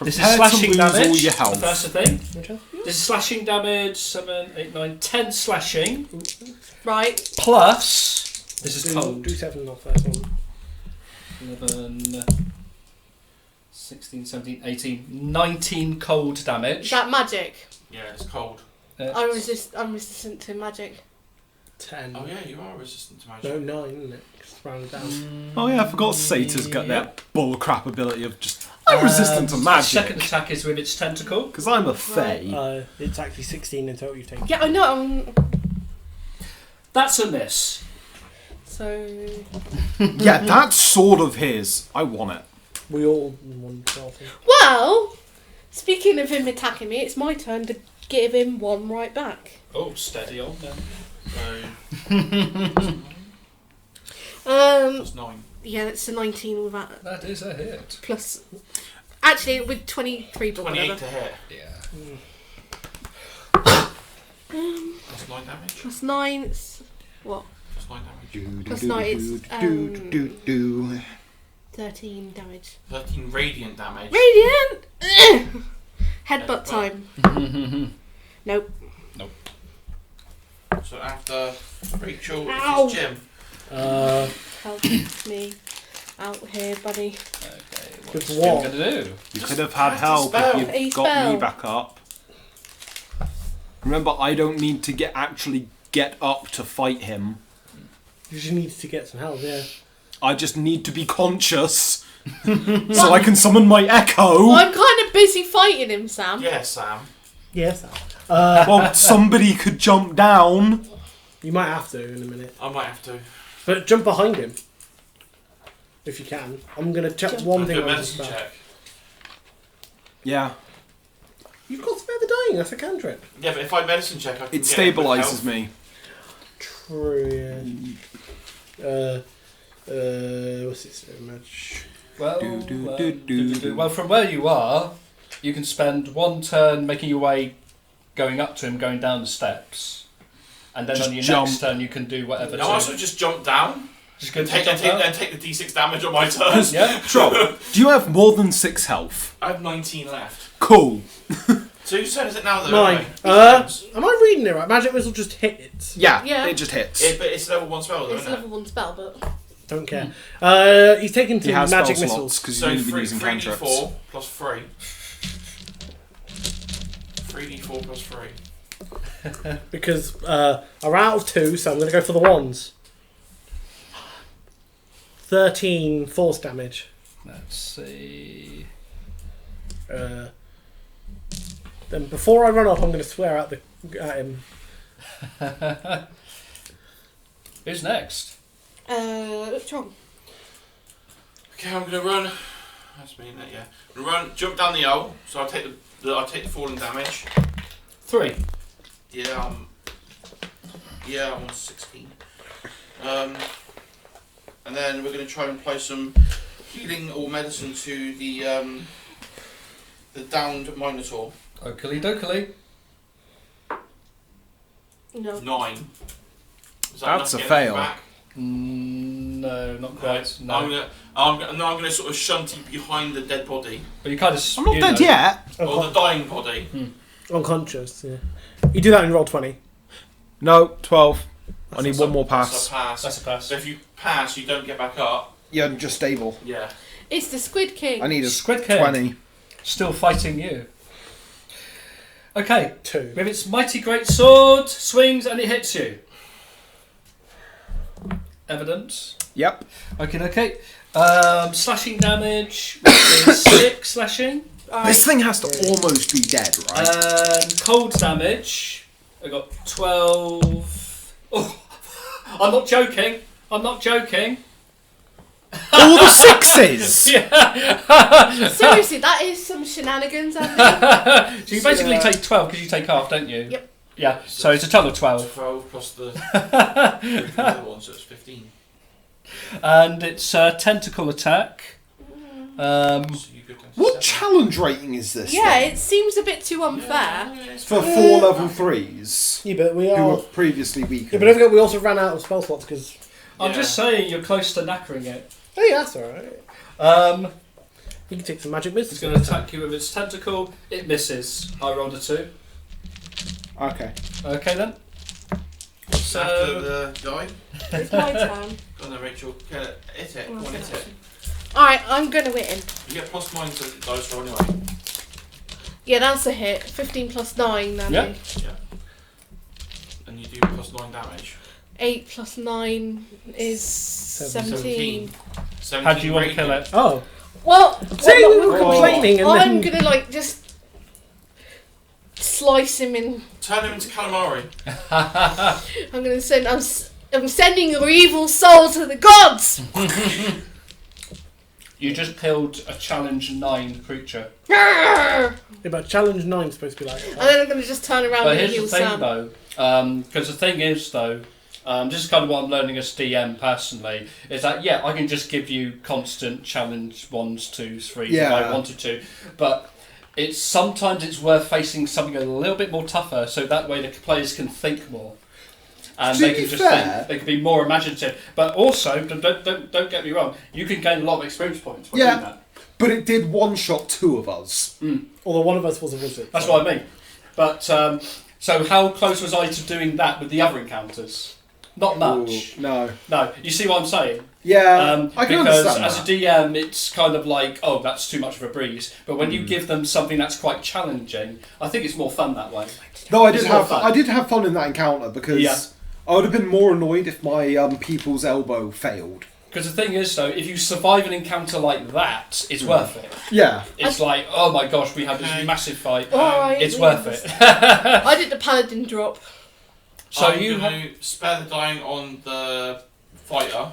this is Prepare to slashing lose damage. all your health. That's the thing. Which one? This is slashing damage, 7, 8, 9, 10 slashing, Right. plus, this is cold. Do 7 off that one. 11, 16, 17, 18, 19 cold damage. Is that magic? Yeah, it's cold. I'm resistant to magic. 10. Oh, yeah, you are resistant to magic. No, 9, isn't it? Just round it down. Oh yeah, I forgot Sator's got that bullcrap ability of just... I'm resistant to Second magic. attack is with its tentacle. Because I'm a fae. It's actually 16 in total you've taken. Yeah, I know. That's a miss. So. Yeah, that's sort of his. I want it. We all want 12. Well, speaking of him attacking me, it's my turn to give him 1 right back. Oh, steady on then. So, that's 9. Yeah, that's a 19 with that. That is a hit. Plus. Actually, with 23, but 28 whatever. to hit. Yeah. That's 9 damage. Plus 9, it's. What? That's 9 damage. Plus 9, it's. 13 damage. 13 radiant damage. Radiant! Headbutt time. Nope. So after Rachel, Ow. it's Jim. Help me out here, buddy. Okay, With what's Jim what? going to do? You could have had cast a help spell. if A you got me spell. back up. Remember, I don't need to actually get up to fight him. You just need to get some help, yeah. I just need to be conscious so I can summon my echo. Well, I'm kind of busy fighting him, Sam. Yeah, Sam. Yes. Well, somebody could jump down. You might have to in a minute. I might have to. But jump behind him. If you can. I'm going to check one I'll thing do a on this medicine spell. check. Yeah, You've got Spare the Dying, that's a cantrip. Yeah, but if I medicine check, I can it get it with stabilises health. me. True, yeah. What's it? Match. Well, Do. well, from where you are, you can spend 1 turn making your way, going up to him, going down the steps, and then Just on your jump. next turn you can do whatever. No, I also just jump down just go and take the D6 damage on my turn. Yeah. Drop. Do you have more than 6 health? I have 19 left. Cool. So whose turn is it now, though? 9. anyway? Am I reading it right? Magic Missile just hit it. Yeah, Yeah. it just hits. But it's level 1 spell, though, It's a isn't it? level 1 spell, but. Don't care. He's taken He 2 has magic spell missiles. slots because So you've been using 3d4 cantrips. plus 3. 3d4 plus 3. Because are out of 2, so I'm going to go for the ones. 13 force damage. Let's see. Then before I run off, I'm going to swear at him. Who's next? Which one? Okay, I'm gonna run. That's me, isn't it? Yeah. I'm gonna run, jump down the hole. So I'll take the falling damage. 3. Yeah, Yeah, I'm on 16. And then we're going to try and apply some healing or medicine to the downed Minotaur. Oakley dokley. No. 9. Is that That's enough to a get fail. Back? No, not quite. No. I'm gonna sort of shunt you behind the dead body But you kind of. I'm not dead yet. or the dying body. Unconscious, yeah. You do that in roll 20. No, 12. I need That's one a- more That's pass. a pass. That's a pass. So if you pass, you don't get back up. Yeah, I'm just stable. Yeah. It's the Squid King. I need a Squid King. 20. Still fighting you. Okay. 2. With its mighty great sword, swings and it hits you. Evidence. Yep. Okay. Slashing damage, which is 6 slashing. This thing has to almost be dead, right? And cold damage, I got 12. Oh, I'm not joking. All the sixes! Seriously, that is some shenanigans, Andy. So you basically take 12 because you take half, don't you? Yep. Yeah, so it's a total of 12. 12 plus the other one, so it's 15. And it's a tentacle attack. So you go down to What 7. challenge rating is this? Yeah, then? it seems a bit too unfair. Yeah, it's For fine. 4 level 3s Yeah, but we who are. were previously weaker. Yeah, but don't forget we also ran out of spell slots because. I'm Yeah. just saying you're close to knackering it. Oh, yeah, that's alright. You can take some magic It's business. going to attack you with its tentacle. It misses. I rolled a 2. Okay. Okay then. After So the die. It's my turn. Go on then, Rachel. Hit it. Go on, hit it. Alright, I'm gonna hit him. You get +9 to the dice roll anyway. Yeah, that's a hit. 15 plus 9, Andy. Yeah. Yeah. And you do +9 damage. 8 plus 9 is 17. 17 how do you want to kill it? Oh. Well, See, we well, were complaining and I'm then. gonna like just slice him in. Turn him into calamari. I'm gonna send. I'm sending your evil soul to the gods. You just killed a challenge 9 creature. Grrr! Yeah, but challenge 9 is supposed to be like. And then I'm gonna just turn around But and here's heal the thing Sam. though, because the thing is though, this is kind of what I'm learning as DM personally, is that yeah, I can just give you constant challenge 1s, 2s, 3s if Yeah. I wanted to, but sometimes it's worth facing something a little bit more tougher, so that way the players can think more. And To they be can just fair- think, they can be more imaginative. But also, don't get me wrong, you can gain a lot of experience points by Yeah. doing that. But it did one-shot 2 of us. Although one of us was a wizard. That's what I mean. But so how close was I to doing that with the other encounters? Not much. Ooh, no. No, you see what I'm saying? Yeah, I can because understand as that. a DM, it's kind of like, oh, that's too much of a breeze. But when you give them something that's quite challenging, I think it's more fun that way. Though it's more fun. I did have fun in that encounter because Yeah. I would have been more annoyed if my people's elbow failed. Because the thing is, though, if you survive an encounter like that, it's worth it. Yeah. It's like, oh my gosh, we had this massive fight. Alright, It's yeah. worth it. I did the paladin drop. So I'm you going to spare the dying on the fighter,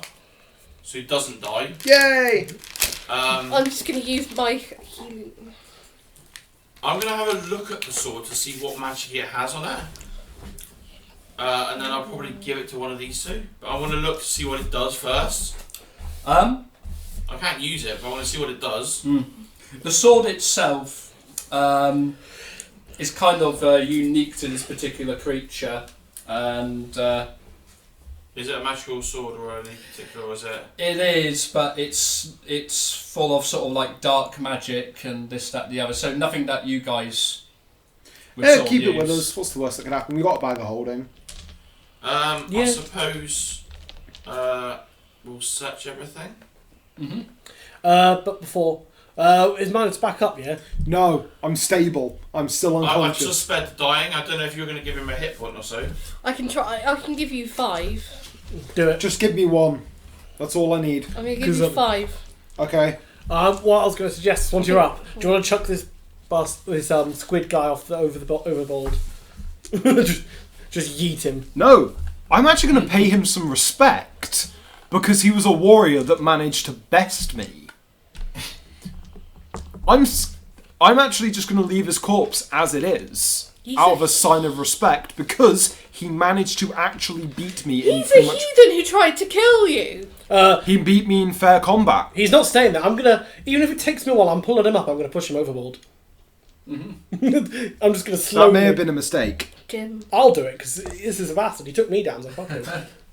so he doesn't die. Yay! I'm just gonna use my healing. I'm going to have a look at the sword to see what magic it has on it. And then I'll probably give it to one of these two. But I want to look to see what it does first. I can't use it, but I want to see what it does. The sword itself is kind of unique to this particular creature, and Is it a magical sword or anything particular, or is it? it is, but it's full of sort of like dark magic and this, that, the other. So nothing that you guys would Yeah, sort keep of it with use. us. What's the worst that can happen? We got a bag of holding. I Yeah. suppose we'll search everything. But before. Is Manus back up, yeah? No, I'm stable. I'm still I've unconscious. just spared the dying. I don't know if you're going to give him a hit point or so. I can try. I can give you 5. Do it. Just give me 1. That's all I need. I'm gonna give 'Cause, you 5. Okay. What I was going to suggest, once you're up, do you want to chuck this squid guy off overboard? just yeet him. No, I'm actually going to pay him some respect because he was a warrior that managed to best me. I'm actually just going to leave his corpse as it is out of a sign of respect because he managed to actually beat me in He's a pretty much. heathen who tried to kill you. He beat me in fair combat. He's not staying there. I'm gonna, even if it takes me a while, I'm pulling him up. I'm gonna push him overboard. I'm just gonna slowly. That may have been a mistake. Jim. I'll do it because this is a bastard. He took me down. So fuck him.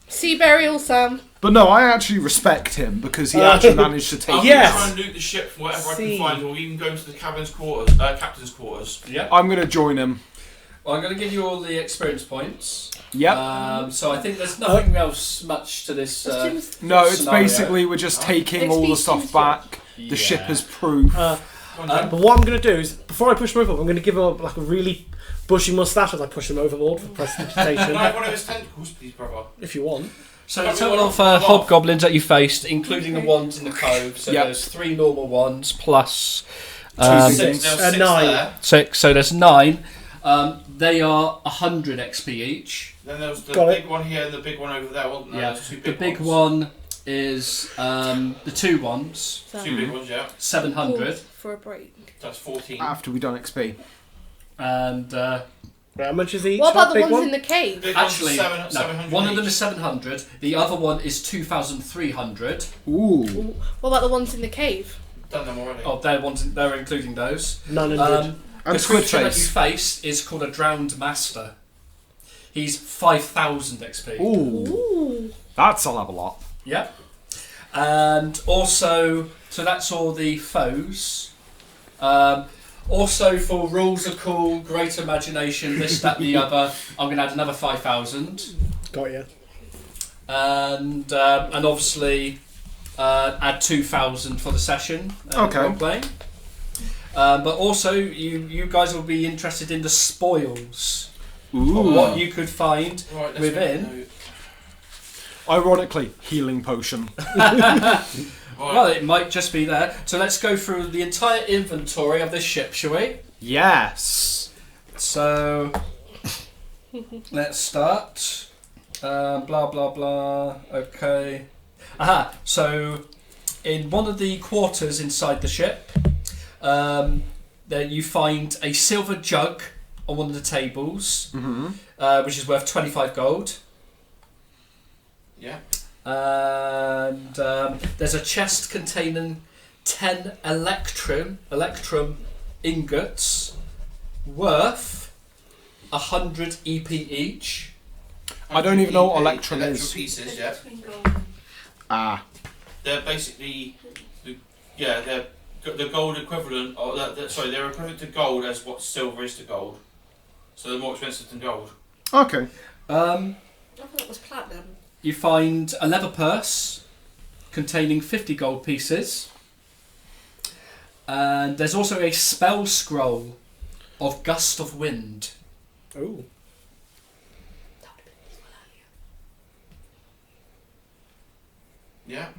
Sea burial, Sam. But no, I actually respect him because he actually managed to take. I'm Yes. going to try and loot the ship from whatever I See. can find, or even go into the captain's quarters. Yeah. I'm going to join him. Well, I'm going to give you all the experience points. Yep. So I think there's nothing else much to this. No, it's scenario. basically we're just taking all the stuff XP back. The ship is proof. But what I'm gonna do is, before I push him overboard, I'm gonna give him like a really bushy mustache as I push him overboard for Can prestidigitation. I have one of his tentacles, please, brother? if you want. So the total of hobgoblins that you faced, including the ones in the cove. So Yep. there's 3 normal ones plus Two Six. There was 6 9. there. 6. So there's 9. They are 100 XP each. Then there was the Got big one here and the big one over there, wasn't there? Yeah. There's 2 The big big ones. one is the 2 ones, 2 big ones, yeah. 700, For a break. That's 14. After we done XP. and Right, how much is each? What about That the big ones one? in the cave? Big actually, one's no, 700 one of them each. is 700. The other one is 2,300. Ooh. What about the ones in the cave? Done them already. Oh, they're including those. 900. The And Squid creature that you Face. face is called a drowned master. He's 5,000 XP. Ooh. Ooh. That's a level up. Yep. And also, so that's all the foes. Also, for rules are cool, great imagination, this, that, the other, I'm going to add another 5,000. Got you. And obviously, add 2,000 for the session. Okay. Role-playing. But also, you guys will be interested in the spoils. Ooh. What you could find Right, let's within. make a note. Ironically, healing potion. Right. Well, it might just be there. So let's go through the entire inventory of this ship, shall we? Yes. So let's start. Blah blah blah. Okay. Aha. So in one of the quarters inside the ship, there you find a silver jug on one of the tables, which is worth 25 gold. Yeah. And there's a chest containing 10 electrum ingots worth 100 EP each. I don't even know what electrum Electrum is. pieces, yeah. Ah. They're basically, they're the gold equivalent. Sorry, they're equivalent to gold as what silver is to gold. So they're more expensive than gold. Okay. I thought that was platinum. You find a leather purse containing 50 gold pieces. And there's also a spell scroll of Gust of Wind. Oh. Yeah.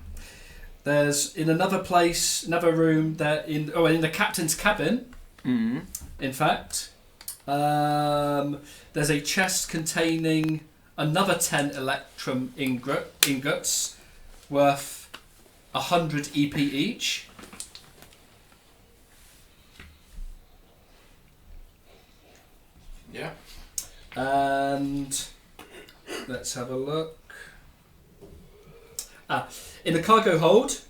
There's in another place, another room, in the captain's cabin, in fact, there's a chest containing another 10 electrum ingots worth 100 EP each. Yeah. And let's have a look. In the cargo hold,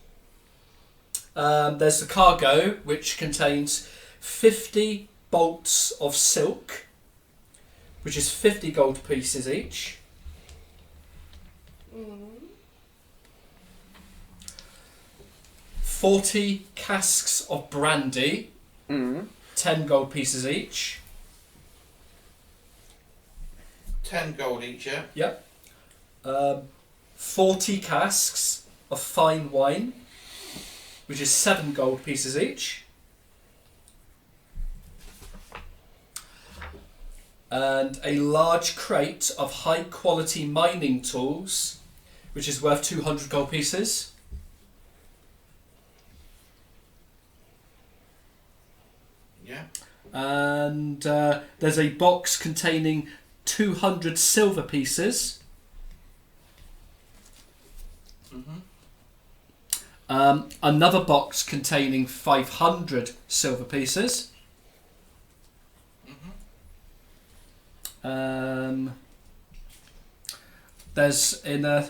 there's the cargo which contains 50 bolts of silk, which is 50 gold pieces each. 40 casks of brandy, 10 gold pieces each. 10 gold each, yeah. Yep. 40 casks of fine wine, which is 7 gold pieces each. And a large crate of high quality mining tools, which is worth 200 gold pieces. Yeah. And there's a box containing 200 silver pieces. Another box containing 500 silver pieces. There's in a...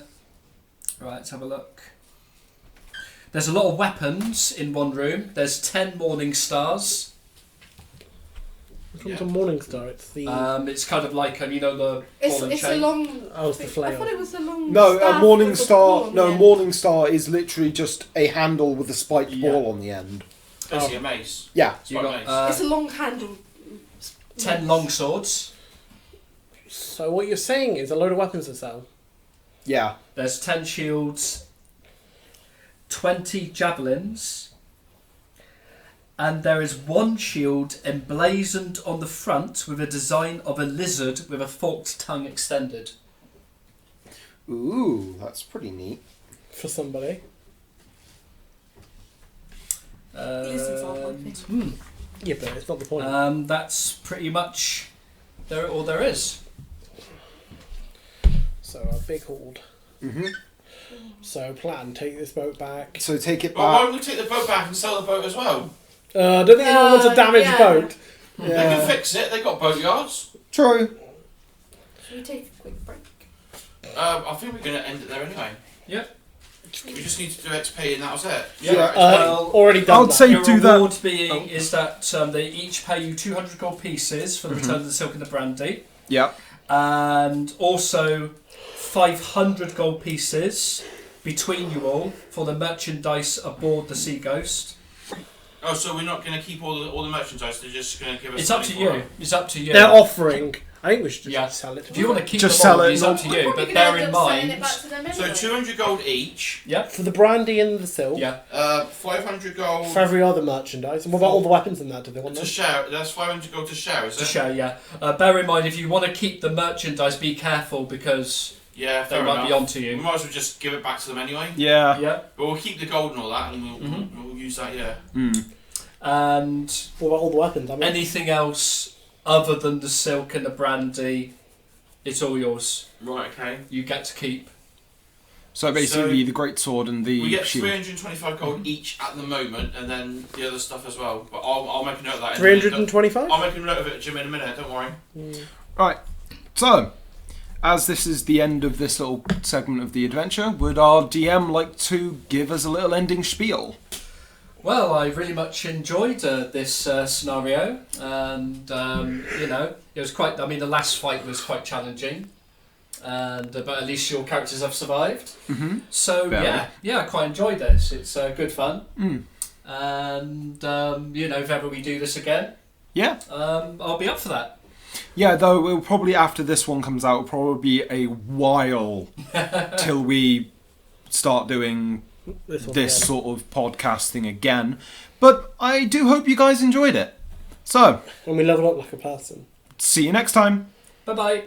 Right, let's have a look. There's a lot of weapons in one room. There's 10 morning stars. Which one's a morning star? It's the. It's kind of like, you know, the ball and It's a chain. long. Oh, it's the flail. I thought it was a long. No, a staff morning with a star. ball No, on a it. morning star is literally just a handle with a spiked Yeah. ball on the end. Basically a mace. Yeah. You Spike got mace. It's a long handle. 10 long swords. So what you're saying is a load of weapons to sell. Yeah. There's 10 shields, 20 javelins, and there is one shield emblazoned on the front with a design of a lizard with a forked tongue extended. Ooh, that's pretty neat. For somebody. Lizards aren't my thing. Yeah, but it's not the point. That's pretty much all there is. So a big horde. Mm-hmm. So plan, take this boat back. So take it Well, why back. don't we take the boat back and sell the boat as well? I don't think anyone wants a damaged yeah. boat. They can fix it. They got boat yards. True. Should we take a quick break? I think we're going to end it there anyway. Yep. We just need to do XP and that was it. Yeah. Well, already done I'd that. say Your do that. reward being is that they each pay you 200 gold pieces for the return of the silk and the brandy, Yeah. and also 500 gold pieces between you all for the merchandise aboard the Sea Ghost. Oh, so we're not going to keep all the merchandise. They're just going to give us. It's up to money for you. it. It's up to you. They're offering. I think we should just Yeah. sell it. If you want to keep Just them sell all, it, it's up not- to We're you. probably But gonna bear end in up selling mind. it back to them So anyway. 200 gold each. Yep. For the brandy and the silk. Yeah. 500 gold For every other merchandise. And what about all the weapons in that? Do they want to them? share. That's 500 gold to share, is To it? share, yeah. Bear in mind, if you want to keep the merchandise, be careful because Yeah, they fair might enough. be onto We you. might as well just give it back to them anyway. Yeah. Yeah. But we'll keep the gold and all that, and Mm-hmm. we'll use that. Yeah. Mm. And What about all the weapons? I mean, anything else other than the silk and the brandy, it's all yours. Right. Okay. You get to keep. So basically, So- the great sword and the We get shield. 325 gold each at the moment, and then the other stuff as well. But I'll make a note of that. in a minute. 325? I'll make a note of it, Jim, in a minute. Don't worry. Right. So, as this is the end of this little segment of the adventure, would our DM like to give us a little ending spiel? Well, I really much enjoyed this scenario, and you know, it was quite. I mean, the last fight was quite challenging, and but at least your characters have survived. Mm-hmm. So Very. yeah, I quite enjoyed this. It's good fun, Mm. and you know, if ever we do this again, Yeah. I'll be up for that. Yeah, though it'll probably after this one comes out, it'll probably be a while till we start doing This one, this yeah. sort of podcasting again. But I do hope you guys enjoyed it. So, When we level up like a person. see you next time. Bye bye.